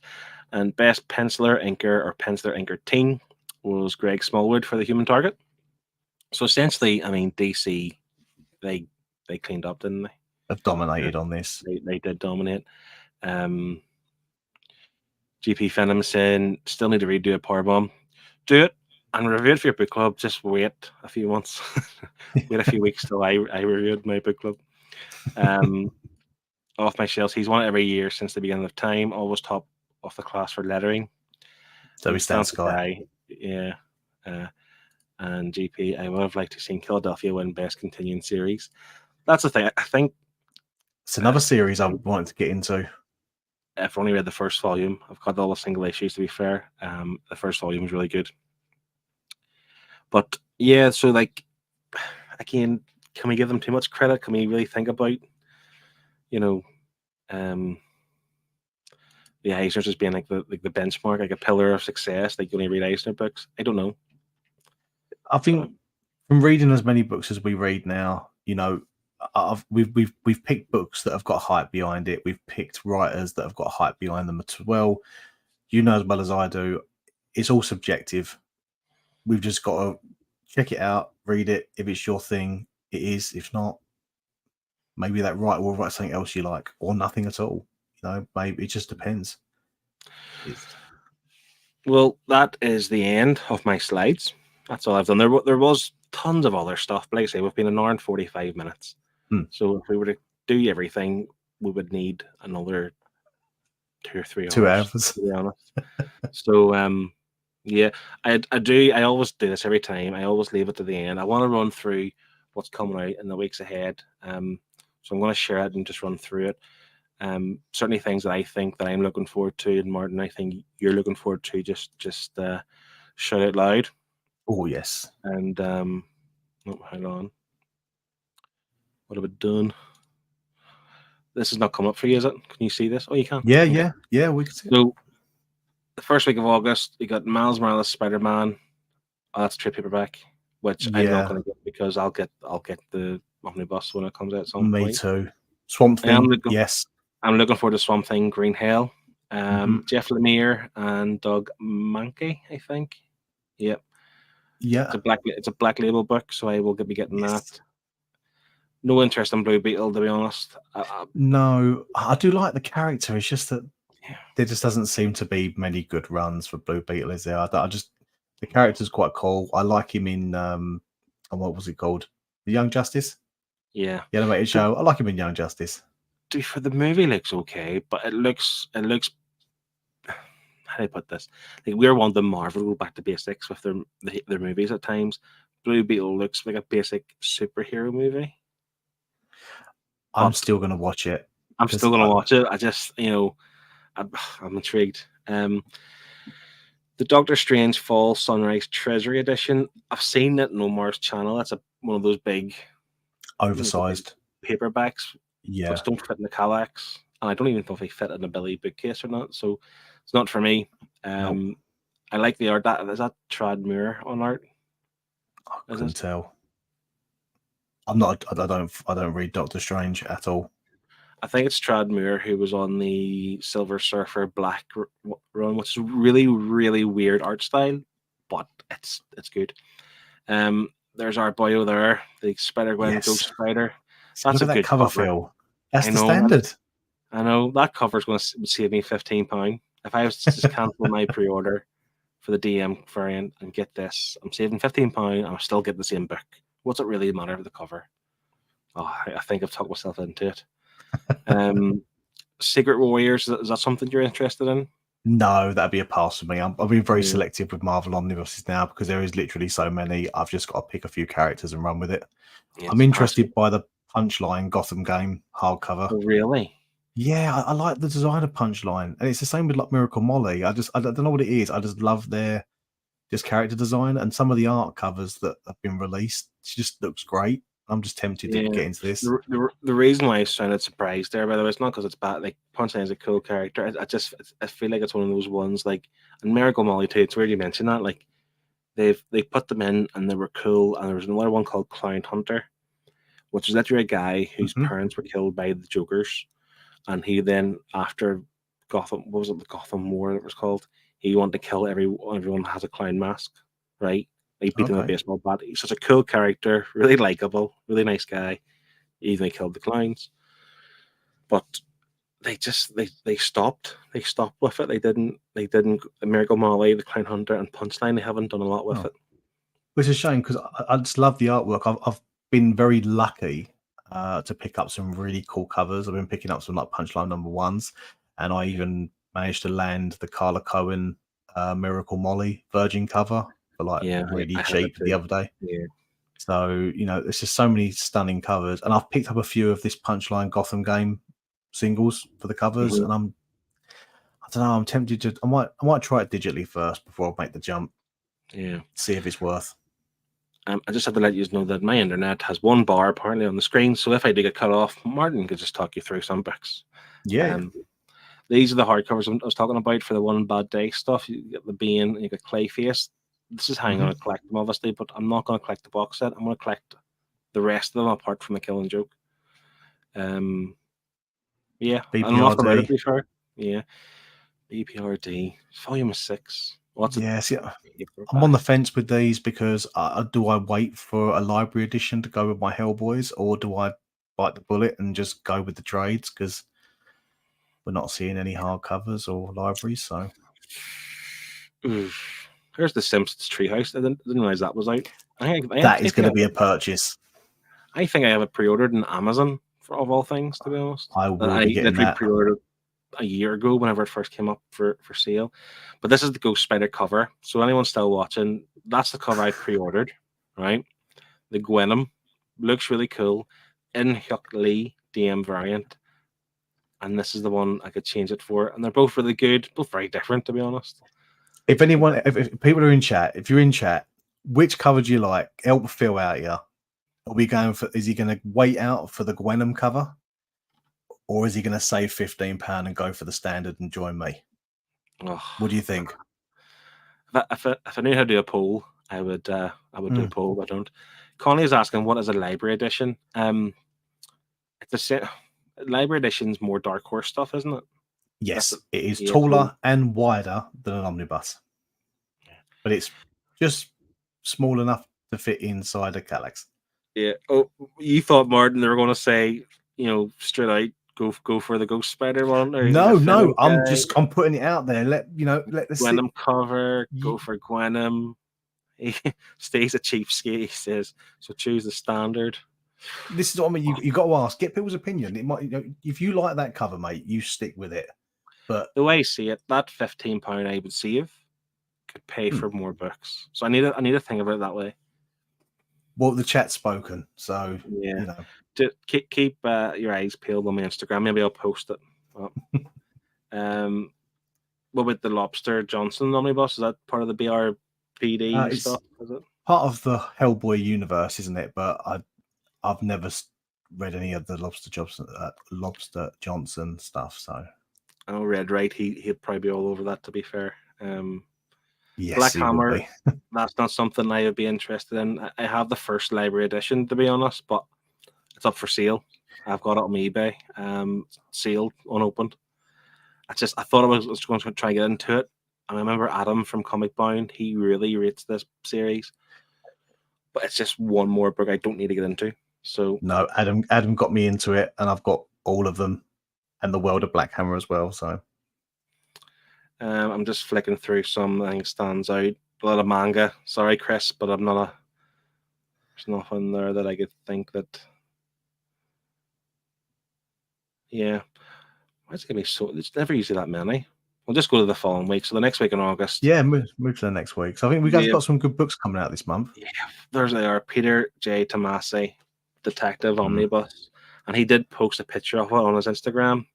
And best penciler, inker, or penciler inker team was Greg Smallwood for The Human Target. So essentially, I mean, DC, they cleaned up, didn't they? Have dominated on this. They did dominate. GP Phenom saying, still need to redo a Powerbomb. Do it and review it for your book club. Just wait a few months. Wait a few weeks till I reviewed my book club. Offmyshelves, he's won it every year since the beginning of time. Always top of the class for lettering. So he stands Sky. Yeah. And GP, I would have liked to see Philadelphia win Best Continuing Series. That's the thing. I think it's another series I wanted to get into. I've only read the first volume. I've got all the single issues, to be fair. The first volume was really good. But yeah, so like, again, can we give them too much credit? Can we really think about, the Eisners as being like the benchmark, like a pillar of success? Like you only read Eisner books? I don't know. I think from reading as many books as we read now, we've picked books that have got hype behind it. We've picked writers that have got hype behind them as well. You know as well as I do, it's all subjective. We've just got to check it out, read it. If it's your thing, it is. If not, maybe that writer will write something else you like, or nothing at all. You know, maybe it just depends. Well, that is the end of my slides. That's all I've done. There was tons of other stuff, but like I say, we've been an hour and 45 minutes. So if we were to do everything, we would need another 2 or 3 hours. 2 hours. To be honest. So yeah, I always do this every time. I always leave it to the end. I want to run through what's coming out in the weeks ahead. So I'm going to share it and just run through it. Certainly things that I think that I'm looking forward to, and Martin, I think you're looking forward to. Just shout out loud. Oh yes. And oh, hang on. What have we done? This has not come up for you, is it? Can you see this? Oh, you can. Yeah, Okay. yeah. We can see it. So the first week of August, you got Miles Morales Spider-Man. Oh, that's trade paperback, which I'm not going to get because I'll get the Omnifuss when it comes out at some point. Me too. Swamp Thing. Yes. I'm looking forward to Swamp Thing, Green Hell. Jeff Lemire and Doug Mankey, I think. Yep. Yeah. It's a black label book, so I will be getting that. No interest in Blue Beetle, to be honest. No, I do like the character. It's just that there just doesn't seem to be many good runs for Blue Beetle, is there? The character's quite cool. I like him in what was it called? The Young Justice? Yeah. The animated show. I like him in Young Justice. For the movie looks okay, but it looks how do I put this? Like we're wanting Marvel to go back to basics with their movies at times. Blue Beetle looks like a basic superhero movie. I'm still gonna watch it. I'm still gonna watch it. I just I'm intrigued. The Doctor Strange Fall Sunrise Treasury Edition. I've seen it on Omar's channel. That's one of those big oversized paperbacks. Yeah, which don't fit in the Kallax, and I don't even know if they fit in a Billy bookcase or not. So it's not for me. I like the art. Is that Trad Muir on art? I couldn't tell. I'm not. I don't read Doctor Strange at all. I think it's Trad Muir who was on the Silver Surfer Black run, which is really, really weird art style, but it's good. There's our boyo there, the Spider-Gwen Ghost Spider. That's look at that cover feel. That's the standard. I know that cover's going to save me £15. If I was to just cancel my pre-order for the DM variant and get this, I'm saving £15 and I'll still get the same book. What's it really matter for the cover? Oh, I think I've talked myself into it. Secret Warriors, is that something you're interested in? No, that'd be a pass for me. I've been very selective with Marvel Omnibuses now because there is literally so many. I've just got to pick a few characters and run with it. Yeah, I'm interested by the Punchline Gotham game hardcover. Oh, really? Yeah, I like the design of Punchline, and it's the same with like Miracle Molly. I don't know what it is. I just love their character design, and some of the art covers that have been released. It just looks great. I'm just tempted to get into this. The reason why I sounded surprised there, by the way, it's not because it's bad. Like Punchline is a cool character. I feel like it's one of those ones like, and Miracle Molly too. It's weird you mention that. Like they put them in and they were cool. And there was another one called Clown Hunter, which is literally a guy whose parents were killed by the Jokers, and he then after Gotham, what was it, the Gotham War it was called? He wanted to kill everyone that has a clown mask, right? He beat him with a baseball bat. He's such a cool character, really likable, really nice guy. Even they killed the clowns, but they stopped. They stopped with it. They didn't. Miracle Molly, the Clown Hunter, and Punchline. They haven't done a lot with it. Which is a shame because I just love the artwork. I've been very lucky to pick up some really cool covers. I've been picking up some like Punchline #1s, and I even managed to land the Carla Cohen Miracle Molly Virgin cover for like really cheap the other day. Yeah. So, there's just so many stunning covers. And I've picked up a few of this Punchline Gotham game singles for the covers. And I don't know, I'm tempted to, I might try it digitally first before I make the jump. Yeah. See if it's worth. I just have to let you know that my internet has one bar apparently on the screen. So if I do get cut off, Martin could just talk you through some books. Yeah. These are the hardcovers I was talking about for the One Bad Day stuff. You get the Bane, you get Clayface. This is how I'm going to collect them, obviously, but I'm not going to collect the box set. I'm going to collect the rest of them apart from the Killing Joke. Yeah, I'm not going to be fair. Yeah, BPRD Volume 6. What's it? Yeah, I'm on the fence with these because do I wait for a library edition to go with my Hellboys, or do I bite the bullet and just go with the trades because we're not seeing any hardcovers or libraries. So here's the Simpsons Treehouse. I didn't realize that was out. That is going to be a purchase. I think I have it pre-ordered in Amazon of all things. To be honest, I will be getting that. Pre-ordered a year ago whenever it first came up for sale. But this is the Ghost Spider cover. So anyone still watching, that's the cover I pre-ordered. Right, the Gwenom looks really cool in Hyuk Lee DM variant, and this is the one I could change it for. And they're both really good, both very different, to be honest. If anyone, if people are in chat, if you're in chat, which cover do you like? Help Phil out here. Are we going for? Is he going to wait out for the Gwenom cover, or is he going to save £15 and go for the standard and join me? Oh, what do you think? If I knew how to do a poll, I would do a poll, but I don't. Connie is asking, what is a library edition? It's the same. Library edition's more Dark Horse stuff, isn't it? Yes, it is taller and wider than an omnibus, but it's just small enough to fit inside a Kallax. Yeah. Oh, you thought, Martin, they were going to say, straight out, go for the Ghost Spider one? Or No, I'm putting it out there. Let the Gwenom cover, go for Gwenom. He stays a cheapskate, he says, so choose the standard. This is what I mean. You got to ask, get people's opinion. It might, if you like that cover, mate, you stick with it. But the way I see it, that £15 I would save could pay for more books. So I need to think about it that way. Well, the chat's spoken, so yeah. Keep your eyes peeled on my Instagram. Maybe I'll post it. What about the Lobster Johnson omnibus? Is that part of the BRPD stuff? Is it part of the Hellboy universe, isn't it? But I've never read any of the Lobster Johnson stuff. So I read right. He'd probably be all over that. To be fair, yes, Black Hammer. That's not something I would be interested in. I have the first library edition, to be honest, but it's up for sale. I've got it on eBay, sealed, unopened. I thought I was going to try to get into it. And I remember Adam from Comic Bound, he really rates this series. But it's just one more book I don't need to get into. So no, Adam got me into it, and I've got all of them and the World of Black Hammer as well. So I'm just flicking through some I think stands out. A lot of manga. Sorry, Chris, but there's nothing there that I could think that. Yeah. Why is it gonna be so? There's never usually that many. We'll just go to the following week. So the next week in August. Yeah, move to the next week. So I think we guys got some good books coming out this month. Yeah, there's they are. Peter J. Tomasi, Detective Omnibus, and he did post a picture of it on his Instagram.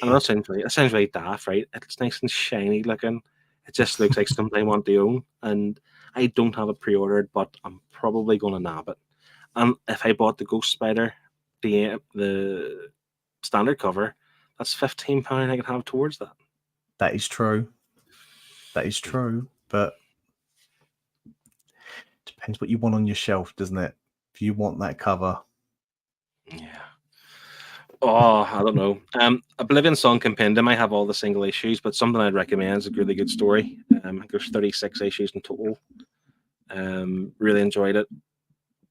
And that sounds really daft, right? It's nice and shiny looking. It just looks like something I want to own, and I don't have it pre-ordered, but I'm probably going to nab it. And if I bought the Ghost Spider, the standard cover, that's £15 I could have towards that. That is true. But depends what you want on your shelf, doesn't it? If you want that cover. Yeah. Oh, I don't know. Oblivion Song Compendium, I have all the single issues, but something I'd recommend is a really good story. There's 36 issues in total. Really enjoyed it.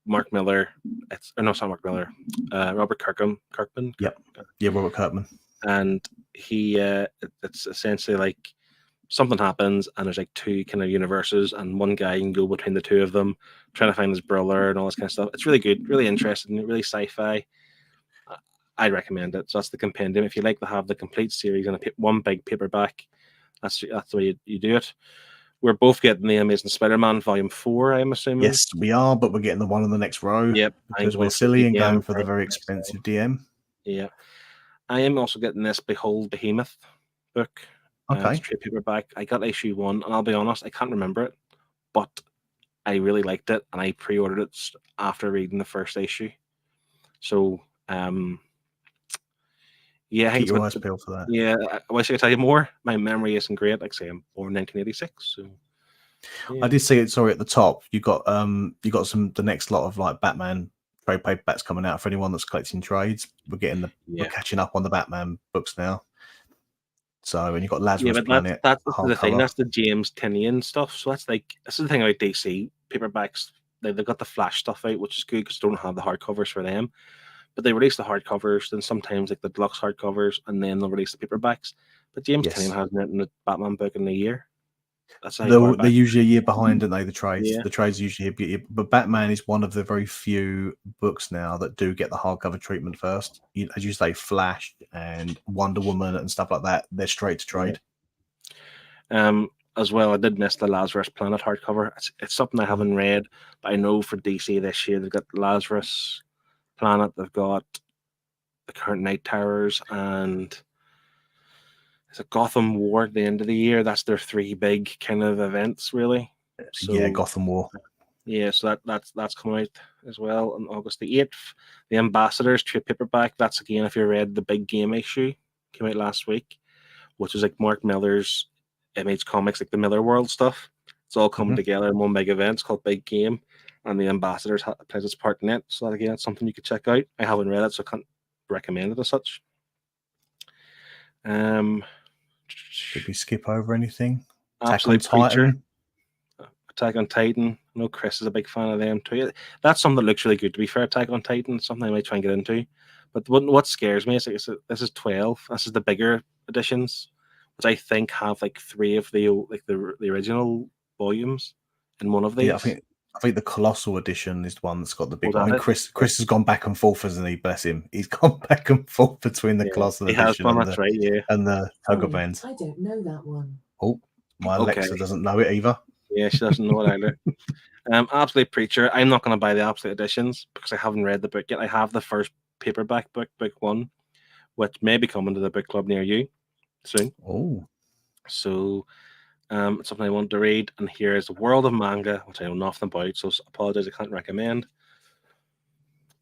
Mark Miller. It's not Mark Miller. Robert Kirkman. Yep. Yeah, Robert Kirkman. And he, it's essentially like something happens, and there's like two kind of universes, and one guy can go between the two of them, trying to find his brother and all this kind of stuff. It's really good, really interesting, really sci-fi. I recommend it. So that's the compendium. If you like to have the complete series in one big paperback, that's the way you do it. We're both getting the Amazing Spider-Man Volume 4, I'm assuming. Yes, we are, but we're getting the one on the next row. Yep. Because we're silly and going for the very expensive DM. Yeah. I am also getting this Behold Behemoth book. Okay. It's trade paperback. I got issue 1, and I'll be honest, I can't remember it, but I really liked it, and I pre-ordered it after reading the first issue. So, yeah, I think keep your eyes peeled for that. Yeah, I wish I could tell you more. My memory isn't great. Like I say, I'm born 1986. So yeah. I did see it. Sorry, at the top, you got the next lot of like Batman trade paperbacks coming out for anyone that's collecting trades. We're catching up on the Batman books now. So, and you've got Lazarus Planet. That's the thing. That's the James Tynion stuff. So that's like, this is the thing about DC paperbacks. They've got the Flash stuff out, which is good because they don't have the hardcovers for them. But they release the hardcovers, then sometimes like the deluxe hardcovers, and then they'll release the paperbacks. But James Yes. Tynion hasn't written a Batman book in a year. That's how They're usually a year behind, aren't they? The trades. Yeah. The trades usually a year, but Batman is one of the very few books now that do get the hardcover treatment first. As you say, Flash and Wonder Woman and stuff like that, they're straight to trade. As well, I did miss the Lazarus Planet hardcover. It's something I haven't read, but I know for DC this year they've got Lazarus Planet, they've got the current Night Terrors, and it's a Gotham War at the end of the year. That's their 3 big kind of events, really. So, yeah, Gotham War. Yeah, so that's coming out as well on August the 8th. The Ambassadors trade paperback. That's again, if you read the big game issue, came out last week, which was like Mark Miller's Image Comics, like the Miller World stuff. It's all coming together in one big event. It's called Big Game, and the Ambassadors plays its part in it. So that, again, that's something you could check out. I haven't read it, so I can't recommend it as such. Did we skip over anything? Absolute Attack on Titan. Attack on Titan. I know Chris is a big fan of them too. That's something that looks really good, to be fair. Attack on Titan, something I might try and get into. But what scares me is like, this is 12. This is the bigger editions, which I think have like 3 of the original volumes in one of these. Yeah, I think the Colossal edition is the one that's got the big Oh, one. I mean, Chris has gone back and forth, hasn't he? Bless him. He's gone back and forth between the Colossal edition and the Tuggerbands. I don't know that one. Oh, my Alexa doesn't know it either. Yeah, she doesn't know it either. Absolute Preacher. I'm not going to buy the Absolute editions because I haven't read the book yet. I have the first paperback book, book 1, which may be coming to the book club near you soon. Oh. So it's something I want to read. And here's The World of Manga, which I know nothing about, so apologize, I can't recommend.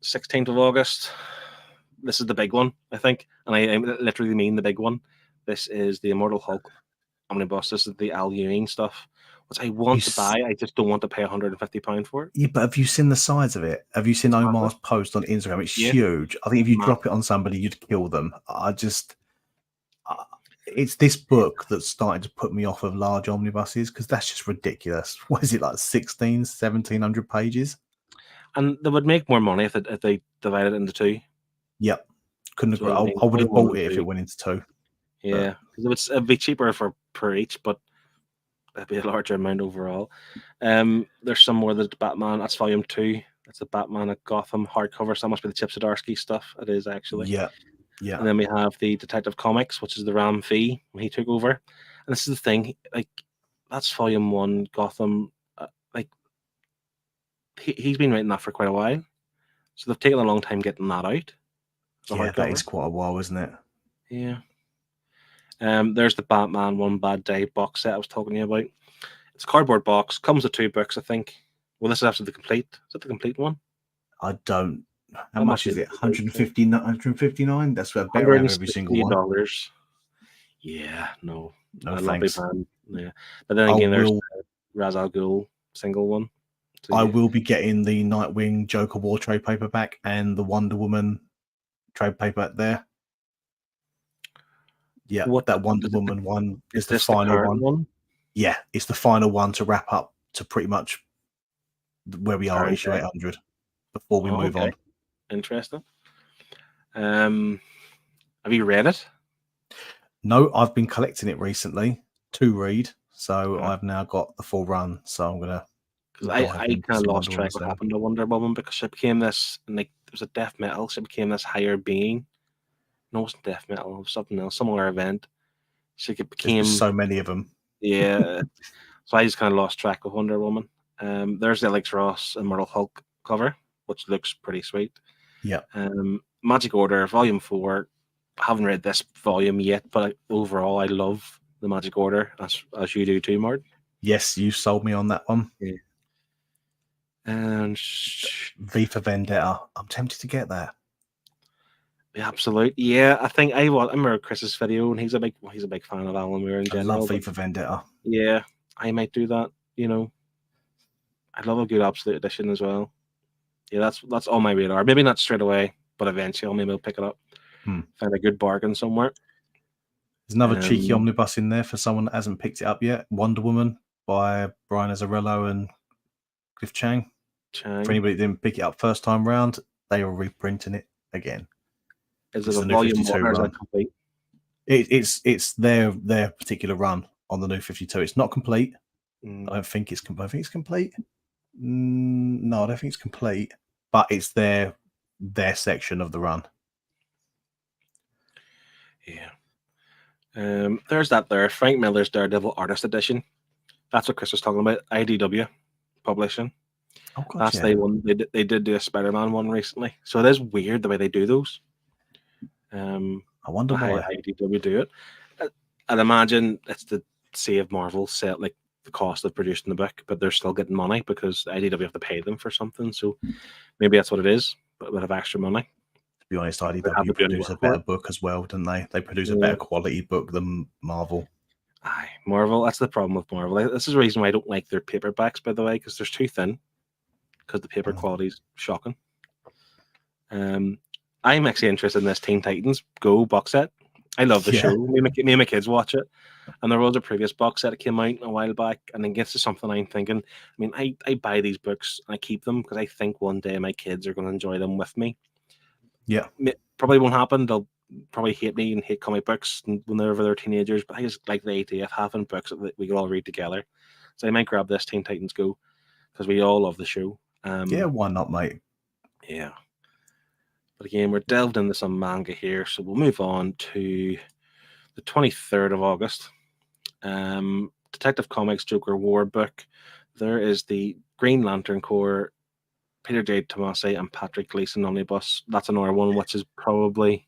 16th of August. This is the big one, I think. And I literally mean the big one. This is the Immortal Hulk Omnibus. This is the Al Ewing stuff, which I want to buy. I just don't want to pay £150 for it. Yeah, but have you seen the size of it? Have you seen Omar's post on Instagram? It's huge. I think if you drop it on somebody, you'd kill them. It's this book that's starting to put me off of large omnibuses because that's just ridiculous. What is it, like 1,700 pages? And they would make more money if they divided it into 2. Yep. Couldn't agree. I would have bought it if it went into 2. Yeah, because it'd be cheaper per each, but it'd be a larger amount overall. There's some more. The Batman. That's volume 2. That's the Batman at Gotham hardcover. So that must be the Chip Zdarsky stuff. It is actually. Yeah. Yeah. And then we have the Detective Comics, which is the Ram V when he took over. And this is the thing, like that's volume 1. Gotham, like he's been writing that for quite a while, so they've taken a long time getting that out. Yeah, that is quite a while, isn't it? Yeah. There's the Batman One Bad Day box set I was talking to you about. It's a cardboard box, comes with 2 books, I think. Well, this is actually the complete. Is it the complete one? I don't. How much is it? 159. That's what better have every single one. $150. Yeah, no thanks. Yeah, but then again, there's the Ra's al Ghul single one. So, I will be getting the Nightwing Joker War trade paperback and the Wonder Woman trade paper there. Yeah, that Wonder Woman one is the final one. Yeah, it's the final one to wrap up to pretty much where we are at issue 800 before we move on. Interesting. Have you read it? No, I've been collecting it recently to read, so I've now got the full run. So I'm gonna. I kind of lost track what happened to Wonder Woman because she became this, like it was a death metal. She became this higher being. No, it wasn't death metal. It was something else, some other event. She became so many of them. Yeah, so I just kind of lost track of Wonder Woman. There's the Alex Ross Immortal Hulk cover, which looks pretty sweet. Yeah. Magic Order Volume 4. I haven't read this volume yet, but overall I love the Magic Order as you do too, Martin. Yes, you sold me on that one. Yeah. And V for Vendetta. I'm tempted to get that. Yeah, absolute. Yeah, I think I remember Chris's video, and he's a big fan of Alan Moore in general. I love V for Vendetta. Yeah, I might do that. You know, I love a good Absolute edition as well. Yeah, that's on my radar. Maybe not straight away, but eventually maybe I'll pick it up. Find a good bargain somewhere. There's another cheeky omnibus in there for someone that hasn't picked it up yet. Wonder Woman by Brian Azzarello and Cliff Chang. For anybody that didn't pick it up first time round, they are reprinting it. again. Is It's it the a new volume 52 one or is run. it complete? It's their particular run on the new 52. It's not complete. Mm. I don't think it's complete. I think it's complete. No, I don't think it's complete. But it's their section of the run. Yeah. There's that there. Frank Miller's Daredevil Artist Edition. That's what Chris was talking about. IDW publishing. Oh God, That's yeah. they did do a Spider-Man one recently. So it is weird the way they do those. I wonder how why. IDW do it. I'd imagine it's to save Marvel set like the cost of producing the book, but they're still getting money because IDW have to pay them for something. So maybe that's what it is, but a bit of extra money. To be honest, have to IDW do produce work a for better it. book as well, don't they? They produce a better quality book than Marvel. Aye, Marvel. That's the problem with Marvel. This is the reason why I don't like their paperbacks, by the way, because they're too thin. Because the paper quality is shocking. I'm actually interested in this Teen Titans Go box set. I love the show. Me and my kids watch it. And there was a previous box set that came out a while back, and then gets to something I'm thinking. I mean, I buy these books and I keep them because I think one day my kids are going to enjoy them with me. Yeah. Probably won't happen. They'll probably hate me and hate comic books whenever they're teenagers, but I just like the idea of having books that we can all read together. So I might grab this Teen Titans Go because we all love the show. Yeah, why not, mate? Yeah. But again, we're delved into some manga here, so we'll move on to the 23rd of August. Detective Comics Joker War book. There is the Green Lantern Corps, Peter J. Tomasi and Patrick Gleason omnibus. That's another one which is probably...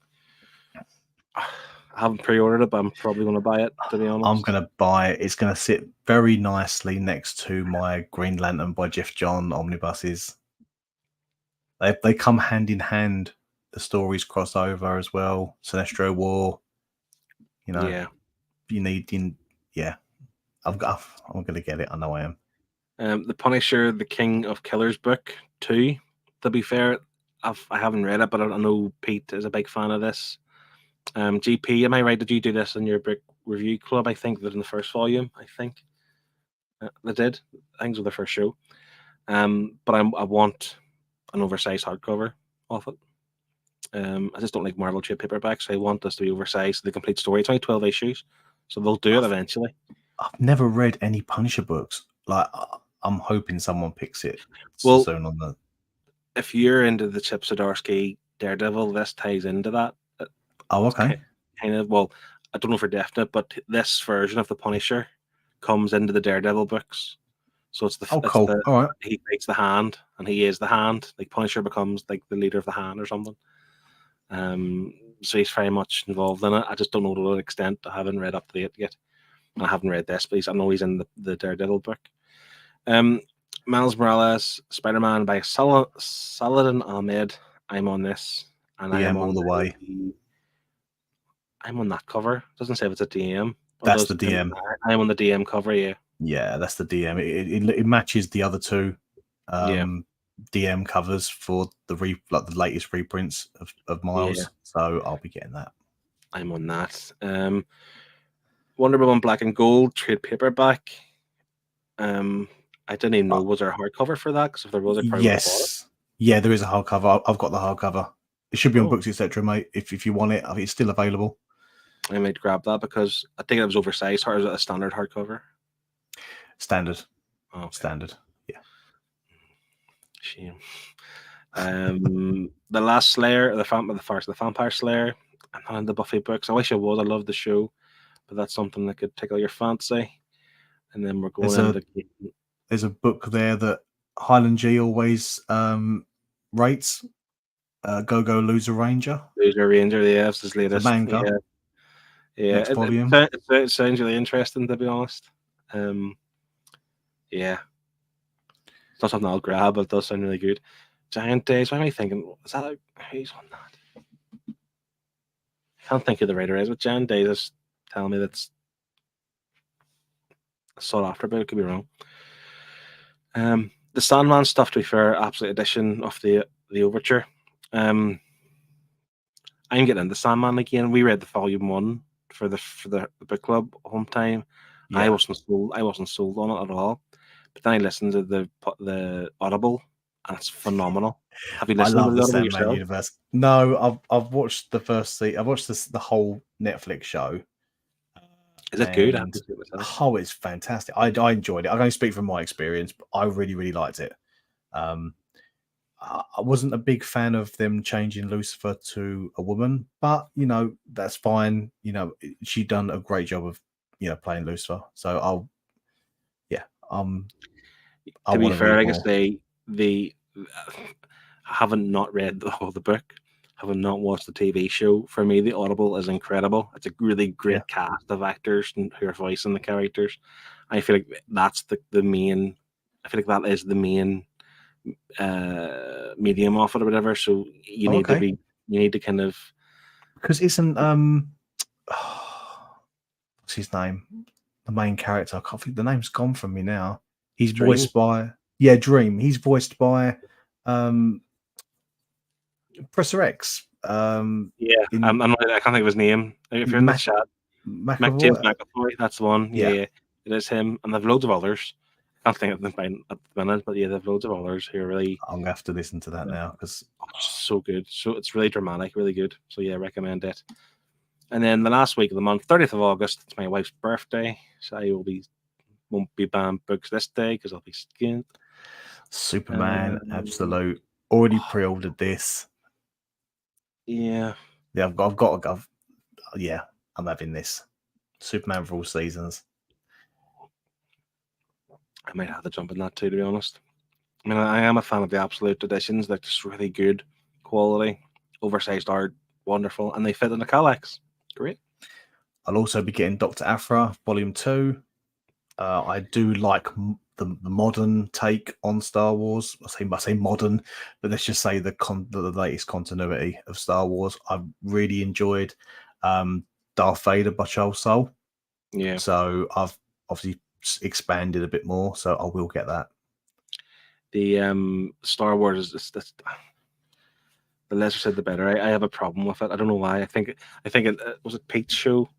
I haven't pre-ordered it, but I'm probably going to buy it, to be honest. I'm going to buy it. It's going to sit very nicely next to my Green Lantern by Jeff John omnibuses. They come hand in hand. The stories cross over as well. Sinestro War. You know, yeah. You need, yeah. I'm going to get it. I know I am. The Punisher, the King of Killers book 2. To be fair, I haven't read it, but I know Pete is a big fan of this. GP, am I right? Did you do this in your book review club? I think that in the first volume, I think they did. I think it was the first show. But I want an oversized hardcover of it. I just don't like Marvel trade paperbacks. I want this to be oversized. The complete story. It's only 12 issues, so they'll do it eventually. I've never read any Punisher books. Like, I'm hoping someone picks it soon on the. If you're into the Chip Zdarsky Daredevil, this ties into that. Oh, okay. Kind of. Well, I don't know for definite, but this version of the Punisher comes into the Daredevil books. So it's the cool. All right. He takes the hand, and he is the hand. Like Punisher becomes like the leader of the hand or something. So he's very much involved in it. I just don't know to what extent. I haven't read up to date yet. I haven't read this, but I know he's in the Daredevil book. Miles Morales, Spider-Man by Saladin Ahmed. I'm on this, and I am all the way. I'm on that cover. It doesn't say if it's a DM. That's the DM. I'm on the DM cover. Yeah. Yeah, that's the DM. It matches the other two DM covers for the latest reprints of Miles. Yeah. So I'll be getting that. I'm on that. Wonder Woman Black and Gold trade paperback. I didn't even know was there a hardcover for that, because if there was, I probably yes, yeah, there is a hardcover. I've got the hardcover. It should be on Books Etc. Mate. If you want it, it's still available. I might grab that because I think it was oversized. Or is it a standard hardcover? Standard. Oh, okay. Standard. Yeah. Shame. The Last Slayer, the Vampire Slayer. I'm not in the Buffy books. I wish I was. I love the show, but that's something that could tickle your fancy. And then we're going There's a book there that Highland G always rates. Go Loser Ranger. Loser Ranger, yeah, it's his latest. The manga. Yeah. Next volume. It sounds really interesting, to be honest. Yeah. It's not something I'll grab, but it does sound really good. Giant Days, what am I thinking? Is that who's on that? I can't think who the writer is, but Giant Days is telling me that's sought after, but it could be wrong. The Sandman stuff, to be fair, absolute edition of the Overture. I'm getting into Sandman again. We read the volume 1 for the book club home time. Yeah. I wasn't sold on it at all. But then I listened to the Audible and it's phenomenal. Have you I listened to love the the Audible Sandman yourself? universe. No, I've watched the first season. I've watched the whole Netflix show. Is it good? I have And to see it myself. oh, it's fantastic. I enjoyed it. I can only speak from my experience, but I really, really liked it. I wasn't a big fan of them changing Lucifer to a woman, but that's fine. She done a great job of playing Lucifer. So I To be want to fair, read like I more. say, haven't not read the book, haven't not watched the TV show. For me, the Audible is incredible. It's a really great cast of actors and who are voicing the characters. I feel like that's the main. I feel like that is the main medium of it or whatever. So you need to kind of, because isn't what's his name? The main character. I can't think the name's gone from me now. He's voiced by Dream. He's voiced by Professor X. I can't think of his name. If you're in the chat, James McAvoy, that's the one. Yeah, it is him, and they've loads of others. I can't think of them at the minute, but yeah, they've loads of others who are really. I'm gonna have to listen to that now because so good. So it's really dramatic, really good. So yeah, recommend it. And then the last week of the month, 30th of August, it's my wife's birthday, so I won't be buying books this day because I'll be skinned. Superman, absolute. Already pre-ordered this. Yeah. Yeah, I've got to go. Yeah, I'm having this. Superman for all seasons. I might have to jump in that too, to be honest. I mean, I am a fan of the absolute editions. They're just really good quality, oversized art, wonderful, and they fit in the Kallax. Great. I'll also be getting Dr. Aphra Volume 2. I do like the modern take on Star Wars. I say modern, but let's just say the latest continuity of Star Wars. I've really enjoyed Darth Vader by Charles Soule. Yeah. So I've obviously expanded a bit more, so I will get that. The Star Wars is the less said the better. I have a problem with it. I don't know why. I think it was it Pete's show.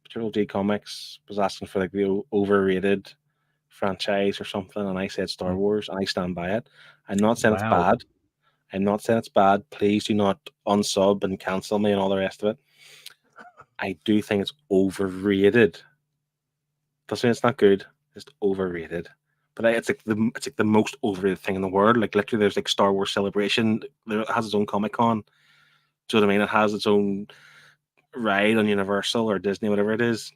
TripleG Comics was asking for like the overrated franchise or something, and I said Star Wars, and I stand by it. I'm not saying it's bad. I'm not saying it's bad. Please do not unsub and cancel me and all the rest of it. I do think it's overrated. Doesn't mean it's not good. It's overrated. But it's like the most overrated thing in the world. Like literally, there's like Star Wars Celebration. It has its own Comic Con. Do you know what I mean? It has its own ride on Universal or Disney, whatever it is.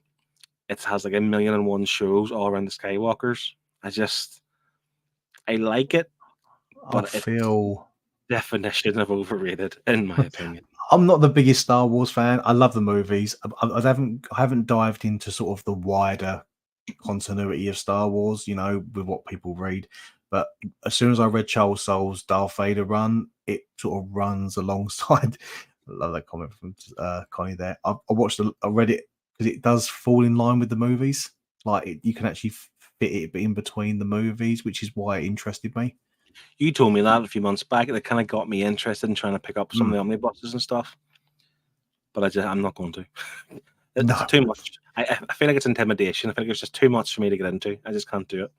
It has like 1,000,001 shows all around the Skywalkers. I like it, but I feel definition of overrated, in my opinion. I'm not the biggest Star Wars fan. I love the movies. I haven't dived into sort of the wider continuity of Star Wars, with what people read. But as soon as I read Charles Soule's Darth Vader run, it sort of runs alongside. I love that comment from Connie there. I read it because it does fall in line with the movies. Like you can actually fit it in between the movies, which is why it interested me. You told me that a few months back. It kind of got me interested in trying to pick up some of the omnibuses and stuff. But I'm not going to. It's too much. I feel like it's intimidation. I feel like it's just too much for me to get into. I just can't do it.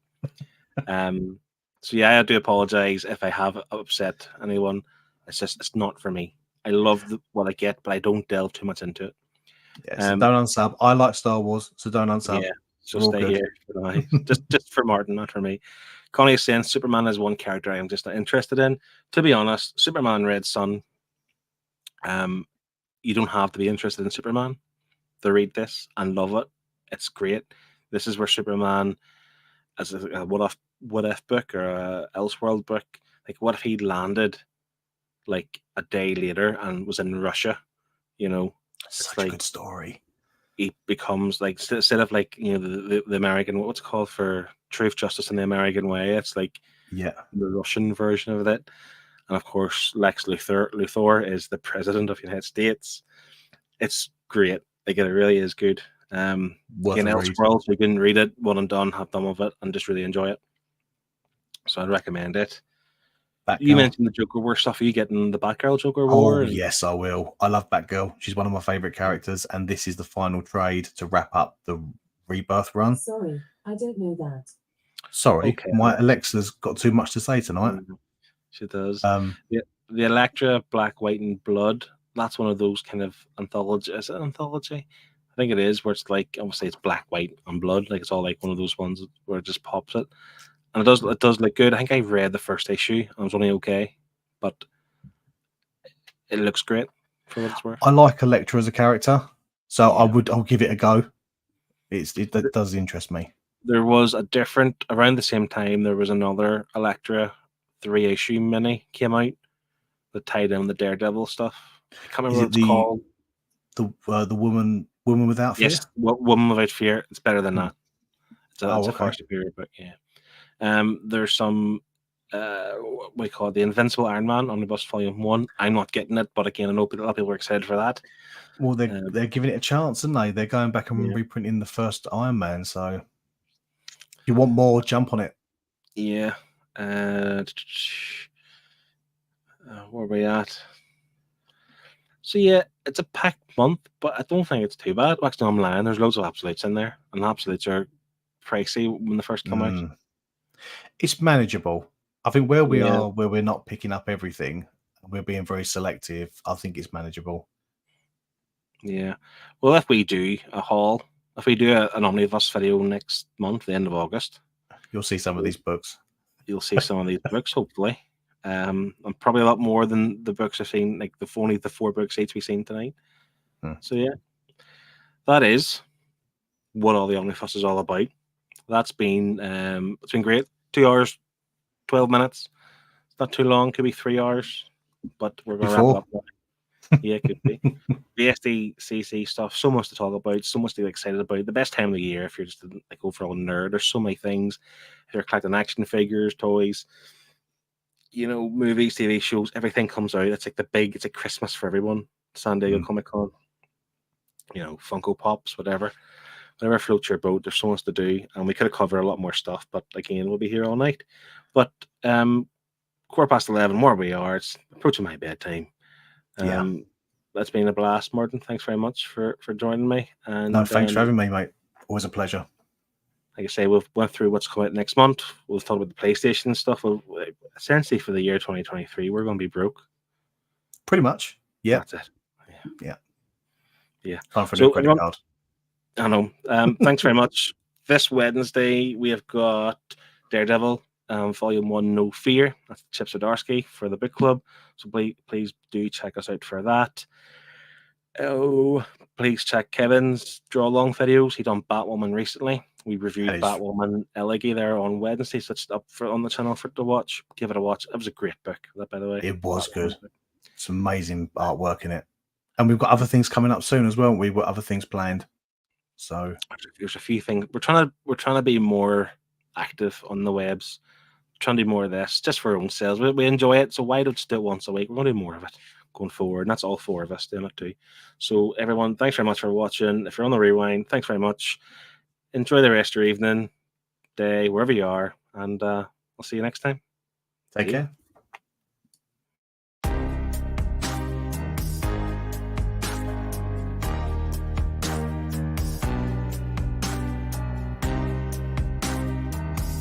So yeah, I do apologize if I have upset anyone. It's not for me. I love what I get, but I don't delve too much into it. Yeah, so don't unsub. I like Star Wars, so don't unsub. Yeah, so stay here for now. just for Martin, not for me. Connie is saying Superman is one character I am just not interested in. To be honest, Superman Red Sun. You don't have to be interested in Superman to read this and love it. It's great. This is where Superman, as a what if book or a Elseworld book, like what if he landed like a day later and was in Russia? Such a good story. He becomes like, instead of like the American, what's it called for Truth, Justice, and the American Way, it's like the Russian version of it. And of course, Lex Luthor is the president of the United States. It's great. Like it really is good. Again, Elseworlds, you can read it, one and done, have done with it, and just really enjoy it. So I'd recommend it. You mentioned the Joker War stuff. Are you getting the Batgirl Joker War? Oh, yes, I will. I love Batgirl. She's one of my favorite characters, and this is the final trade to wrap up the Rebirth run. Sorry, I don't know that. Sorry, my Alexa's got too much to say tonight. She does. Um, The Electra, Black, White, and Blood. That's one of those kind of anthology. Is it an anthology? I think it is, where it's like, obviously it's black, white, and blood. Like it's all like one of those ones where it just pops it, and it does look good. I think I read the first issue and it was only okay, but it looks great for what it's worth. I like Elektra as a character, so Yeah. I'll give it a go. That does interest me. There was a different around the same time. There was another Electra 3-issue mini came out that tied in the Daredevil stuff. I can't remember what it's called. The woman without fear? Yes, Woman Without Fear. It's better than that. It's a okay. far superior book, yeah. There's some what we call the Invincible Iron Man Omnibus Volume 1. I'm not getting it, but again, I know a lot of people are excited for that. Well, they're giving it a chance, aren't they? They're going back and Yeah. reprinting the first Iron Man, so if you want more, jump on it. Yeah. Where are we at? So yeah, it's a packed month, but I don't think it's too bad. Actually, I'm lying. There's loads of absolutes in there, and absolutes are pricey when they first come out. It's manageable. I think where we Yeah. are, where we're not picking up everything, we're being very selective. I think it's manageable. Yeah. Well, if we do a haul, if we do an Omnifuss video next month, the end of August, you'll see some of these books. You'll see some of these books, hopefully. And probably a lot more than the books I've seen, like only the 4 books each we've seen tonight. So yeah, that is what all the Omnifuss is all about. That's been it's been great. 2 hours, 12 minutes. It's not too long. Could be 3 hours, but we're gonna wrap it up now. Yeah, it could be. The SDCC stuff, so much to talk about, so much to get excited about. The best time of the year if you're just like overall nerd. There's so many things. If you're collecting action figures, toys, movies, TV shows, everything comes out. It's like Christmas for everyone. San Diego Comic Con. Funko Pops, whatever floats your boat. There's so much to do, and we could have covered a lot more stuff, but again, we'll be here all night. But 11:15, where we are, it's approaching my bedtime. That's been a blast, Martin. Thanks very much for joining me. And no, thanks for having me, mate. Always a pleasure. Like I say, we've went through what's coming out next month. We've talked about the PlayStation stuff. Essentially, for the year 2023, we're going to be broke. Pretty much. Yeah. That's it. Yeah. Time for a new credit card. I know. Thanks very much. This Wednesday, we have got Daredevil, Volume 1, No Fear. That's Chip Zdarsky for the book club. So please do check us out for that. Oh, please check Kevin's draw along videos. He done Batwoman recently. We reviewed Batwoman Elegy there on Wednesday, so it's up on the channel for to watch. Give it a watch. It was a great book, by the way. It was good. It's amazing artwork in it. And we've got other things coming up soon as well. We've got other things planned. So there's a few things. We're trying to be more active on the webs. We're trying to do more of this just for our own selves. We enjoy it, so why don't you do it once a week? We're going to do more of it going forward, and that's all 4 of us doing it too. So everyone, thanks very much for watching. If you're on the rewind, thanks very much. Enjoy the rest of your evening, day, wherever you are, and we'll see you next time. Take care.